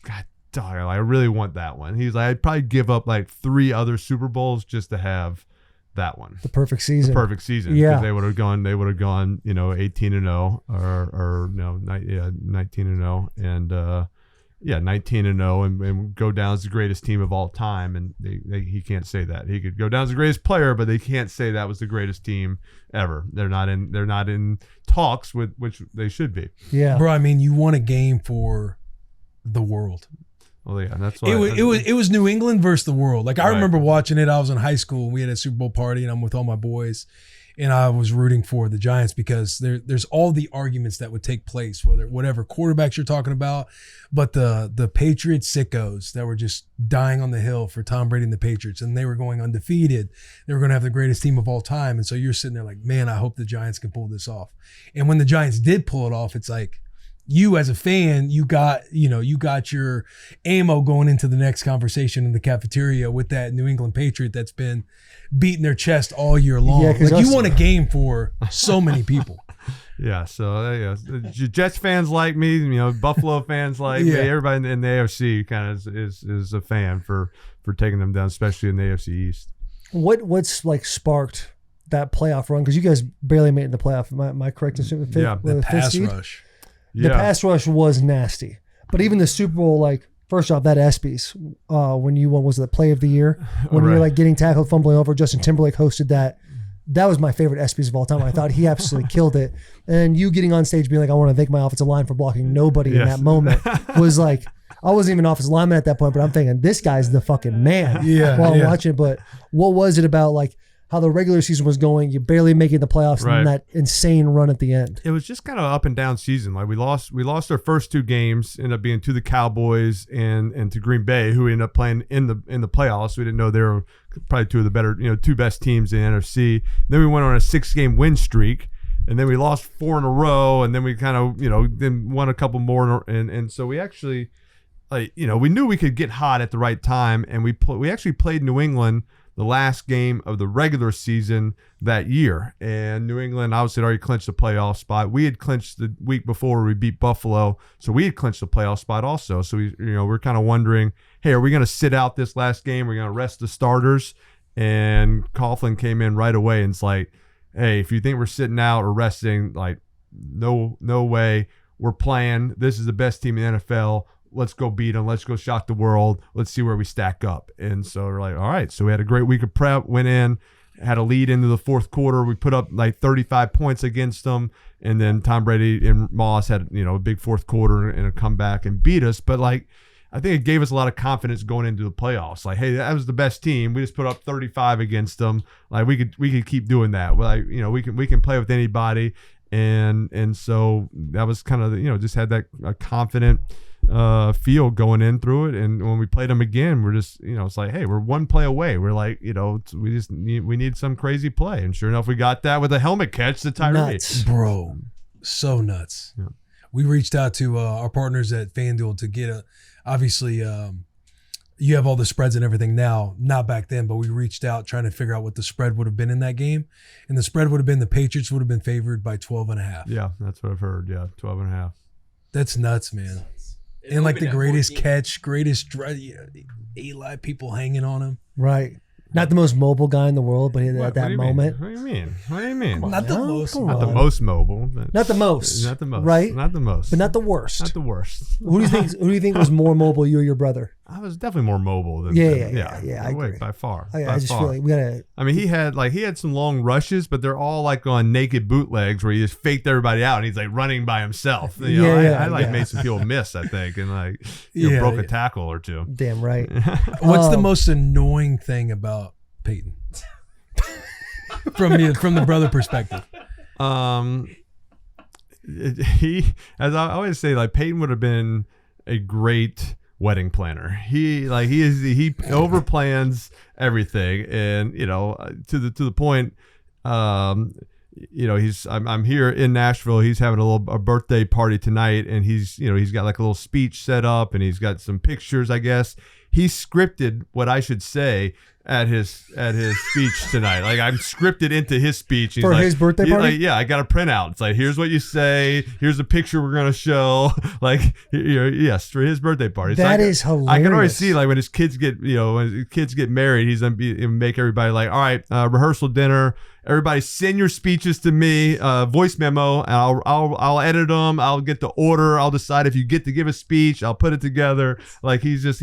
God. I really want that one. He's like, I'd probably give up like 3 other Super Bowls just to have that one. The perfect season. Perfect season. Yeah. Because they would have gone, 18-0 or 19-0 and 19-0 and go down as the greatest team of all time. And he can't say that. He could go down as the greatest player, but they can't say that was the greatest team ever. They're not in talks with which they should be. Yeah. Bro, I mean, you won a game for the world. Well, yeah, that's why It was New England versus the world. Like, I Right. remember watching it. I was in high school and we had a Super Bowl party and I'm with all my boys and I was rooting for the Giants because there's all the arguments that would take place, whatever quarterbacks you're talking about, but the Patriots sickos that were just dying on the hill for Tom Brady and the Patriots, and they were going undefeated. They were going to have the greatest team of all time. And so you're sitting there like, man, I hope the Giants can pull this off. And when the Giants did pull it off, it's like, you as a fan, you got your ammo going into the next conversation in the cafeteria with that New England Patriot that's been beating their chest all year long. Yeah, 'cause like you us- won a game for so many people. Yeah, so Jets fans like me, Buffalo fans like me. Everybody in the AFC kind of is a fan for taking them down, especially in the AFC East. What's like sparked that playoff run? Because you guys barely made it in the playoff. Am I correct in assuming fifth? Yeah, The fifth pass seed? rush. The pass rush was nasty. But even the Super Bowl, like, first off, that ESPYs, when you won, was the play of the year? When you were like getting tackled, fumbling over, Justin Timberlake hosted that. That was my favorite ESPYs of all time. I thought he absolutely killed it. And you getting on stage being like, I want to thank my offensive line for blocking nobody in that moment was like, I wasn't even an offensive lineman at that point, but I'm thinking, this guy's the fucking man while I'm watching it. But what was it about, like, how the regular season was going, you barely making the playoffs, and that insane run at the end? It was just kind of up and down season. Like we lost our first two games, ended up being to the Cowboys and to Green Bay, who ended up playing in the playoffs. We didn't know they were probably two of the better, two best teams in the NFC. Then we went on a 6-game win streak, and then we lost 4 in a row, and then we kind of then won a couple more, and so we actually, we knew we could get hot at the right time, and we actually played New England the last game of the regular season that year. And New England obviously had already clinched the playoff spot. We had clinched the week before we beat Buffalo, so we had clinched the playoff spot also. So we're kind of wondering, hey, are we going to sit out this last game? We're going to rest the starters. And Coughlin came in right away and it's like, hey, if you think we're sitting out or resting, like, no way. We're playing. This is the best team in the NFL. Let's go beat them. Let's go shock the world. Let's see where we stack up. And so we're like, all right. So we had a great week of prep, went in, had a lead into the fourth quarter. We put up like 35 points against them. And then Tom Brady and Moss had, a big fourth quarter and a comeback and beat us. But like, I think it gave us a lot of confidence going into the playoffs. Like, hey, that was the best team. We just put up 35 against them. Like we could keep doing that. Like, we can play with anybody. And so that was kind of, just had that confident feel going in through it. And when we played them again, we're just, it's like, hey, we're one play away. We're like, we need some crazy play. And sure enough, we got that with a helmet catch to Tyree. Nuts. Bro, so nuts. Yeah. We reached out to our partners at FanDuel to get obviously you have all the spreads and everything now, not back then, but we reached out trying to figure out what the spread would have been in that game. And the spread would have been the Patriots would have been favored by 12.5. Yeah, that's what I've heard. Yeah, 12.5. That's nuts, man. And like the greatest catch, greatest drive, Eli, people hanging on him. Right. Not the most mobile guy in the world, but at What that do you moment. Mean? What do you mean? What do you mean? Not the most. Not the most mobile. But Not the most. Not the most. Right? Not the most. But not the worst. Not the worst. Who do you think was more mobile, you or your brother? I was definitely more mobile than Yeah, I By agree. by far. I by just far. feel like we gotta. I mean, he had some long rushes, but they're all like on naked bootlegs where he just faked everybody out and he's like running by himself. I made some people miss, I think, and like broke a tackle or two. Damn right. What's the most annoying thing about Peyton? from the brother perspective. He, as I always say, like Peyton would have been a great wedding planner. He overplans everything, and to the point. I'm here in Nashville. He's having a birthday party tonight, and he's got like a little speech set up, and he's got some pictures, I guess. he scripted what I should say at his speech tonight. Like I'm scripted into his speech. He's For like, his birthday he's party? like, yeah, I got a printout. It's like, here's what you say. Here's a picture we're gonna show. Like, yes, for his birthday party. So That is hilarious. I can already see like when his kids get married, he's gonna make everybody like, all right, rehearsal dinner. Everybody send your speeches to me, voice memo, and I'll edit them. I'll get the order. I'll decide if you get to give a speech. I'll put it together. Like he's just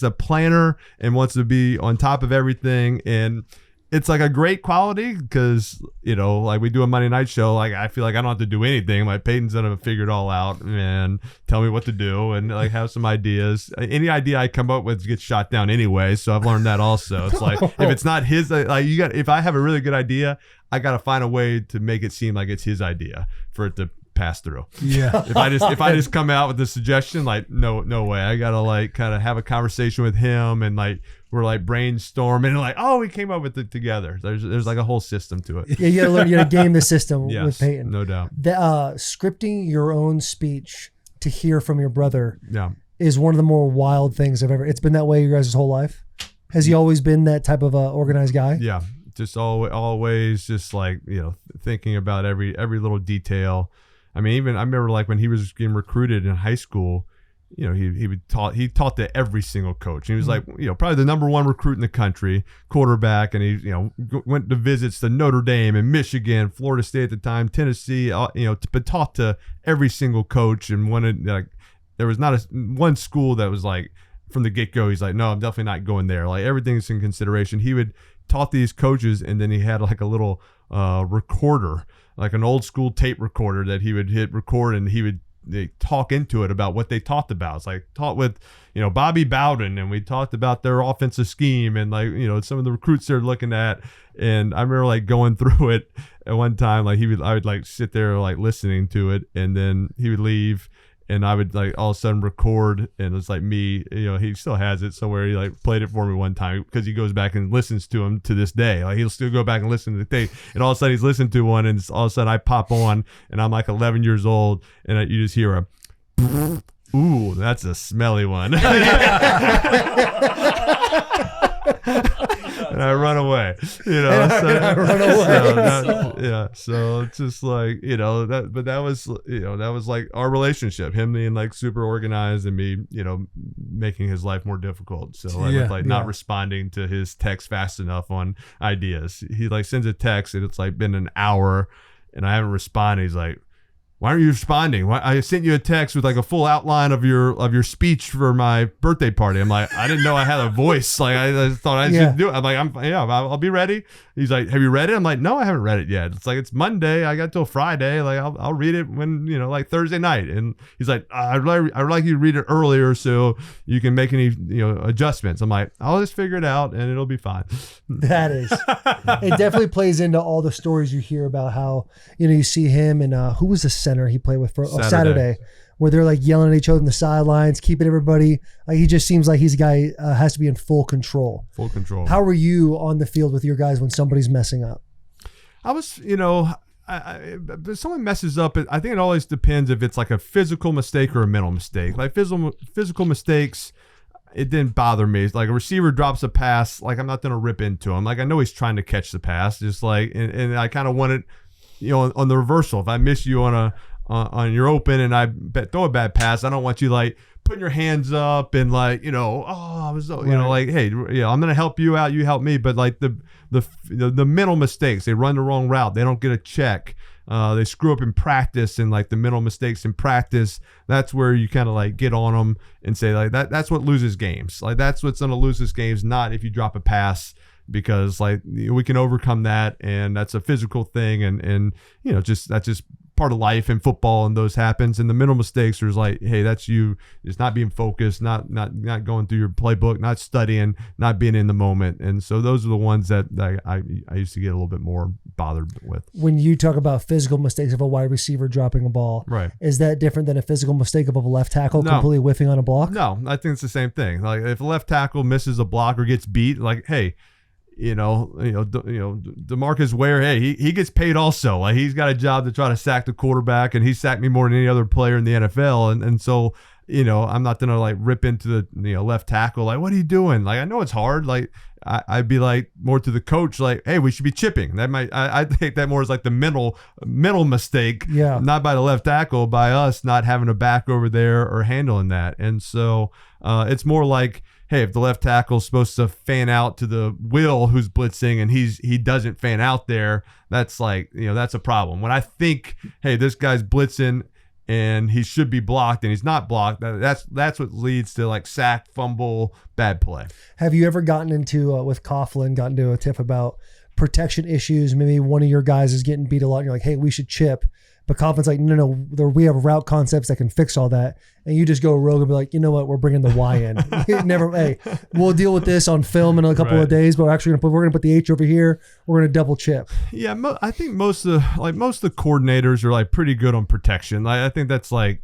a planner and wants to be on top of everything. And it's like a great quality because, like we do a Monday night show. Like I feel like I don't have to do anything. Like Peyton's gonna figure it all out and tell me what to do and like have some ideas. Any idea I come up with gets shot down anyway. So I've learned that also. It's like if it's not his, like if I have a really good idea, I gotta find a way to make it seem like it's his idea for it to pass through. Yeah. If I just come out with a suggestion, like no way. I gotta like kind of have a conversation with him and like we're like brainstorming and like, oh, we came up with it together. There's like a whole system to it. Yeah, you gotta learn. You gotta game the system Yes, with Peyton. no doubt. The scripting your own speech to hear from your brother Yeah. is one of the more wild things I've ever. It's been that way your guys' whole life. Has he always been that type of organized guy? Yeah, just always just like thinking about every little detail. I mean, even I remember like when he was getting recruited in high school, he taught to every single coach. He was like, probably the number one recruit in the country, quarterback, and he went to visits to Notre Dame and Michigan, Florida State at the time, Tennessee, but taught to every single coach and wanted like there was not one school that was like from the get-go he's like, no, I'm definitely not going there. Like everything's in consideration. He would taught these coaches and then he had like a little recorder, like an old school tape recorder that he would hit record and they talk into it about what they talked about. It's like taught with, Bobby Bowden and we talked about their offensive scheme and like, some of the recruits they're looking at. And I remember like going through it at one time, like I would like sit there like listening to it and then he would leave and I would like all of a sudden record and it's like me, he still has it somewhere. He like played it for me one time because he goes back and listens to him to this day. Like he'll still go back and listen to the tape and all of a sudden he's listening to one and all of a sudden I pop on and I'm like 11 years old and you just hear a, ooh, that's a smelly one. And I run away, So it's just like, but that was like our relationship, him being like super organized and me, making his life more difficult. So like with like not responding to his text fast enough on ideas. He like sends a text and it's like been an hour and I haven't responded. He's like, why aren't you responding? I sent you a text with like a full outline of your speech for my birthday party. I'm like, I didn't know I had a voice. Like I thought I should do it. I'm like, I'll be ready. He's like, have you read it? I'm like, no, I haven't read it yet. It's like, it's Monday. I got till Friday. Like I'll read it when, like Thursday night. And he's like, I'd like you to read it earlier so you can make any, adjustments. I'm like, I'll just figure it out and it'll be fine. That is, it definitely plays into all the stories you hear about how, you see him and who was the center he played with for Saturday, where they're like yelling at each other on the sidelines, keeping everybody, like he just seems like he's a guy has to be in full control. Full control. How were you on the field with your guys when somebody's messing up? I was, if someone messes up, I think it always depends if it's like a physical mistake or a mental mistake. Like physical mistakes, it didn't bother me. It's like a receiver drops a pass, like I'm not gonna rip into him. Like I know he's trying to catch the pass, just like, and I kind of want it, on the reversal. If I miss you on your open and I throw a bad pass, I don't want you like putting your hands up and like, I was, like, hey, I'm gonna help you out, you help me. But like the mental mistakes, they run the wrong route, they don't get a check, they screw up in practice, and like the mental mistakes in practice, that's where you kind of like get on them and say like that's what loses games. Like that's what's gonna lose this games, not if you drop a pass. Because like we can overcome that, and that's a physical thing, and that's just part of life and football, and those happens. And the mental mistakes are like, hey, that's you. It's not being focused, not going through your playbook, not studying, not being in the moment. And so those are the ones that I used to get a little bit more bothered with. When you talk about physical mistakes of a wide receiver dropping a ball, right? Is that different than a physical mistake of a left tackle completely whiffing on a block? No, I think it's the same thing. Like if a left tackle misses a block or gets beat, like, hey, DeMarcus Ware, hey, he gets paid also. Like he's got a job to try to sack the quarterback, and he sacked me more than any other player in the NFL. And so, I'm not gonna like rip into the left tackle like, what are you doing? Like, I know it's hard. Like, I'd be like more to the coach, like, hey, we should be chipping. That might I take that more as like the mental mistake, not by the left tackle, by us not having a back over there or handling that. And so it's more like, hey, if the left tackle's supposed to fan out to the Will who's blitzing and he doesn't fan out there, that's like, that's a problem. When I think, hey, this guy's blitzing and he should be blocked and he's not blocked, that's what leads to like sack, fumble, bad play. Have you ever gotten into with Coughlin, gotten into a tip about protection issues? Maybe one of your guys is getting beat a lot and you're like, hey, we should chip. But Coughlin's like, no, we have route concepts that can fix all that. And you just go rogue and be like, you know what, we're bringing the Y in. Hey, we'll deal with this on film in a couple of days, but we're actually we're gonna put the H over here. We're gonna double chip. Yeah, I think most of the coordinators are like pretty good on protection. Like, I think that's like,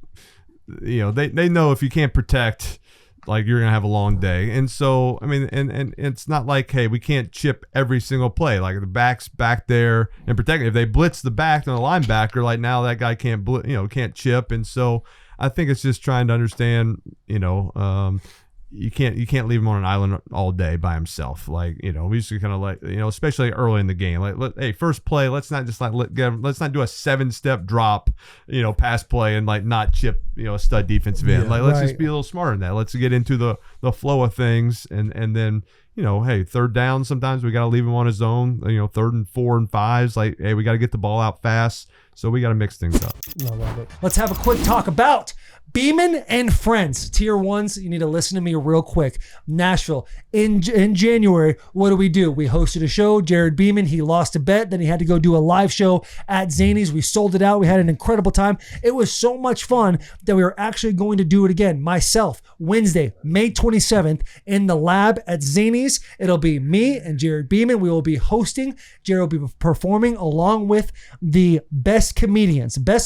they know if you can't protect, like, you're gonna have a long day. And so, I mean, and it's not like, hey, we can't chip every single play. Like, the back's back there and protect. If they blitz the back on the linebacker, like, now that guy can't chip. And so I think it's just trying to understand, you can't leave him on an island all day by himself. Like, we used to kind of like, especially early in the game, like, hey, first play, let's not just like let's not do a 7-step drop, pass play and like not chip, a stud defensive end. Like, let's just be a little smarter than that. Let's get into the flow of things, and then, hey, third down, sometimes we got to leave him on his own. 3rd and 4 and 5s, like, hey, we got to get the ball out fast. So we got to mix things up. I love it. Let's have a quick talk about Beeman and Friends. Tier 1s, you need to listen to me real quick. Nashville. In January, what do? We hosted a show. Jared Beeman, he lost a bet. Then he had to go do a live show at Zany's. We sold it out. We had an incredible time. It was so much fun that we were actually going to do it again. Myself, Wednesday, May 27th, in the lab at Zany's. It'll be me and Jared Beeman. We will be hosting. Jared will be performing along with the best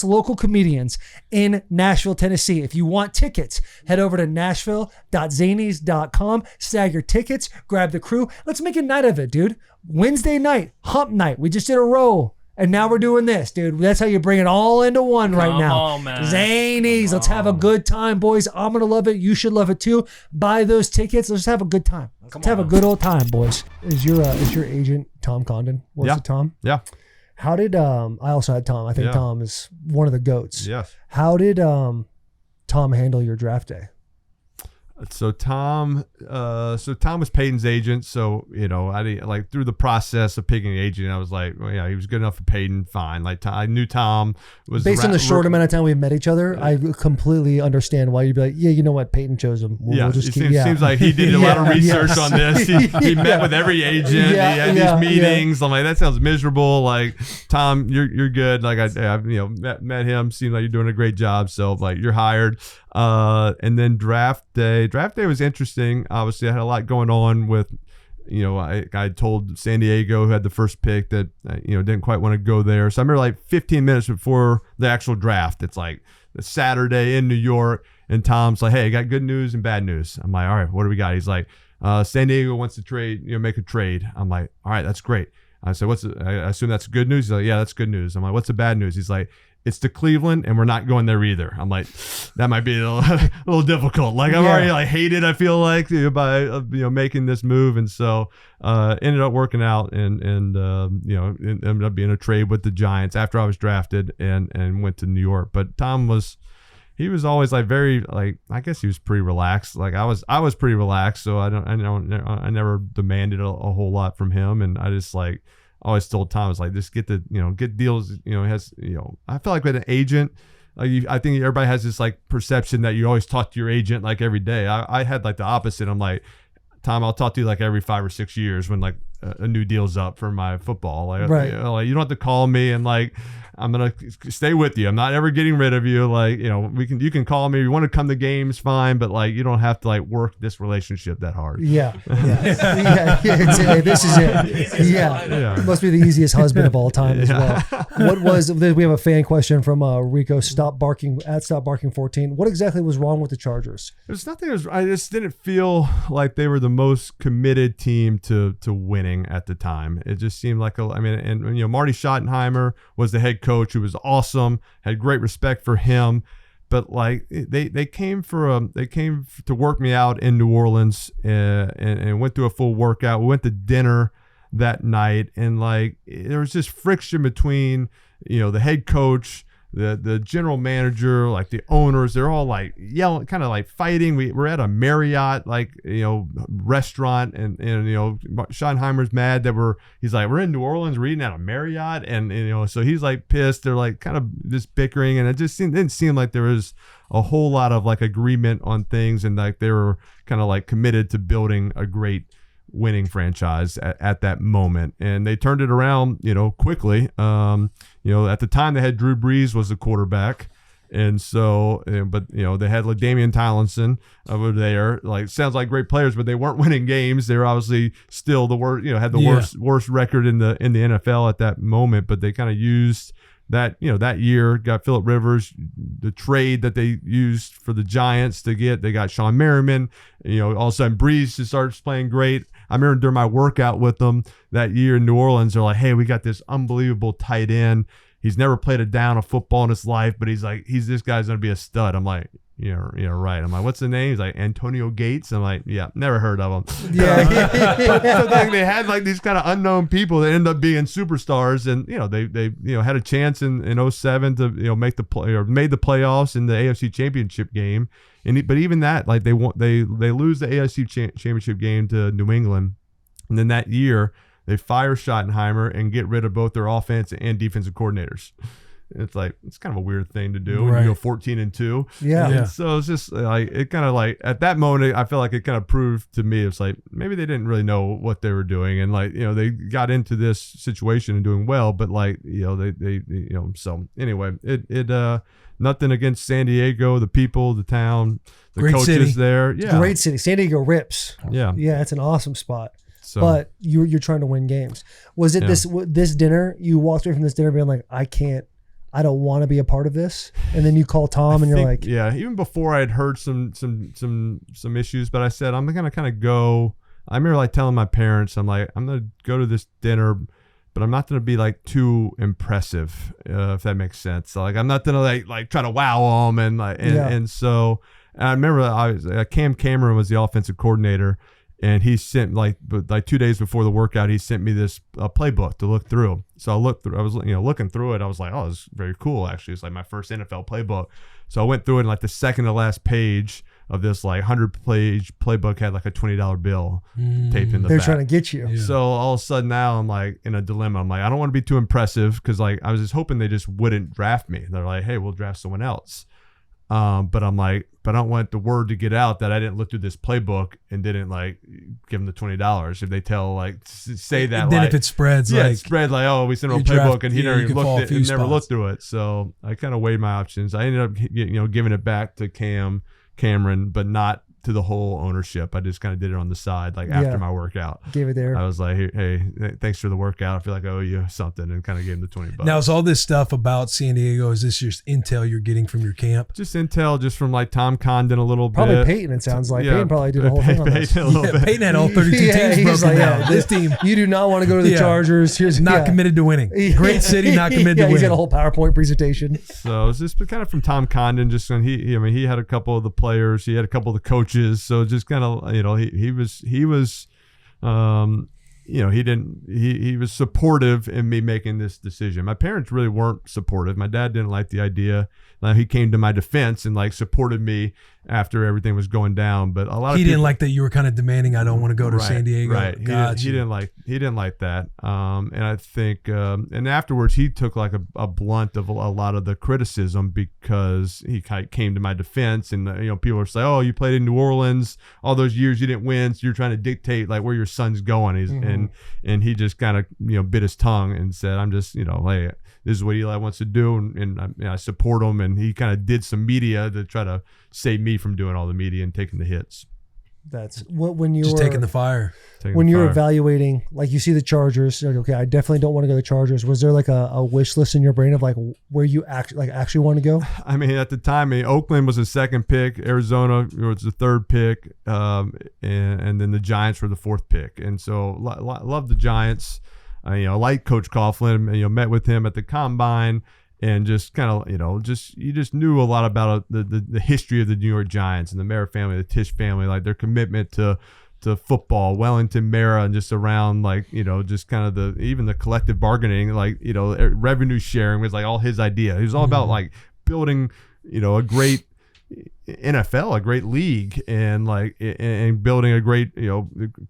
local comedians in Nashville, Tennessee. If you want tickets, head over to nashville.zanys.com, snag your tickets, grab the crew. Let's make a night of it, dude. Wednesday night, hump night. We just did a row. And now we're doing this, dude. That's how you bring it all into one right now. On, man. Zanies. Let's have a good time, boys. I'm going to love it. You should love it too. Buy those tickets. Let's have a good time. Let's have a good old time, boys. Is your agent Tom Condon? Was it Tom? Yeah. How did I also had Tom. I think Tom is one of the GOATs. Yes. How did Tom handle your draft day? So Tom was Peyton's agent. So, I like through the process of picking an agent, I was like, well, yeah, he was good enough for Peyton. Fine. Like, I knew Tom was based on the short amount of time we met each other. I completely understand why you'd be like, yeah, you know what, Peyton chose him. Seems like he did a lot of research on this. He met with every agent. He had these meetings. I'm like, that sounds miserable. Like, Tom, you're good. Like, I met him. Seemed like you're doing a great job. So, like, you're hired. And then draft day was interesting. Obviously, I had a lot going on with, I told San Diego, who had the first pick, that, didn't quite want to go there. So I remember like 15 minutes before the actual draft, it's like the Saturday in New York, and Tom's like, hey, I got good news and bad news. I'm like, all right, what do we got? He's like, San Diego wants to trade, make a trade. I'm like, all right, that's great. I said, I assume that's good news. He's like, yeah, that's good news. I'm like, what's the bad news? He's like, it's to Cleveland, and we're not going there either. I'm like, that might be a little difficult. Like, I've already like hated, I feel like, by making this move, and so ended up working out, and it ended up being a trade with the Giants after I was drafted, and went to New York. But Tom was always like very, like, I guess he was pretty relaxed. Like, I was pretty relaxed, so I never demanded a whole lot from him, and I just like. Always told Tom, was like, just get get deals. I feel like with an agent, I think everybody has this like perception that you always talk to your agent like every day. I had like the opposite. I'm like, Tom, I'll talk to you like every 5 or 6 years when like a new deal's up for my football. Like, right. Like, you don't have to call me, and like, I'm gonna stay with you. I'm not ever getting rid of you. Like, you can call me. If you want to come to games, fine, but like, you don't have to like work this relationship that hard. Yeah. This is it. Yeah. It must be the easiest husband of all time as well. We have a fan question from Rico. Stop barking 14. What exactly was wrong with the Chargers? There's nothing. I just didn't feel like they were the most committed team to winning at the time. It just seemed like Marty Schottenheimer was the head coach, who was awesome, had great respect for him, But like they came to work me out in New Orleans and went through a full workout. We went to dinner that night, and like there was just friction between the head coach, the general manager, like the owners. They're all like yelling, kind of like fighting. We're at a Marriott restaurant, and Schottenheimer's mad that he's like, we're in New Orleans, we're eating at a Marriott, and so he's like pissed. They're like kind of just bickering, and it just didn't seem like there was a whole lot of like agreement on things, and like they were kind of like committed to building a great winning franchise at that moment. And they turned it around quickly. At the time they had Drew Brees was the quarterback, and so but they had like Damian Tomlinson over there. Like, sounds like great players, but they weren't winning games. They were obviously still the worst, had the worst record in the NFL at that moment. But they kind of used that that year, got Phillip Rivers, the trade that they used for the Giants to get. They got Sean Merriman. All of a sudden Brees just starts playing great. I remember during my workout with them that year in New Orleans, they're like, hey, we got this unbelievable tight end. He's never played a down of football in his life, but this guy's going to be a stud. I'm like, yeah, right. I'm like, what's the name? He's like, Antonio Gates. I'm like, yeah, never heard of him. Yeah. So like, they had like these kind of unknown people that end up being superstars, and they had a chance in 07 to make made the playoffs in the AFC Championship game. But even that, like they lose the AFC Championship game to New England, and then that year they fire Schottenheimer and get rid of both their offense and defensive coordinators. It's like, it's kind of a weird thing to do when you go 14-2. Yeah. And so it's just like, it kind of like at that moment, I feel like it kind of proved to me, it's like maybe they didn't really know what they were doing, and like they got into this situation and doing well, but like they so anyway, it nothing against San Diego, the people, the town, the Great coaches city. there. Yeah. Great city. San Diego rips. Yeah. Yeah, it's an awesome spot. So, But you're trying to win games. Was it this dinner? You walked away from this dinner being like, I don't want to be a part of this. And then you call Tom and you're like, yeah, even before I'd heard some issues, but I said, I'm going to kind of go. I remember like telling my parents, I'm like, I'm going to go to this dinner, but I'm not going to be like too impressive, if that makes sense. So like, I'm not going to like try to wow them. And so I remember Cam Cameron was the offensive coordinator, and he sent like 2 days before the workout, he sent me this playbook to look through. So I looked through. I was looking through it. I was like, oh, this is very cool. Actually, it's like my first NFL playbook. So I went through it, and like the second to last page of this like 100-page playbook had like a $20 bill taped in the they're back. trying to get you. Yeah. So all of a sudden now I'm like in a dilemma. I'm like, I don't want to be too impressive, because like I was just hoping they just wouldn't draft me. They're like, hey, we'll draft someone else. But I'm like, but I don't want the word to get out that I didn't look through this playbook and didn't like give them the $20. If they tell say that, then like, if it spreads, yeah, like it spread like, oh, we sent him a you draft- playbook and he yeah, never you could fall a looked few it, never spots. looked through it. So I kind of weighed my options. I ended up giving it back to Cameron, but not to the whole ownership. I just kind of did it on the side, like after my workout. Gave it there. I was like, hey, thanks for the workout. I feel like I owe you something, and kind of gave him the $20. now is all this stuff about San Diego, is this just intel you're getting from your camp? Just intel, just from like Tom Condon a little Probably bit. Peyton, it sounds like. Yeah, Peyton probably did a whole thing on this. Peyton a little bit. Peyton had all 32 teams he's broken like, down. This team You do not want to go to the Yeah. Chargers. Here's not committed to winning. Great city, not committed to He's winning. got a whole PowerPoint presentation. So it's just kind of from Tom Condon, just when he had a couple of the players, he had a couple of the coaches, so just kind of he was he was supportive in me making this decision. My parents really weren't supportive. My dad didn't like the idea. He came to my defense and like supported me after everything was going down. But a lot of He people didn't like that you were kind of demanding, I don't want to go to Right, San Diego. Right. He didn't like that. And I think and afterwards he took like a blunt of a lot of the criticism, because he kind of came to my defense, and people are saying, oh, you played in New Orleans all those years, you didn't win, so you're trying to dictate like where your son's going. And he just kind of bit his tongue and said, I'm just hey, this is what Eli wants to do, and I support him. And he kind of did some media to try to save me from doing all the media and taking the hits. That's what when you're Just taking the fire. when you're evaluating, like you see the Chargers, you're like, okay, I definitely don't want to go to the Chargers. Was there like a wish list in your brain of like where you actually want to go? I mean, at the time, Oakland was the second pick, Arizona was the third pick, and then the Giants were the fourth pick. And so love the Giants. I like Coach Coughlin. Met with him at the combine, and just kind of, you just knew a lot about the history of the New York Giants and the Mara family, the Tisch family, like their commitment to football, Wellington Mara, and just around like, just kind of even the collective bargaining, like, revenue sharing was like all his idea. He was all about like building, a great NFL, a great league, and like and building a great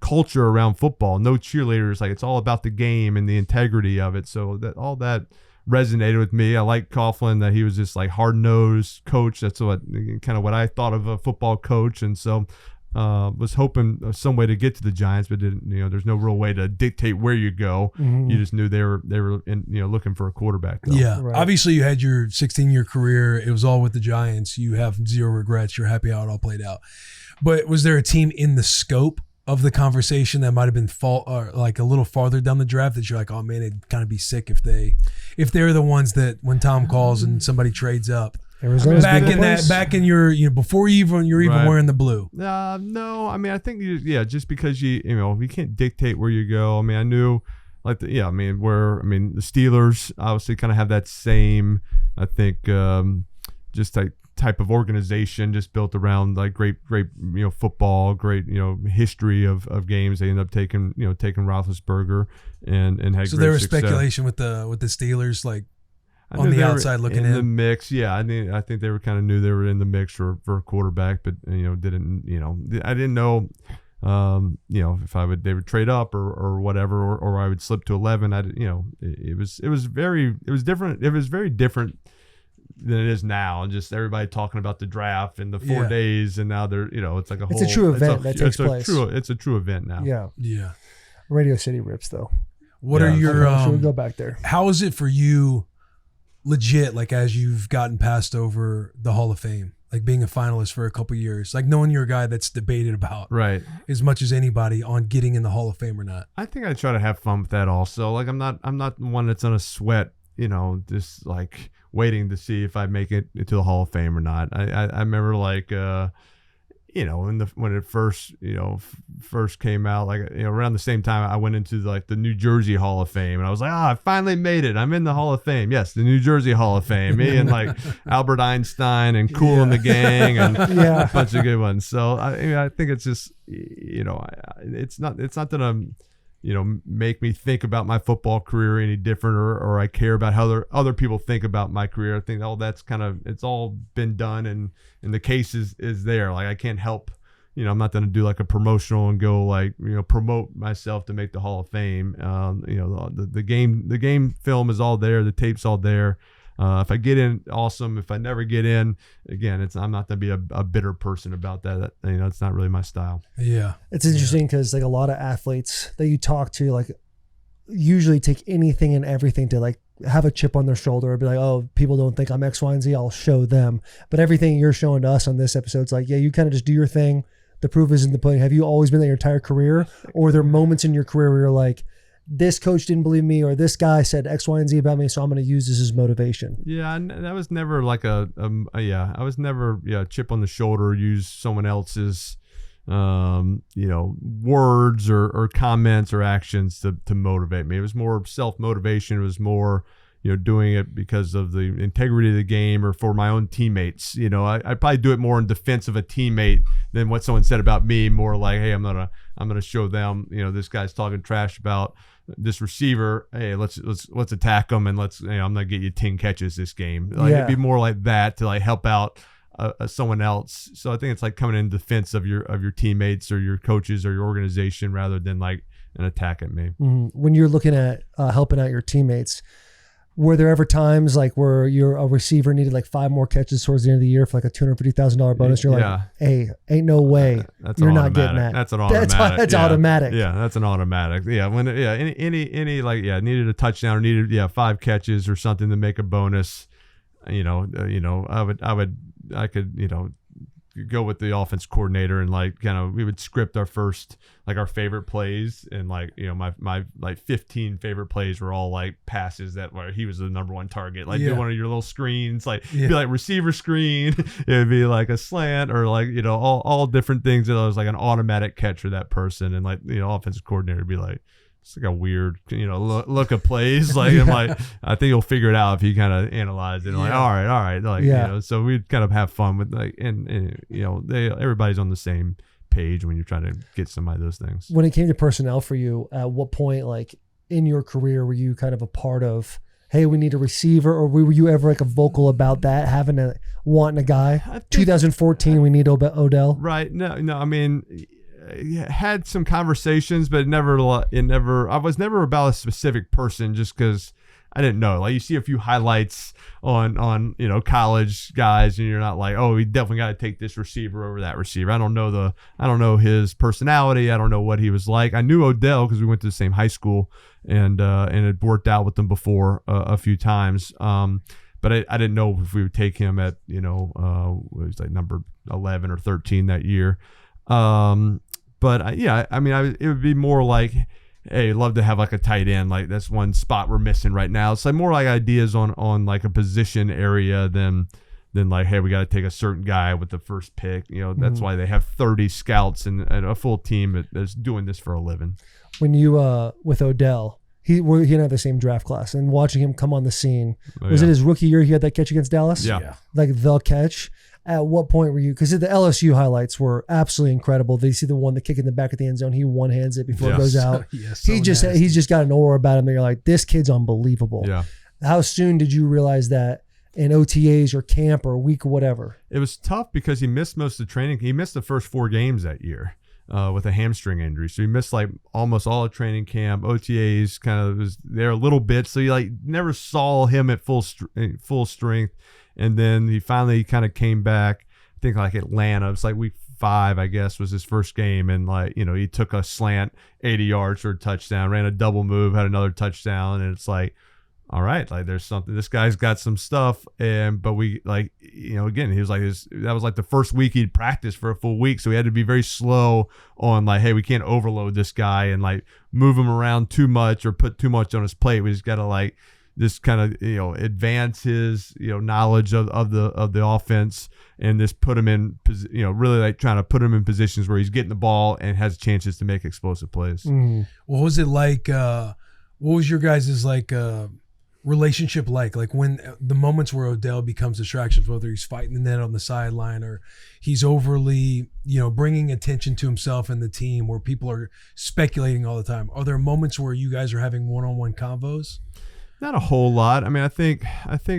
culture around football. No cheerleaders, like it's all about the game and the integrity of it. So that resonated with me. I like Coughlin, that he was just like hard-nosed coach. That's what I thought of a football coach, and so was hoping some way to get to the Giants, but didn't. There's no real way to dictate where you go. You just knew they were looking for a quarterback. Though. Yeah, right. Obviously you had your 16-year career. It was all with the Giants. You have zero regrets. You're happy how it all played out. But was there a team in the scope of the conversation that might have been like a little farther down the draft that you're like, oh man, it'd kind of be sick if they're the ones that when Tom calls and somebody trades up. Back in your before you're even wearing the blue. No, I mean I think just because you can't dictate where you go. I mean I knew the Steelers obviously kind of have that same just type of organization just built around like great football, great history of games. They end up taking Roethlisberger and had so great there was success. Speculation with the Steelers like. On the outside looking in the mix, yeah. I think they were kind of knew they were in the mix for a quarterback, but I didn't know, if they would trade up or whatever, or I would slip to 11. It was very different. It was very different than it is now, and just everybody talking about the draft and the 4 days, and now they're it's like it's a true event that takes place. It's a true event now. Yeah. Radio City rips though. What are your? Should we go back there? How is it for you? Legit, like as you've gotten passed over the Hall of Fame, like being a finalist for a couple years, like knowing you're a guy that's debated about right as much as anybody on getting in the Hall of Fame or not. I think I try to have fun with that also. Like I'm not one that's on a sweat, just like waiting to see if I make it to the Hall of Fame or not. I remember like when it first came out, like around the same time I went into like the New Jersey Hall of Fame, and I was like, I finally made it. I'm in the Hall of Fame. Yes, the New Jersey Hall of Fame. Me and like Albert Einstein and Kool and the Gang and a bunch of good ones. So I think it's just it's not that I'm make me think about my football career any different, or I care about how other people think about my career. I think all that's it's all been done, and the case is there. Like I can't help, I'm not going to do like a promotional and go like, promote myself to make the Hall of Fame. The game film is all there. The tape's all there. If I get in, awesome. If I never get in, again, I'm not going to be a bitter person about that. It's not really my style. Yeah. It's interesting because like a lot of athletes that you talk to, like usually take anything and everything to like have a chip on their shoulder or be like, oh, people don't think I'm X, Y, and Z. I'll show them. But everything you're showing to us on this episode is like, yeah, you kind of just do your thing. The proof is in the pudding. Have you always been that your entire career, or are there moments in your career where you're like, this coach didn't believe me, or this guy said X, Y, and Z about me, so I'm going to use this as motivation? Yeah, that was never like I was never chip on the shoulder, use someone else's words or comments or actions to motivate me. It was more self-motivation. It was more doing it because of the integrity of the game or for my own teammates. I'd probably do it more in defense of a teammate than what someone said about me. More like, hey, I'm gonna show them, this guy's talking trash about this receiver. Hey, let's attack him, and I'm gonna get you 10 catches this game. It'd be more like that to like help out someone else. So I think it's like coming in defense of your teammates or your coaches or your organization rather than like an attack at me. Mm-hmm. When you're looking at helping out your teammates, were there ever times like where a receiver needed like 5 more catches towards the end of the year for like a $250,000 bonus? You're like, hey, ain't no way you're not getting that. That's an automatic. That's automatic. Yeah, that's an automatic. Yeah, when any like needed a touchdown or needed 5 catches or something to make a bonus, I could go with the offense coordinator and like we would script our favorite plays, and my 15 favorite plays were all like passes that where he was the number one target. Like do one of your little screens, be like receiver screen, it would be like a slant or like all different things that was like an automatic catch for that person, and like offensive coordinator would be like, it's like a weird, look of plays. Like, I'm like, I think he'll figure it out if he kind of analyze it. Like, all right. Like, so we'd kind of have fun with like, and everybody's on the same page when you're trying to get somebody those things. When it came to personnel for you, at what point, like in your career, were you kind of a part of, hey, we need a receiver, or were you ever like a vocal about that, wanting a guy? 2014, we need Odell. Right. No. I mean, had some conversations, but I was never about a specific person, just because I didn't know. Like, you see a few highlights on college guys, and you're not like, oh, we definitely got to take this receiver over that receiver. I don't know his personality. I don't know what he was like. I knew Odell because we went to the same high school and had worked out with them before a few times. But I didn't know if we would take him at it was like number 11 or 13 that year. But it would be more like, hey, love to have like a tight end. Like, that's one spot we're missing right now. It's like more like ideas on like a position area than like, hey, we got to take a certain guy with the first pick. That's why they have 30 scouts and a full team that's doing this for a living. When you with Odell, he didn't have the same draft class, and watching him come on the scene, was it his rookie year he had that catch against Dallas? Yeah. Like the catch. At what point were you? Because the LSU highlights were absolutely incredible. They see the kick in the back of the end zone. He one hands it before it goes out. He's just got an aura about him that you're like, this kid's unbelievable. Yeah. How soon did you realize that in OTAs or camp or week or whatever? It was tough because he missed most of the training. He missed the first 4 games that year with a hamstring injury. So he missed like almost all of training camp. OTAs kind of was there a little bit. So you like never saw him at full strength. And then he finally kind of came back, I think like Atlanta. It was like week 5, I guess, was his first game. And like, he took a slant 80 yards for a touchdown, ran a double move, had another touchdown. And it's like, all right, like there's something, this guy's got some stuff. But we like, again, he was like that was like the first week he'd practiced for a full week. So he had to be very slow on like, hey, we can't overload this guy and like move him around too much or put too much on his plate. We just got to like, this kind of advance his knowledge of the offense, and just put him in really like trying to put him in positions where he's getting the ball and has chances to make explosive plays. What was it like? What was your guys' like relationship like when the moments where Odell becomes distractions, whether he's fighting the net on the sideline or he's overly bringing attention to himself and the team, where people are speculating all the time? Are there moments where you guys are having one-on-one convos? Not a whole lot. I mean, I think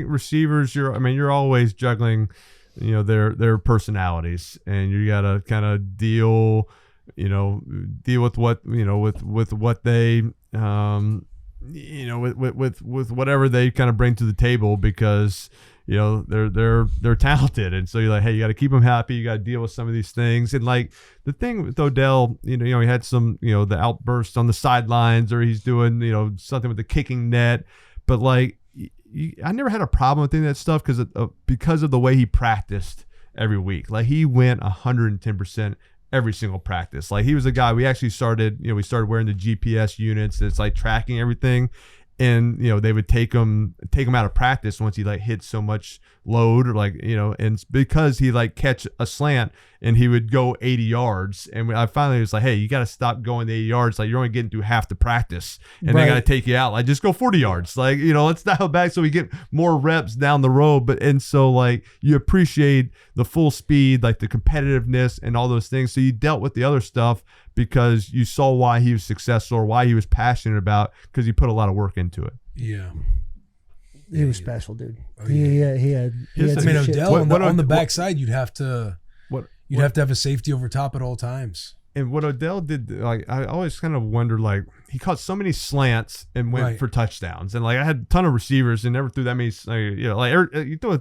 receivers, you're always juggling, their personalities, and you got to kind of deal with what, with what they, with whatever they kind of bring to the table, because they're talented, and so you're like, hey, you got to keep them happy. You got to deal with some of these things. And like the thing with Odell, he had some, the outbursts on the sidelines, or he's doing, something with the kicking net. But like, I never had a problem with any of that stuff because of the way he practiced every week. Like, he went 110% every single practice. Like, he was a guy, we actually started, we started wearing the GPS units that's like tracking everything. And they would take him out of practice once he like hit so much load, or like and because he like catch a slant and he would go 80 yards, and I finally was like, hey, you got to stop going 80 yards. Like, you're only getting through half the practice, and they got to take you out. Like, just go 40 yards. Like, let's dial back so we get more reps down the road. And so like, you appreciate the full speed, like the competitiveness and all those things. So you dealt with the other stuff because you saw why he was successful, or why he was passionate about, because he put a lot of work into it. Yeah. He was special, dude. Oh, yeah. He had Odell on the backside, you'd have to have a safety over top at all times. And what Odell did, like, I always kind of wondered, like, he caught so many slants and went for touchdowns. And like, I had a ton of receivers and never threw that many, you throw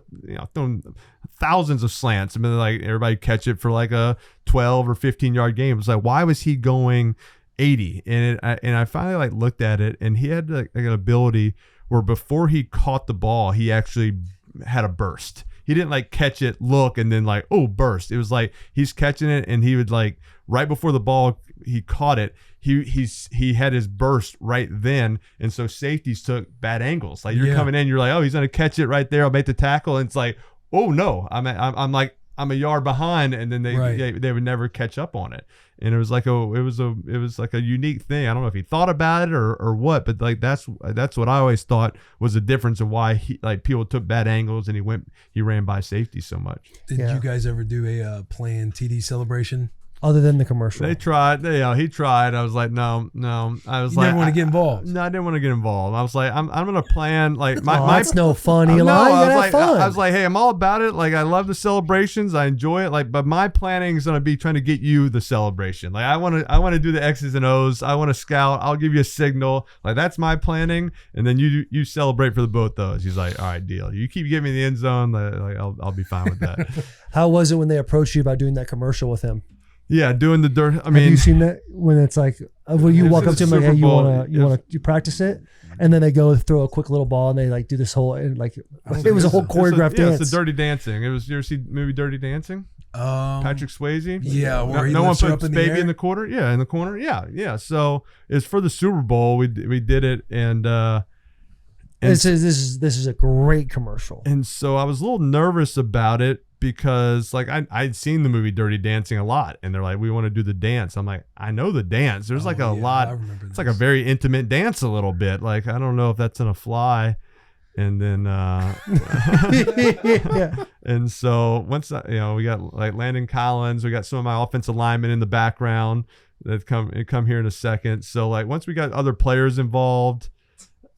thousands of slants, and then like everybody catch it for like a 12 or 15 yard game. It's like, why was he going 80? And I finally like looked at it, and he had like an ability where before he caught the ball, he actually had a burst. He didn't like catch it, look, and then like, oh, burst. It was like he's catching it, and he would like right before the ball he caught it, he had his burst right then, and so safeties took bad angles. Like, you're coming in, you're like, oh, he's gonna catch it right there. I'll make the tackle, and it's like, oh no, I'm like I'm a yard behind, and then they would never catch up on it. And it was like a unique thing. I don't know if he thought about it or what, but like that's what I always thought was the difference of why people took bad angles and he ran by safety so much. Did you guys ever do a planned TD celebration? Other than the commercial, they tried. He tried. I was like, no. I was you like, never want to get involved. No, I didn't want to get involved. I was like, I'm gonna plan like that's no fun, Eli. No, you gotta have fun. I was like, hey, I'm all about it. Like, I love the celebrations. I enjoy it. Like, but my planning is gonna be trying to get you the celebration. Like, I want to do the X's and O's. I want to scout. I'll give you a signal. Like, that's my planning, and then you celebrate for the both those. He's like, all right, deal. You keep getting me in the end zone. Like, I'll be fine with that. How was it when they approached you about doing that commercial with him? Yeah, doing the dirt. I Have mean, you seen that when it's like when you walk up to him like, hey, you practice it, and then they go throw a quick little ball and they like do this whole and like it was a whole choreographed dance. It's the Dirty Dancing. It was. You ever see movie Dirty Dancing? Patrick Swayze. Yeah, where no one puts baby in the corner. Yeah, in the corner. Yeah. So it's for the Super Bowl. We did it, and this is a great commercial. And so I was a little nervous about it, because like I'd seen the movie Dirty Dancing a lot, and they're like, we want to do the dance. I'm like, I know the dance. There's like a lot. It's like a very intimate dance a little bit. Like, I don't know if that's gonna fly. And then and so once we got like Landon Collins, we got some of my offensive linemen in the background that come here in a second. So like once we got other players involved,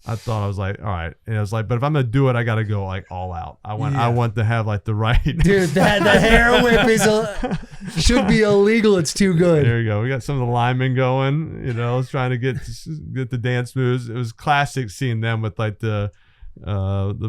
I was like, all right. And I was like, but if I'm gonna do it, I gotta go like all out. I want to have like the right. Dude, that hair whip should be illegal. It's too good. There you go. We got some of the linemen going. Trying to get the dance moves. It was classic seeing them with like the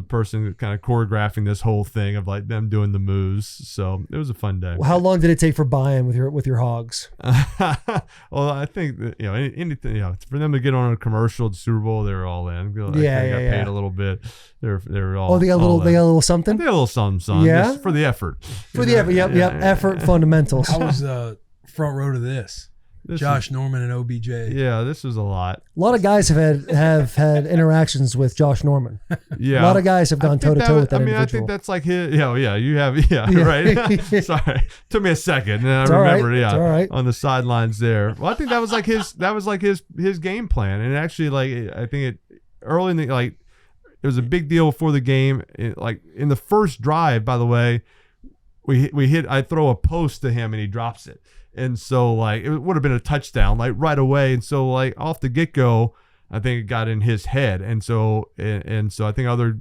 person kind of choreographing this whole thing of like them doing the moves. So it was a fun day. How long did it take for buy-in with your hogs? Well, I think that, anything, for them to get on a commercial at the Super Bowl, they were all in. Got paid a little bit. They were all. Oh, they got a little something. They got a little something. Yeah, just for the effort. Yep. Effort fundamentals. I was front row to this. Josh Norman and OBJ. Yeah, this was a lot. A lot of guys have had interactions with Josh Norman. Yeah, a lot of guys have gone toe to toe with that individual. I think that's like his. You have. Right. Sorry, took me a second, and I remembered. Right. Yeah, all right. On the sidelines there. Well, I think that was like his. That was like his game plan, and actually, like I think early in the it was a big deal before the game. Like in the first drive, by the way, we hit. I throw a post to him, and he drops it. And so, like, it would have been a touchdown, like, right away. And so, like, off the get-go, I think it got in his head. And so I think other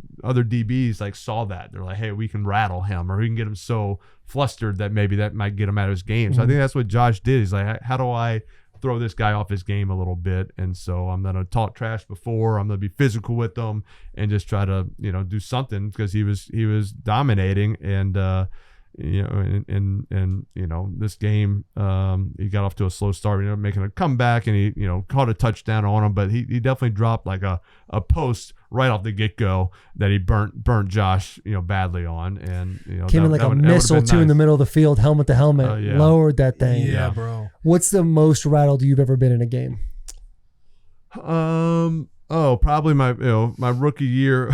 DBs, like, saw that. They're like, hey, we can rattle him, or we can get him so flustered that maybe that might get him out of his game. So I think that's what Josh did. He's like, how do I throw this guy off his game a little bit? And so I'm going to talk trash before. I'm going to be physical with him and just try to, do something, because he was dominating. And, this game, he got off to a slow start, making a comeback, and he, caught a touchdown on him, but he definitely dropped like a post right off the get go that he burnt Josh, badly on, and came in like a missile too, nice. In the middle of the field, helmet to helmet, lowered that thing. Yeah, bro. What's the most rattled you've ever been in a game? Probably my rookie year.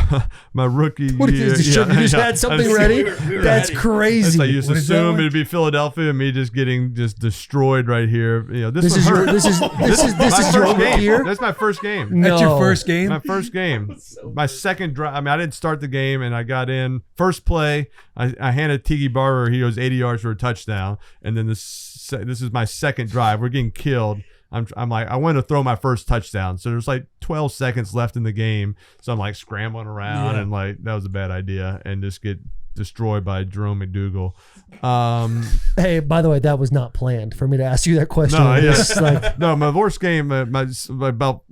What is this? You just had something ready? That's crazy. I used to assume it'd be Philadelphia, and me just getting destroyed right here. This is your rookie year. That's my first game. No. That's your first game. My first game. My second drive. I mean, I didn't start the game, and I got in first play. I handed Tiki Barber. He goes 80 yards for a touchdown, and then this is my second drive. We're getting killed. I'm like, I wanted to throw my first touchdown. So there's like 12 seconds left in the game. So I'm like scrambling around, and like, that was a bad idea, and just get destroyed by Jerome McDougal. Hey, by the way, that was not planned for me to ask you that question. No, no, my worst game, about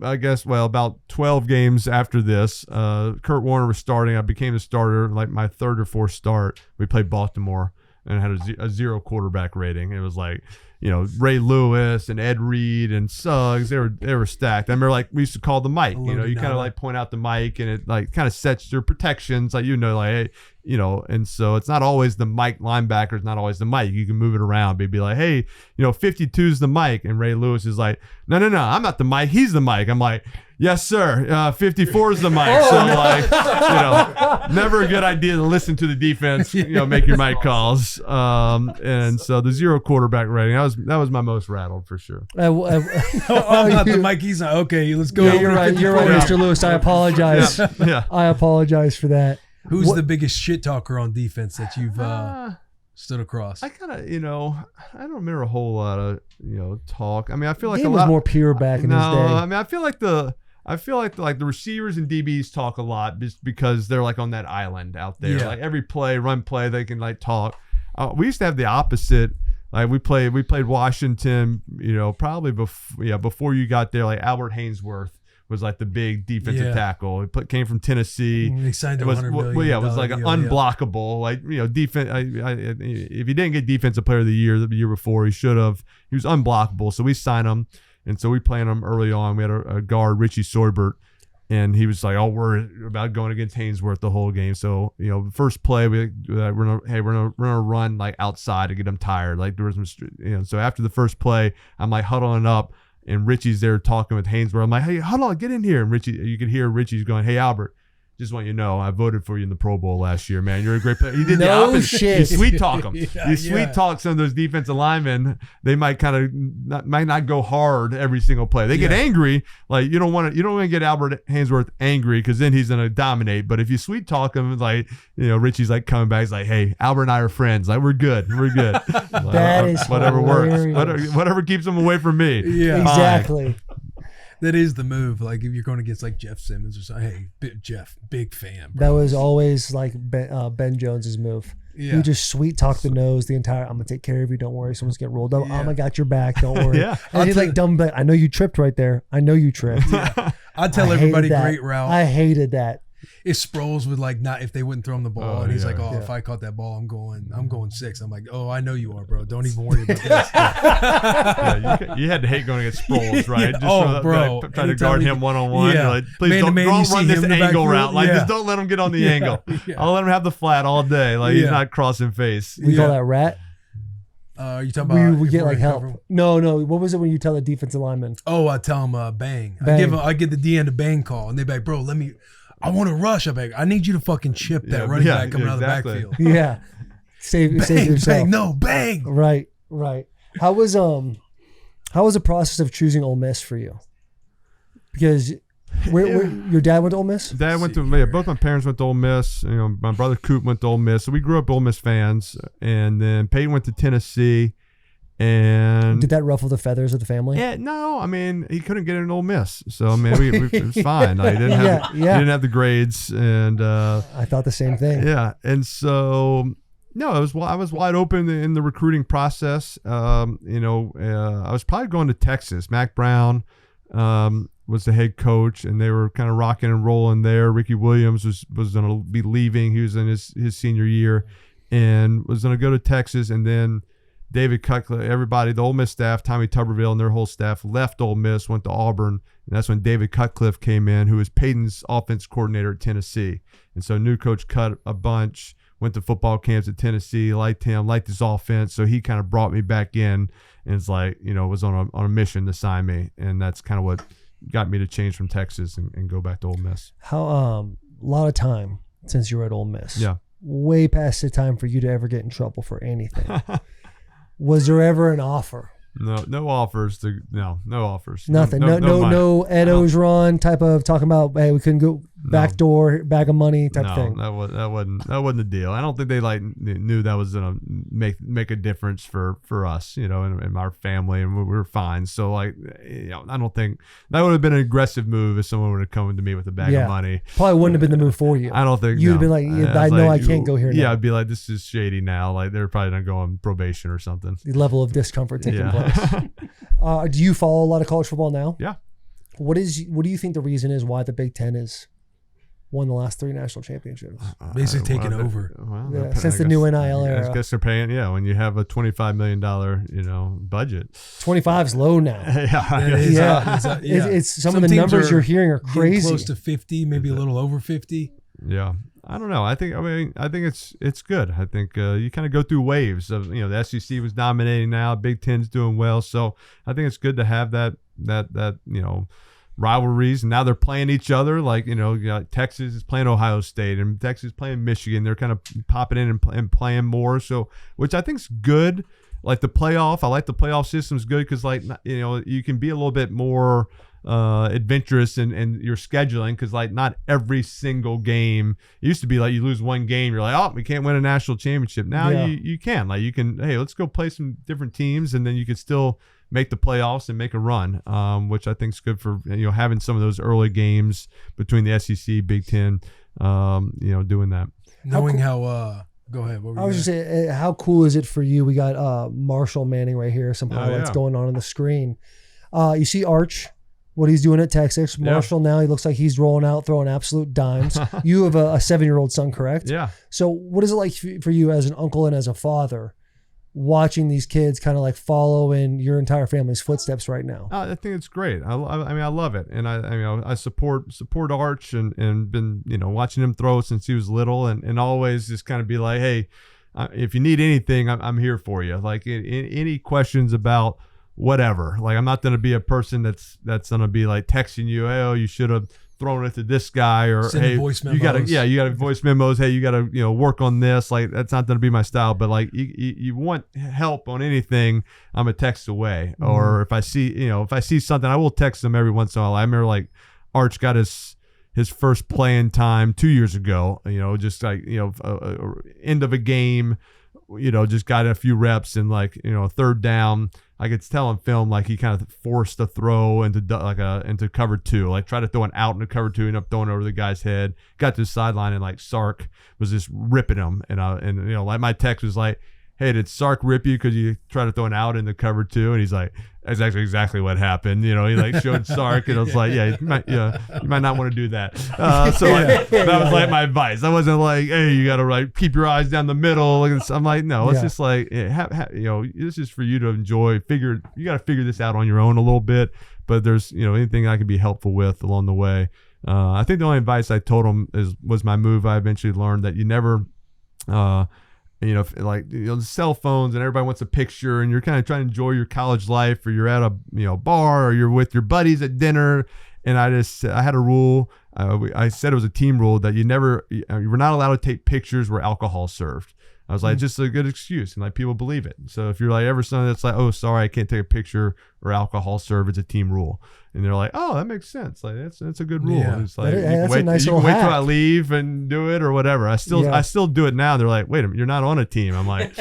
12 games after this, Kurt Warner was starting. I became a starter, like my third or fourth start. We played Baltimore and had a 0 quarterback rating. It was like, Ray Lewis and Ed Reed and Suggs, they were stacked. I remember, like, we used to call the mic. You kind of like point out the mic, and it like kind of sets your protections, like, like, hey, and so it's not always the mic linebacker, it's not always the mic. You can move it around. But be like, hey, 52's the mic, and Ray Lewis is like, no, I'm not the mic, he's the mic. I'm like, Yes, sir. 54 is the mic. So, like, never a good idea to listen to the defense, make your mic calls. And so the 0 quarterback rating, that was my most rattled for sure. Not the mic. He's not. Okay, let's go. Yeah, you're right, Mr. Lewis. I apologize. Yeah. I apologize for that. Who's the biggest shit talker on defense that you've stood across? I kind of, I don't remember a whole lot of, talk. I mean, I feel like Game was more pure back in his day. I mean, I feel like the receivers and DBs talk a lot just because they're like on that island out there. Yeah. Like every run play, they can like talk. We used to have the opposite. Like we played Washington, probably before you got there. Like Albert Hainsworth was like the big defensive tackle. He came from Tennessee. They signed it was, $100 million. it was like an unblockable. Like defense. If he didn't get Defensive Player of the year before, he should have. He was unblockable. So we signed him, and so we played him early on. We had a guard, Richie Soybert, and he was like all worried about going against Hainsworth the whole game. So the first play we're gonna run like outside to get him tired. Like there was some, so after the first play, I'm like huddling up. And Richie's there talking with Hainsworth. I'm like, hey, hold on, get in here. And you could hear Richie's going, hey, Albert, just want you to know, I voted for you in the Pro Bowl last year, man. You're a great player. He did the opposite. Shit. You sweet talk them. Yeah, you sweet talk some of those defensive linemen. They might might not go hard every single play. They get angry. Like you don't want to get Albert Hainsworth angry because then he's gonna dominate. But if you sweet talk him, like Richie's like coming back. He's like, hey, Albert and I are friends. Like we're good. That is whatever hilarious. works. Whatever keeps them away from me. Yeah, exactly. That is the move. Like if you're going against like Jeff Simmons or something, hey, Jeff, big fan. Bro. That was always like Ben Jones's move. Yeah. You just sweet talk the nose the entire. I'm gonna take care of you. Don't worry. Someone's getting rolled up. Yeah. I got your back. Don't worry. Yeah. And he's like dumb. But I know you tripped right there. I know you tripped. I tell I everybody hated that. great route. I hated that. If Sproles would like not if they wouldn't throw him the ball, and he's like, Yeah. if I caught that ball, I'm going 6. I'm like, oh, I know you are, bro. Don't even worry about this. You had to hate going against Sproles, right? Yeah. Bro. Trying to guard him one-on-one. Yeah. Like, please Man-to-man, you don't see run him this in the angle backfield. route. Like, Yeah. just don't let him get on the angle. Yeah. I'll let him have the flat all day. Like, he's not crossing face. We call that rat. You talking about We if get we're like in help. cover? No. What was it when you tell the defensive lineman? Oh, I tell him bang. Bang. I give the DN a bang call, and they be like, bro, I want to rush. I'm like, I need you to fucking chip that running back coming out of the backfield. Yeah. Save yourself. Bang, no, bang. Right. How was the process of choosing Ole Miss for you? Because your dad went to Ole Miss? Dad went to both my parents went to Ole Miss. My brother Coop went to Ole Miss. So we grew up Ole Miss fans. And then Peyton went to Tennessee. And did that ruffle the feathers of the family? Yeah, no. I mean, he couldn't get into Ole Miss, so I mean, it was fine. Like, he didn't have the grades, and I thought the same thing. Yeah, and so no, I was wide open in the recruiting process. I was probably going to Texas. Mac Brown was the head coach, and they were kind of rocking and rolling there. Ricky Williams was going to be leaving. He was in his senior year, and was going to go to Texas, and then David Cutcliffe, everybody, the Ole Miss staff, Tommy Tuberville and their whole staff left Ole Miss, went to Auburn, and that's when David Cutcliffe came in, who was Peyton's offense coordinator at Tennessee. And so new coach cut a bunch, went to football camps at Tennessee, liked him, liked his offense, so he kind of brought me back in, and it's like, was on a mission to sign me, and that's kind of what got me to change from Texas and go back to Ole Miss. How a lot of time since you were at Ole Miss. Yeah. Way past the time for you to ever get in trouble for anything. Was there ever an offer? No offers. No offers. Nothing. No No Ed Ogeron type of talking about, hey, we couldn't go backdoor, bag of money type thing. That wasn't the deal. I don't think they knew that was gonna make a difference for us, in our family, and we were fine. So I don't think that would have been an aggressive move if someone would have come to me with a bag of money. Probably wouldn't have been the move for you. I don't think you'd have been like, I know I can't go here now. Yeah, I'd be like, this is shady now. Like they're probably gonna go on probation or something. The level of discomfort taking place. Do you follow a lot of college football now? Yeah. What do you think the reason is why the Big Ten has won the last 3 national championships? Basically taken over. Since the new NIL era. I guess they're paying, when you have a $25 million, budget. 25 is low now. It's some of the numbers you're hearing are crazy. Close to 50, maybe a little over 50. Yeah. I don't know. I think it's good. I think you kind of go through waves of, the SEC was dominating now, Big Ten's doing well. So I think it's good to have that rivalries, and now they're playing each other. Like, you know, Texas is playing Ohio State, and Texas is playing Michigan. They're kind of popping in and playing more. So, which I think's good. Like the playoff, I like the playoff system's good because, like, you know, you can be a little bit more adventurous in your scheduling because, like, not every single game. It used to be like you lose one game, you're like, oh, we can't win a national championship. Now you can. Like, you can, hey, let's go play some different teams, and then you can still make the playoffs and make a run, which I think is good for, you know, having some of those early games between the SEC, Big Ten, you know, doing that. Knowing how go ahead. What were I you was just saying, how cool is it for you? We got Marshall Manning right here. Some highlights yeah. going on the screen. You see Arch, what he's doing at Texas. Marshall now, he looks like he's rolling out, throwing absolute dimes. You have a 7-year-old son, correct? Yeah. So what is it like for you as an uncle and as a father, watching these kids kind of like follow in your entire family's footsteps right now? I think it's great. I mean, I love it, and I support Arch and been, you know, watching him throw since he was little, and always just kind of be like, hey, if you need anything, I'm here for you. Like any questions about whatever. Like, I'm not going to be a person that's going to be like texting you, hey, oh, you should have thrown it to this guy, or Sending hey, voice you gotta voice memos. Hey, you gotta, you know, work on this. Like, that's not going to be my style. But like, you want help on anything, I'm a text away. Mm-hmm. Or if I see something, I will text them every once in a while. I remember like Arch got his first playing time 2 years ago. You know, just like, you know, end of a game. You know, just got a few reps, and like, you know, third down, I could tell on film, like he kind of forced a throw into cover 2, like try to throw an out into cover 2, end up throwing over the guy's head, got to the sideline, and like Sark was just ripping him. And you know, like my text was like, hey, did Sark rip you because you tried to throw an out into cover 2? And he's like, that's actually exactly what happened. You know, he like showed Sark, and I was like, yeah, you might not want to do that. So like, that was like my advice. I wasn't like, hey, you got to like keep your eyes down the middle. I'm like, no, it's just like, you know, this is for you to enjoy. You got to figure this out on your own a little bit. But there's, you know, anything I can be helpful with along the way. I think the only advice I told him was my move. I eventually learned that you never, you know, like, you know, the cell phones and everybody wants a picture, and you're kind of trying to enjoy your college life, or you're at a, you know, bar, or you're with your buddies at dinner. And I had a rule. I said it was a team rule that you were not allowed to take pictures where alcohol served. I was like, just a good excuse, and like people believe it. So if you're like ever something that's like, oh, sorry, I can't take a picture or alcohol serve, it's a team rule. And they're like, oh, that makes sense. Like that's a good rule. Yeah. It's like, That's a nice you little can wait till hack. I leave and do it or whatever. I still do it now. They're like, wait a minute, you're not on a team. I'm like,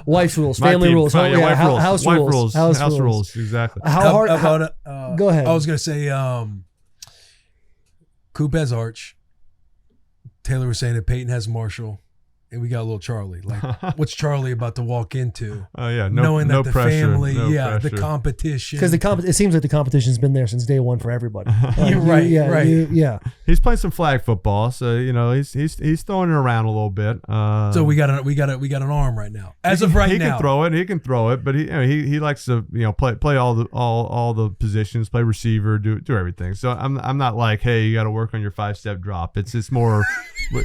Wife's rules, my family team. rules, Yeah, wife rules, house wife rules, house rules, exactly. How hard? Go ahead. I was gonna say, Coop has Arch. Taylor was saying that Peyton has Marshall, and we got a little Charlie. Like, what's Charlie about to walk into? Oh yeah, knowing that the pressure, family, no the pressure. competition. Because it seems like the competition's been there since day one for everybody. You're right, right. Yeah. He's playing some flag football, so you know he's throwing it around a little bit. So we got an arm right now. As of right he now, he can throw it, but he likes to, you know, play all the positions, play receiver, do everything. So I'm not like, hey, you got to work on your 5-step drop. It's just more,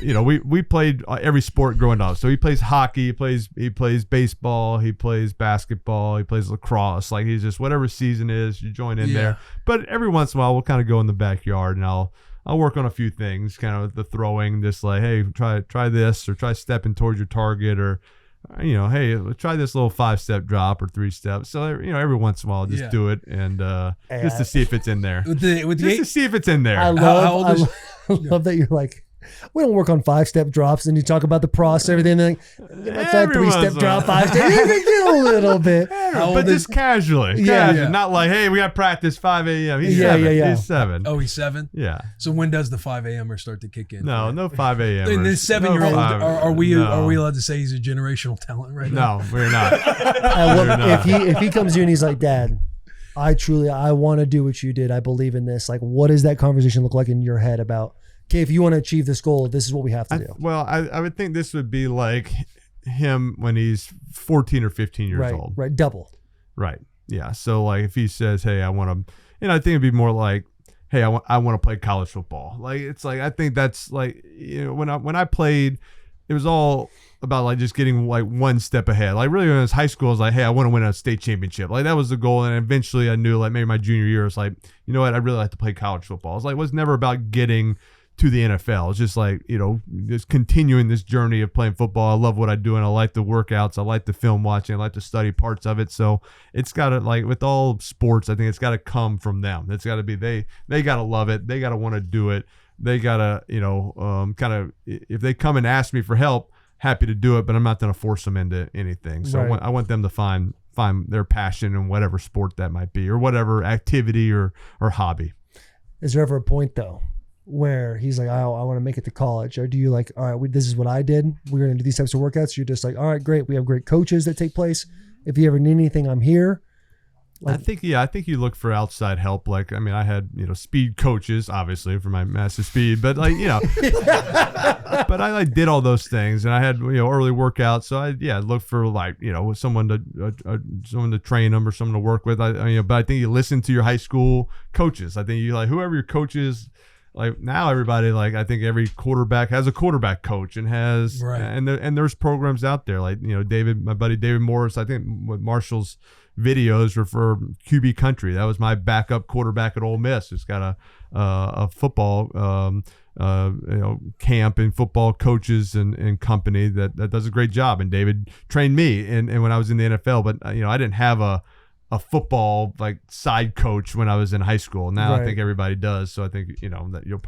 you know, we played every sport growing up. So he plays hockey, he plays baseball, he plays basketball, he plays lacrosse. Like, he's just, whatever season is, you join in there. But every once in a while, we'll kind of go in the backyard, and I'll work on a few things, kind of the throwing, just like, hey, try this, or try stepping towards your target, or, you know, hey, try this little 5-step drop or 3-step. So, you know, every once in a while, just do it, and just to see if it's in there. To see if it's in there. I love that you're like, we don't work on 5-step drops, and you talk about the process, everything. Like, let's try 3-step drop, 5-step. A little bit, but just casually. Not like, hey, we got practice 5 a.m. He's 7. He's 7. Oh, he's 7. Yeah. So when does the 5 a.m. start to kick in? No 5 a.m. And this 7-year-old, are we allowed to say he's a generational talent right now? No, we're not. If he comes to you and he's like, Dad, I want to do what you did. I believe in this. Like, what does that conversation look like in your head about, okay, if you want to achieve this goal, this is what we have to do? I would think this would be like him when he's 14 or 15 years old. Right, double. Right, yeah. So, like, if he says, hey, I want to, I think it'd be more like, hey, I want to play college football. Like, it's like, I think that's like, you know, when I played, it was all about like just getting like one step ahead. Like really when I was high school, I was like, hey, I want to win a state championship. Like that was the goal. And eventually I knew like maybe my junior year, I was like, you know what, I'd really like to play college football. It was never about getting to the NFL. It's just like, just continuing this journey of playing football. I love what I do and I like the workouts. I like the film watching. I like to study parts of it. So it's got to, like with all sports, I think it's got to come from them. It's got to be, they got to love it. They got to want to do it. They got to, kind of, if they come and ask me for help, happy to do it, but I'm not going to force them into anything. So Right. I want them to find their passion in whatever sport that might be or whatever activity or hobby. Is there ever a point though where he's like, I want to make it to college? Or do you like, all right, this is what I did. We're going to do these types of workouts. You're just like, all right, great. We have great coaches that take place. If you ever need anything, I'm here. I think you look for outside help. Like, I mean, I had, speed coaches, obviously for my massive speed, but like, but I like did all those things and I had, early workouts. So I look for like, someone to train them or someone to work with. But I think you listen to your high school coaches. I think you like whoever your coach is. Like now everybody, like I think every quarterback has a quarterback coach and has, Right. and there's programs out there like, my buddy David Morris, I think with Marshall's videos were for QB Country. That was my backup quarterback at Ole Miss. It's got a football, camp and football coaches and company that does a great job. And David trained me and when I was in the NFL, but I didn't have a football like side coach when I was in high school. Now Right. I think everybody does. So I think, that you'll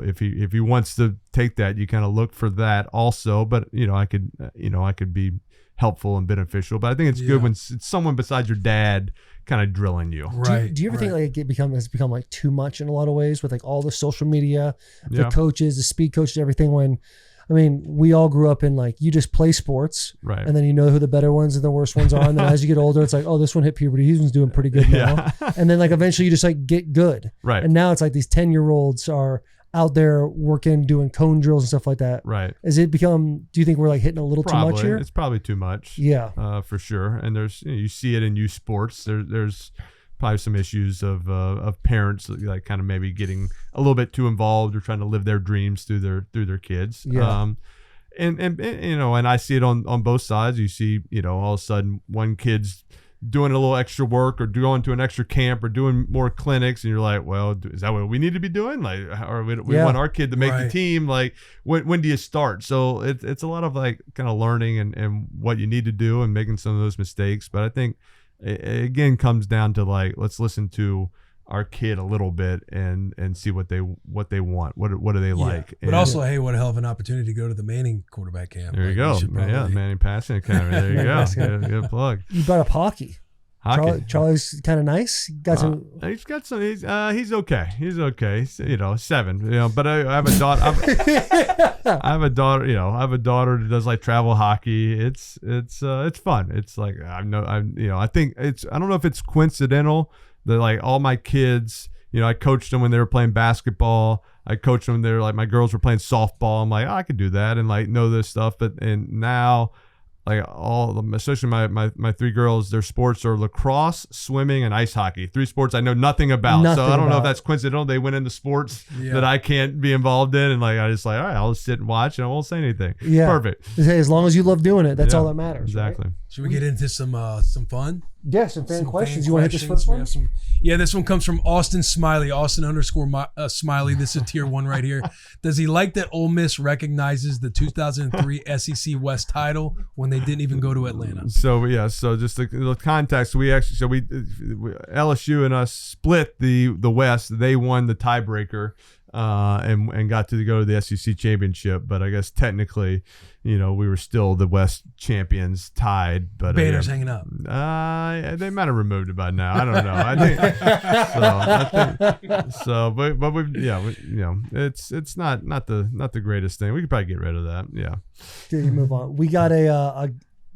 if he wants to take that, you kind of look for that also, but I could be helpful and beneficial, but I think it's good when it's someone besides your dad kind of drilling you. Right. Do you ever think like has become like too much in a lot of ways with like all the social media, the Yeah. coaches, the speed coaches, everything? When, I mean, we all grew up in like, you just play sports Right. and then you know who the better ones and the worst ones are. And then as you get older, it's like, oh, this one hit puberty. He's doing pretty good now. And then like eventually you just like get good. Right. And now it's like these 10-year-olds are out there working, doing cone drills and stuff like that. Right. Has it become, do you think we're like hitting a little too much here? It's probably too much. Yeah. For sure. And there's, you see it in youth sports. There's probably some issues of parents like kind of maybe getting a little bit too involved or trying to live their dreams through their kids. Yeah. And I see it on both sides. You see, all of a sudden one kid's doing a little extra work or going to an extra camp or doing more clinics, and you're like, well, is that what we need to be doing? Like, or we want our kid to make the team. Like, when do you start? So it's a lot of like kind of learning and what you need to do and making some of those mistakes. But I think it again comes down to like, let's listen to our kid a little bit and see what they want. What do they like? But also, hey, what a hell of an opportunity to go to the Manning quarterback camp. There you go. Manning Passing Academy. There you go. Good plug. You brought up hockey. Hockey. Charlie's kind of nice. Got some. He's got some. He's okay. He's okay. He's, 7. But I have a daughter. I have a daughter. I have a daughter that does like travel hockey. It's fun. It's like I think it's. I don't know if it's coincidental that like all my kids. I coached them when they were playing basketball. I coached them. They're like my girls were playing softball. I'm like, I could do that and like know this stuff. And now. Like all of them, especially my 3 girls, their sports are lacrosse, swimming, and ice hockey. 3 sports I know nothing about. So I don't know if that's coincidental. They went into sports that I can't be involved in, and like I just like, all right, I'll just sit and watch, and I won't say anything. Yeah, perfect. Hey, as long as you love doing it, that's all that matters. Exactly. Right? Should we get into some fun? Yeah, some fan questions. Fan You want to hit this first questions. one? This one comes from Austin Smiley. Austin _, Smiley. This is tier 1 right here. Does he like that Ole Miss recognizes the 2003 SEC West title when they didn't even go to Atlanta? So just the context. We LSU and us split the West. They won the tiebreaker. And got to go to the SEC championship, but I guess technically, we were still the West champions tied. But Banner's hanging up. They might have removed it by now. I don't know. I think so. But it's not the greatest thing. We could probably get rid of that. Yeah. Okay, you move on. We got a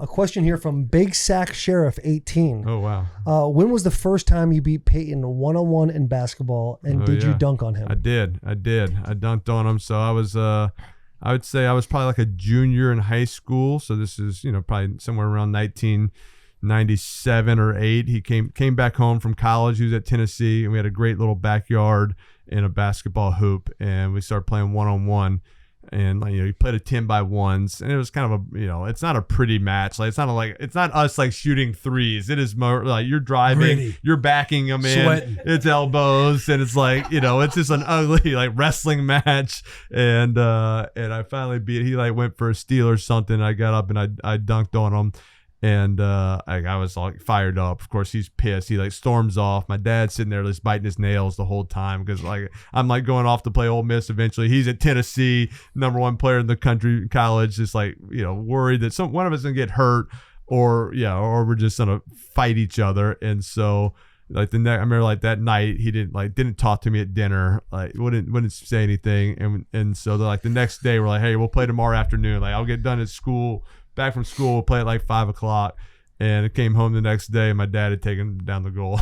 question here from Big Sack Sheriff 18. Oh wow. When was the first time you beat Peyton 1-on-1 in basketball, and did you dunk on him? I did. I dunked on him. So I was I would say I was probably like a junior in high school. So this is probably somewhere around 1997 or 8. He came back home from college. He was at Tennessee, and we had a great little backyard and a basketball hoop, and we started playing 1-on-1. And like, you played a 10-by-1s, and it was kind of a, it's not a pretty match. Like it's not us like shooting threes. It is more like you're driving, Gritty. you're backing them in, Sweating. it's elbows, and it's like it's just an ugly like wrestling match. And I finally beat. He like went for a steal or something. I got up and I dunked on him. And I was like fired up. Of course, he's pissed. He like storms off. My dad's sitting there just biting his nails the whole time because like I'm like going off to play Ole Miss eventually. He's at Tennessee, #1 player in the country, college. Just like worried that one of us is gonna get hurt, or we're just gonna fight each other. And so like I remember like that night he didn't talk to me at dinner. Like wouldn't say anything. And so like the next day we're like, hey, we'll play tomorrow afternoon. Like I'll get done at school. Back from school, we'll play at like 5 o'clock. And it came home the next day, and my dad had taken down the goal.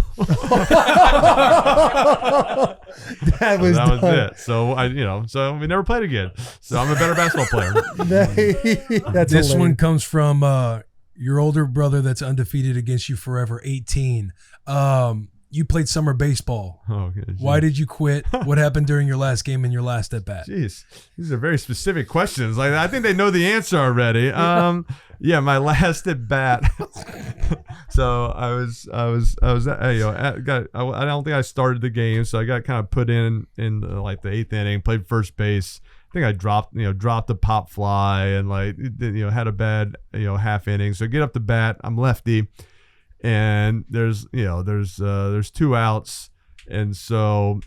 That was it. So we never played again. So I'm a better basketball player. That's This hilarious. one comes from your older brother that's undefeated against you forever, 18. You played summer baseball. Oh, good. Why did you quit? What happened during your last game and your last at bat? Jeez, these are very specific questions. Like I think they know the answer already. Yeah, my last at bat. So I don't think I started the game, so I got kind of put in like the 8th inning, played first base. I think I dropped a pop fly and like had a bad half inning. So I get up to bat. I'm lefty. And there's 2 outs, and so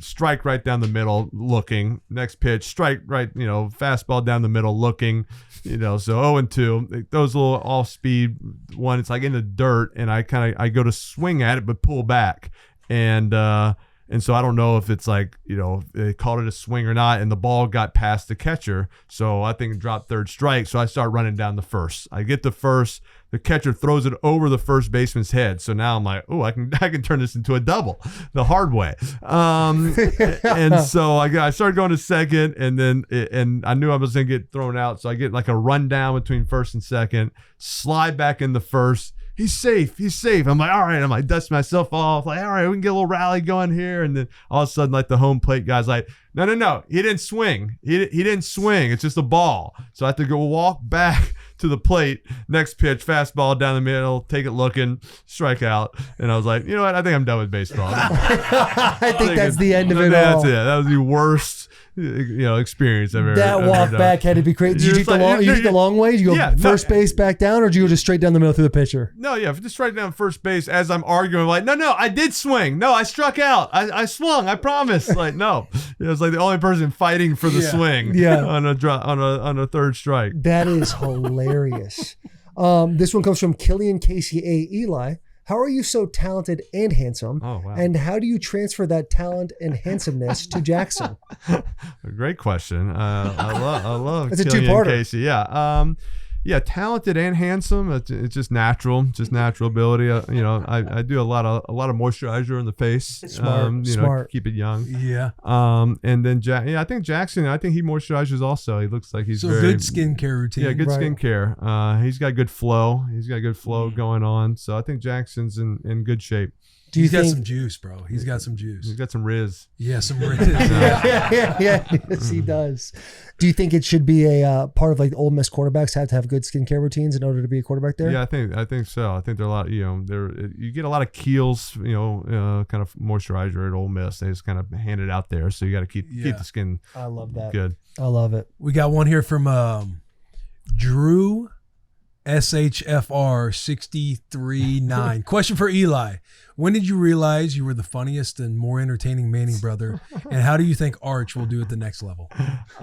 strike right down the middle, looking. Next pitch, strike right, fastball down the middle, looking. So 0-2. It throws a little off speed one. It's like in the dirt, and I go to swing at it, but pull back, and so I don't know if it's like they called it a swing or not, and the ball got past the catcher, so I think it dropped third strike. So I start running down the first. I get to first. The catcher throws it over the first baseman's head. So now I'm like, oh, I can turn this into a double the hard way. And so I started going to second, and I knew I was going to get thrown out. So I get like a rundown between first and second, slide back in the first. He's safe. I'm like, all right. I'm like, dust myself off. Like, all right, we can get a little rally going here. And then all of a sudden, like the home plate guy's like, no. He didn't swing. He didn't swing. It's just a ball. So I have to go walk back to the plate. Next pitch, fastball down the middle, take it looking, strike out. And I was like, you know what? I think I'm done with baseball. I think that's the end of it all. That's it. That was the worst experience I've ever. That walk done. back had to be crazy. Did you take the long way? Did you go first base back down, or did you go just straight down the middle through the pitcher? No, just right down first base as I'm arguing. Like, no, I did swing. No, I struck out. I swung. I promise. Like, no, it was like the only person fighting for the swing. Yeah. on a third strike. That is hilarious. This one comes from Killian Casey A. Eli. How are you so talented and handsome? Oh, wow. And how do you transfer that talent and handsomeness to Jackson? Great question. I love It's a Killian two-parter. Casey. Yeah, talented and handsome. It's just natural ability. I do a lot of moisturizer in the face. Smart. Keep it young. Yeah. And then I think Jackson. I think he moisturizes also. He looks like he's very good skincare routine. Yeah, good Right. skincare. He's got good flow. Going on. So I think Jackson's in good shape. He's got some juice, bro. He's got some juice. He's got some Riz. Yeah, some Riz. yeah. Yes, he does. Do you think it should be a part of like the Ole Miss quarterbacks have to have good skincare routines in order to be a quarterback there? Yeah, I think so. I think there are a lot. You get a lot of Kiehl's, kind of moisturizer at Ole Miss. They just kind of hand it out there, so you got to keep the skin. I love that. Good. I love it. We got one here from Drew SHFR 639. Question for Eli. When did you realize you were the funniest and more entertaining Manning brother? And how do you think Arch will do at the next level?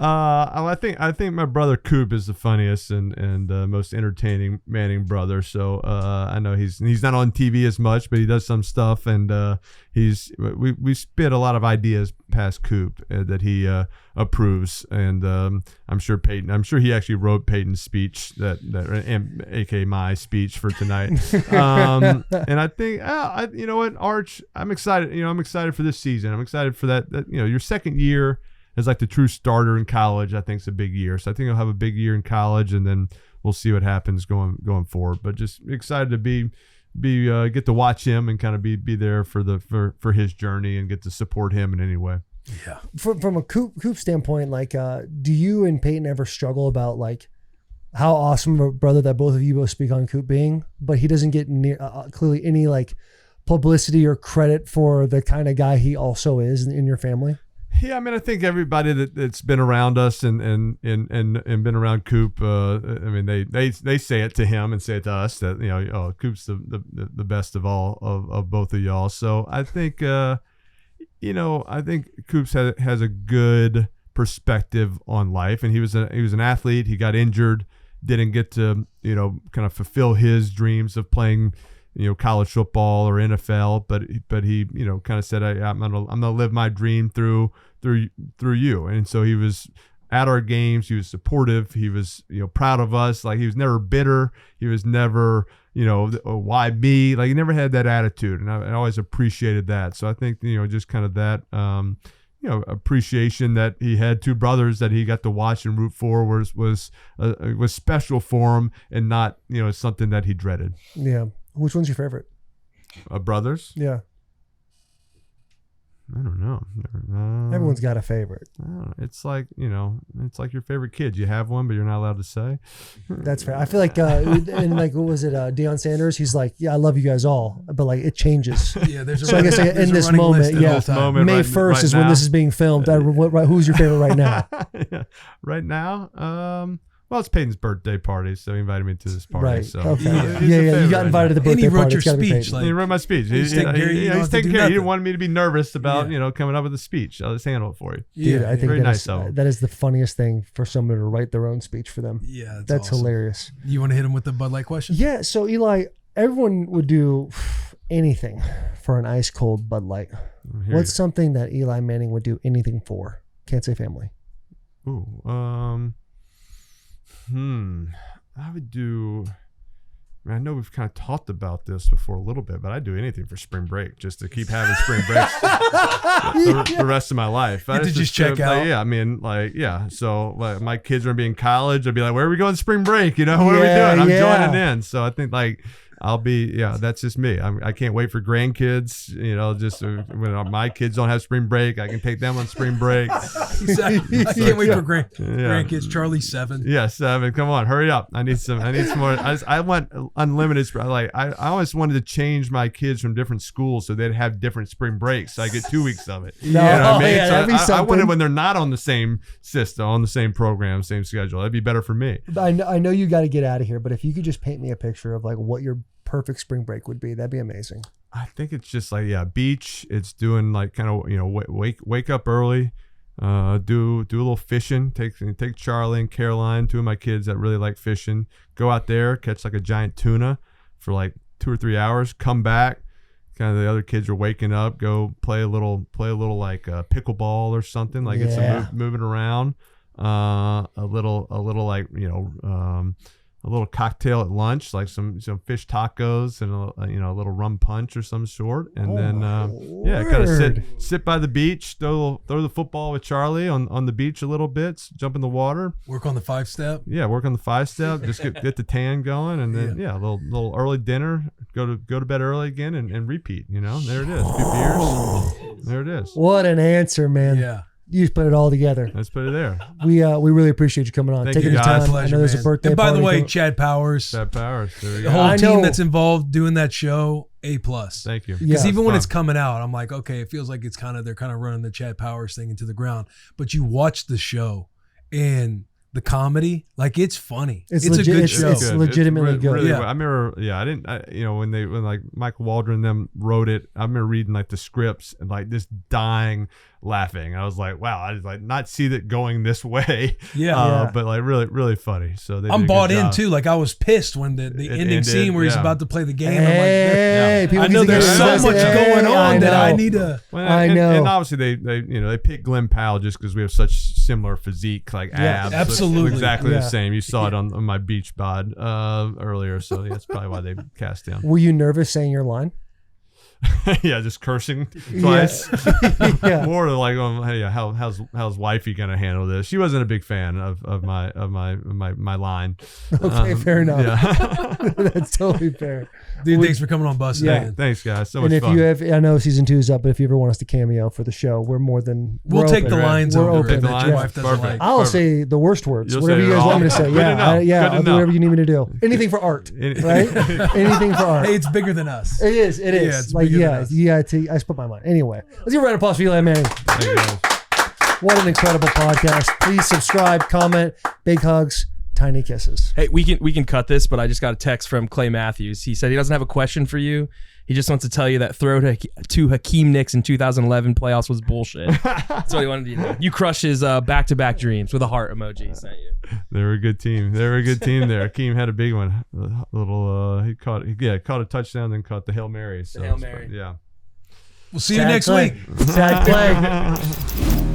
I think my brother Coop is the funniest and most entertaining Manning brother. So I know he's not on TV as much, but he does some stuff, and we spit a lot of ideas past Coop that he approves, and I'm sure he actually wrote Peyton's speech that aka my speech for tonight. And I think you know what, Arch, I'm excited. I'm excited for this season. I'm excited for that your second year as like the true starter in college. I think it's a big year. So I think he'll have a big year in college, and then we'll see what happens going forward. But just excited to get to watch him and kind of be there for his journey and get to support him in any way. Yeah. From a Coop standpoint, like, do you and Peyton ever struggle about like how awesome of a brother that both of you both speak on Coop being, but he doesn't get clearly any like publicity or credit for the kind of guy he also is in your family? Yeah, I mean, I think everybody that's been around us and been around Coop, I mean, they say it to him and say it to us that, you know, oh, Coop's the best of all of both of y'all. So I think, you know, I think Coop's has a good perspective on life, and he was an athlete. He got injured, didn't get to, you know, kind of fulfill his dreams of playing, you know, college football or NFL, but he, you know, kind of said, I'm gonna live my dream through you. And so he was at our games. He was supportive. He was, you know, proud of us. Like, he was never bitter. He was never, you know, why me? Like, he never had that attitude, and I always appreciated that. So I think, you know, just kind of that, you know, appreciation that he had two brothers that he got to watch and root for was special for him, and not, you know, something that he dreaded. Yeah. Which one's your favorite? Brothers? Yeah. I don't know. Everyone's got a favorite. I don't know. It's like, you know, it's like your favorite kid. You have one, but you're not allowed to say. That's fair. I feel like, and like, what was it? Deion Sanders. He's like, yeah, I love you guys all, but like, it changes. Yeah, there's a so I guess like, in this moment, yeah, May 1st is when this is being filmed. Who's your favorite right now? Yeah. Right now, well, it's Peyton's birthday party, so he invited me to this party. Right. So Okay. Yeah. You got invited to the birthday and he wrote party. your It's gotta be speech. Peyton. Like, he wrote my speech. He's taking care of you. He's taking care. He didn't want me to be nervous about, Yeah. you know, coming up with a speech. I'll just handle it for you. Dude, I think Very that nice is, of him. that is the funniest thing for someone to write their own speech for them. Yeah, That's awesome. hilarious. You want to hit him with the Bud Light question? Yeah. So Eli, everyone would do anything for an ice cold Bud Light. What's something that Eli Manning would do anything for? Can't say family. Ooh, I would do. I mean, I know we've kind of talked about this before a little bit, but I'd do anything for spring break just to keep having spring breaks the rest of my life. Get to just check out. Yeah, I mean, like, yeah. So, like, my kids are gonna be in college. I'd be like, "Where are we going spring break? You know, what are we doing?" I'm joining in. So I think, like, I'll be, yeah, that's just me. I can't wait for grandkids. You know, just when my kids don't have spring break, I can take them on spring break. I can't wait for grandkids. Charlie's 7. Yeah, 7. Come on, hurry up. I need some more. I want unlimited. Like, I always wanted to change my kids from different schools so they'd have different spring breaks. So I get 2 weeks of it. You know what I mean? Yeah, that'd be So I wanted something. when they're not on the same system, on the same program, same schedule. That'd be better for me. I know you got to get out of here, but if you could just paint me a picture of like what your perfect spring break would be, that'd be amazing. I think it's just like, yeah, beach. It's doing like kind of, you know, wake up early, do a little fishing. Take Charlie and Caroline, 2 of my kids that really like fishing. Go out there, catch like a giant tuna for like 2 or 3 hours. Come back. Kind of the other kids are waking up. Go play a little like pickleball or something. Like get some moving around. A little like, you know. A little cocktail at lunch, like some fish tacos and a little rum punch or some sort, and then kind of sit by the beach, throw the football with Charlie on the beach a little bit, jump in the water, Work on the 5-step. yeah, work on the 5-step, just get the tan going, and then a little early dinner, go to bed early again, and repeat. You know, there it is, 2 beers, there it is. What an answer, man. Yeah. You just put it all together. Let's put it there. We really appreciate you coming on. Thank Taking you, the guys. time. Pleasure, I know there's a man. birthday And by the party way, going- Chad Powers, Bad powers. There we the go. whole I team know. that's involved doing that show, A+. Thank you. Because Yeah. even when fun. it's coming out, I'm like, okay, it feels like they're kind of running the Chad Powers thing into the ground. But you watch the show and the comedy, like, it's funny. It's a legit- good it's- show. it's legitimately good. Really Yeah. well. I remember, I didn't, when like Michael Waldron and them wrote it, I remember reading like the scripts and like just dying laughing. I was like, wow, I just like not see that going this way. Yeah. But like really, really funny. So they I'm did a bought good in job. too. Like, I was pissed when the ending ended, scene where he's yeah. about to play the game. Hey, I'm people like, I know get there's together. so much Hey, going on that I know. need to. Well, I and, know. and obviously they picked Glenn Powell just because we have such similar physique, like Yeah, abs. absolutely. Exactly Yeah. the same. You saw it on my beach bod earlier, so that's probably why they cast him. Were you nervous saying your line? Yeah, just cursing twice. Yeah. More like, hey, how's wifey gonna handle this? She wasn't a big fan of my line. Okay, fair enough. Yeah. That's totally fair. Dude, thanks for coming on, Bussin. Yeah. Man. Thanks, guys. So And much if fun. you have, I know season 2 is up, but if you ever want us to cameo for the show, we're more than We'll we're take open. the lines We're over open. it that Take the your lines? wife doesn't Perfect. like. I'll Perfect. say the worst words, You'll whatever say you it guys all. want me to say. Good Yeah, enough. yeah, Good I'll do enough. whatever you need me to do. Anything for art, right? Anything for art. Hey, it's bigger than us. It is. It is. Yeah, it's like, bigger than yeah, us. yeah. I just put my mind. Anyway, let's give a round of applause for Eli Manning. Thank you, guys. What an incredible podcast. Please subscribe, comment, big hugs, tiny kisses. Hey, we can cut this, but I just got a text from Clay Matthews. He said he doesn't have a question for you. He just wants to tell you that throw to Hakeem Nicks in 2011 playoffs was bullshit. That's what he wanted you to know. You crushed his back-to-back dreams with a heart emoji he sent you. They were a good team. They were a good team there. Akeem had a big one. A little he caught a touchdown, then caught the Hail Mary. So Hail Mary. yeah. We'll see you next week. Sad play.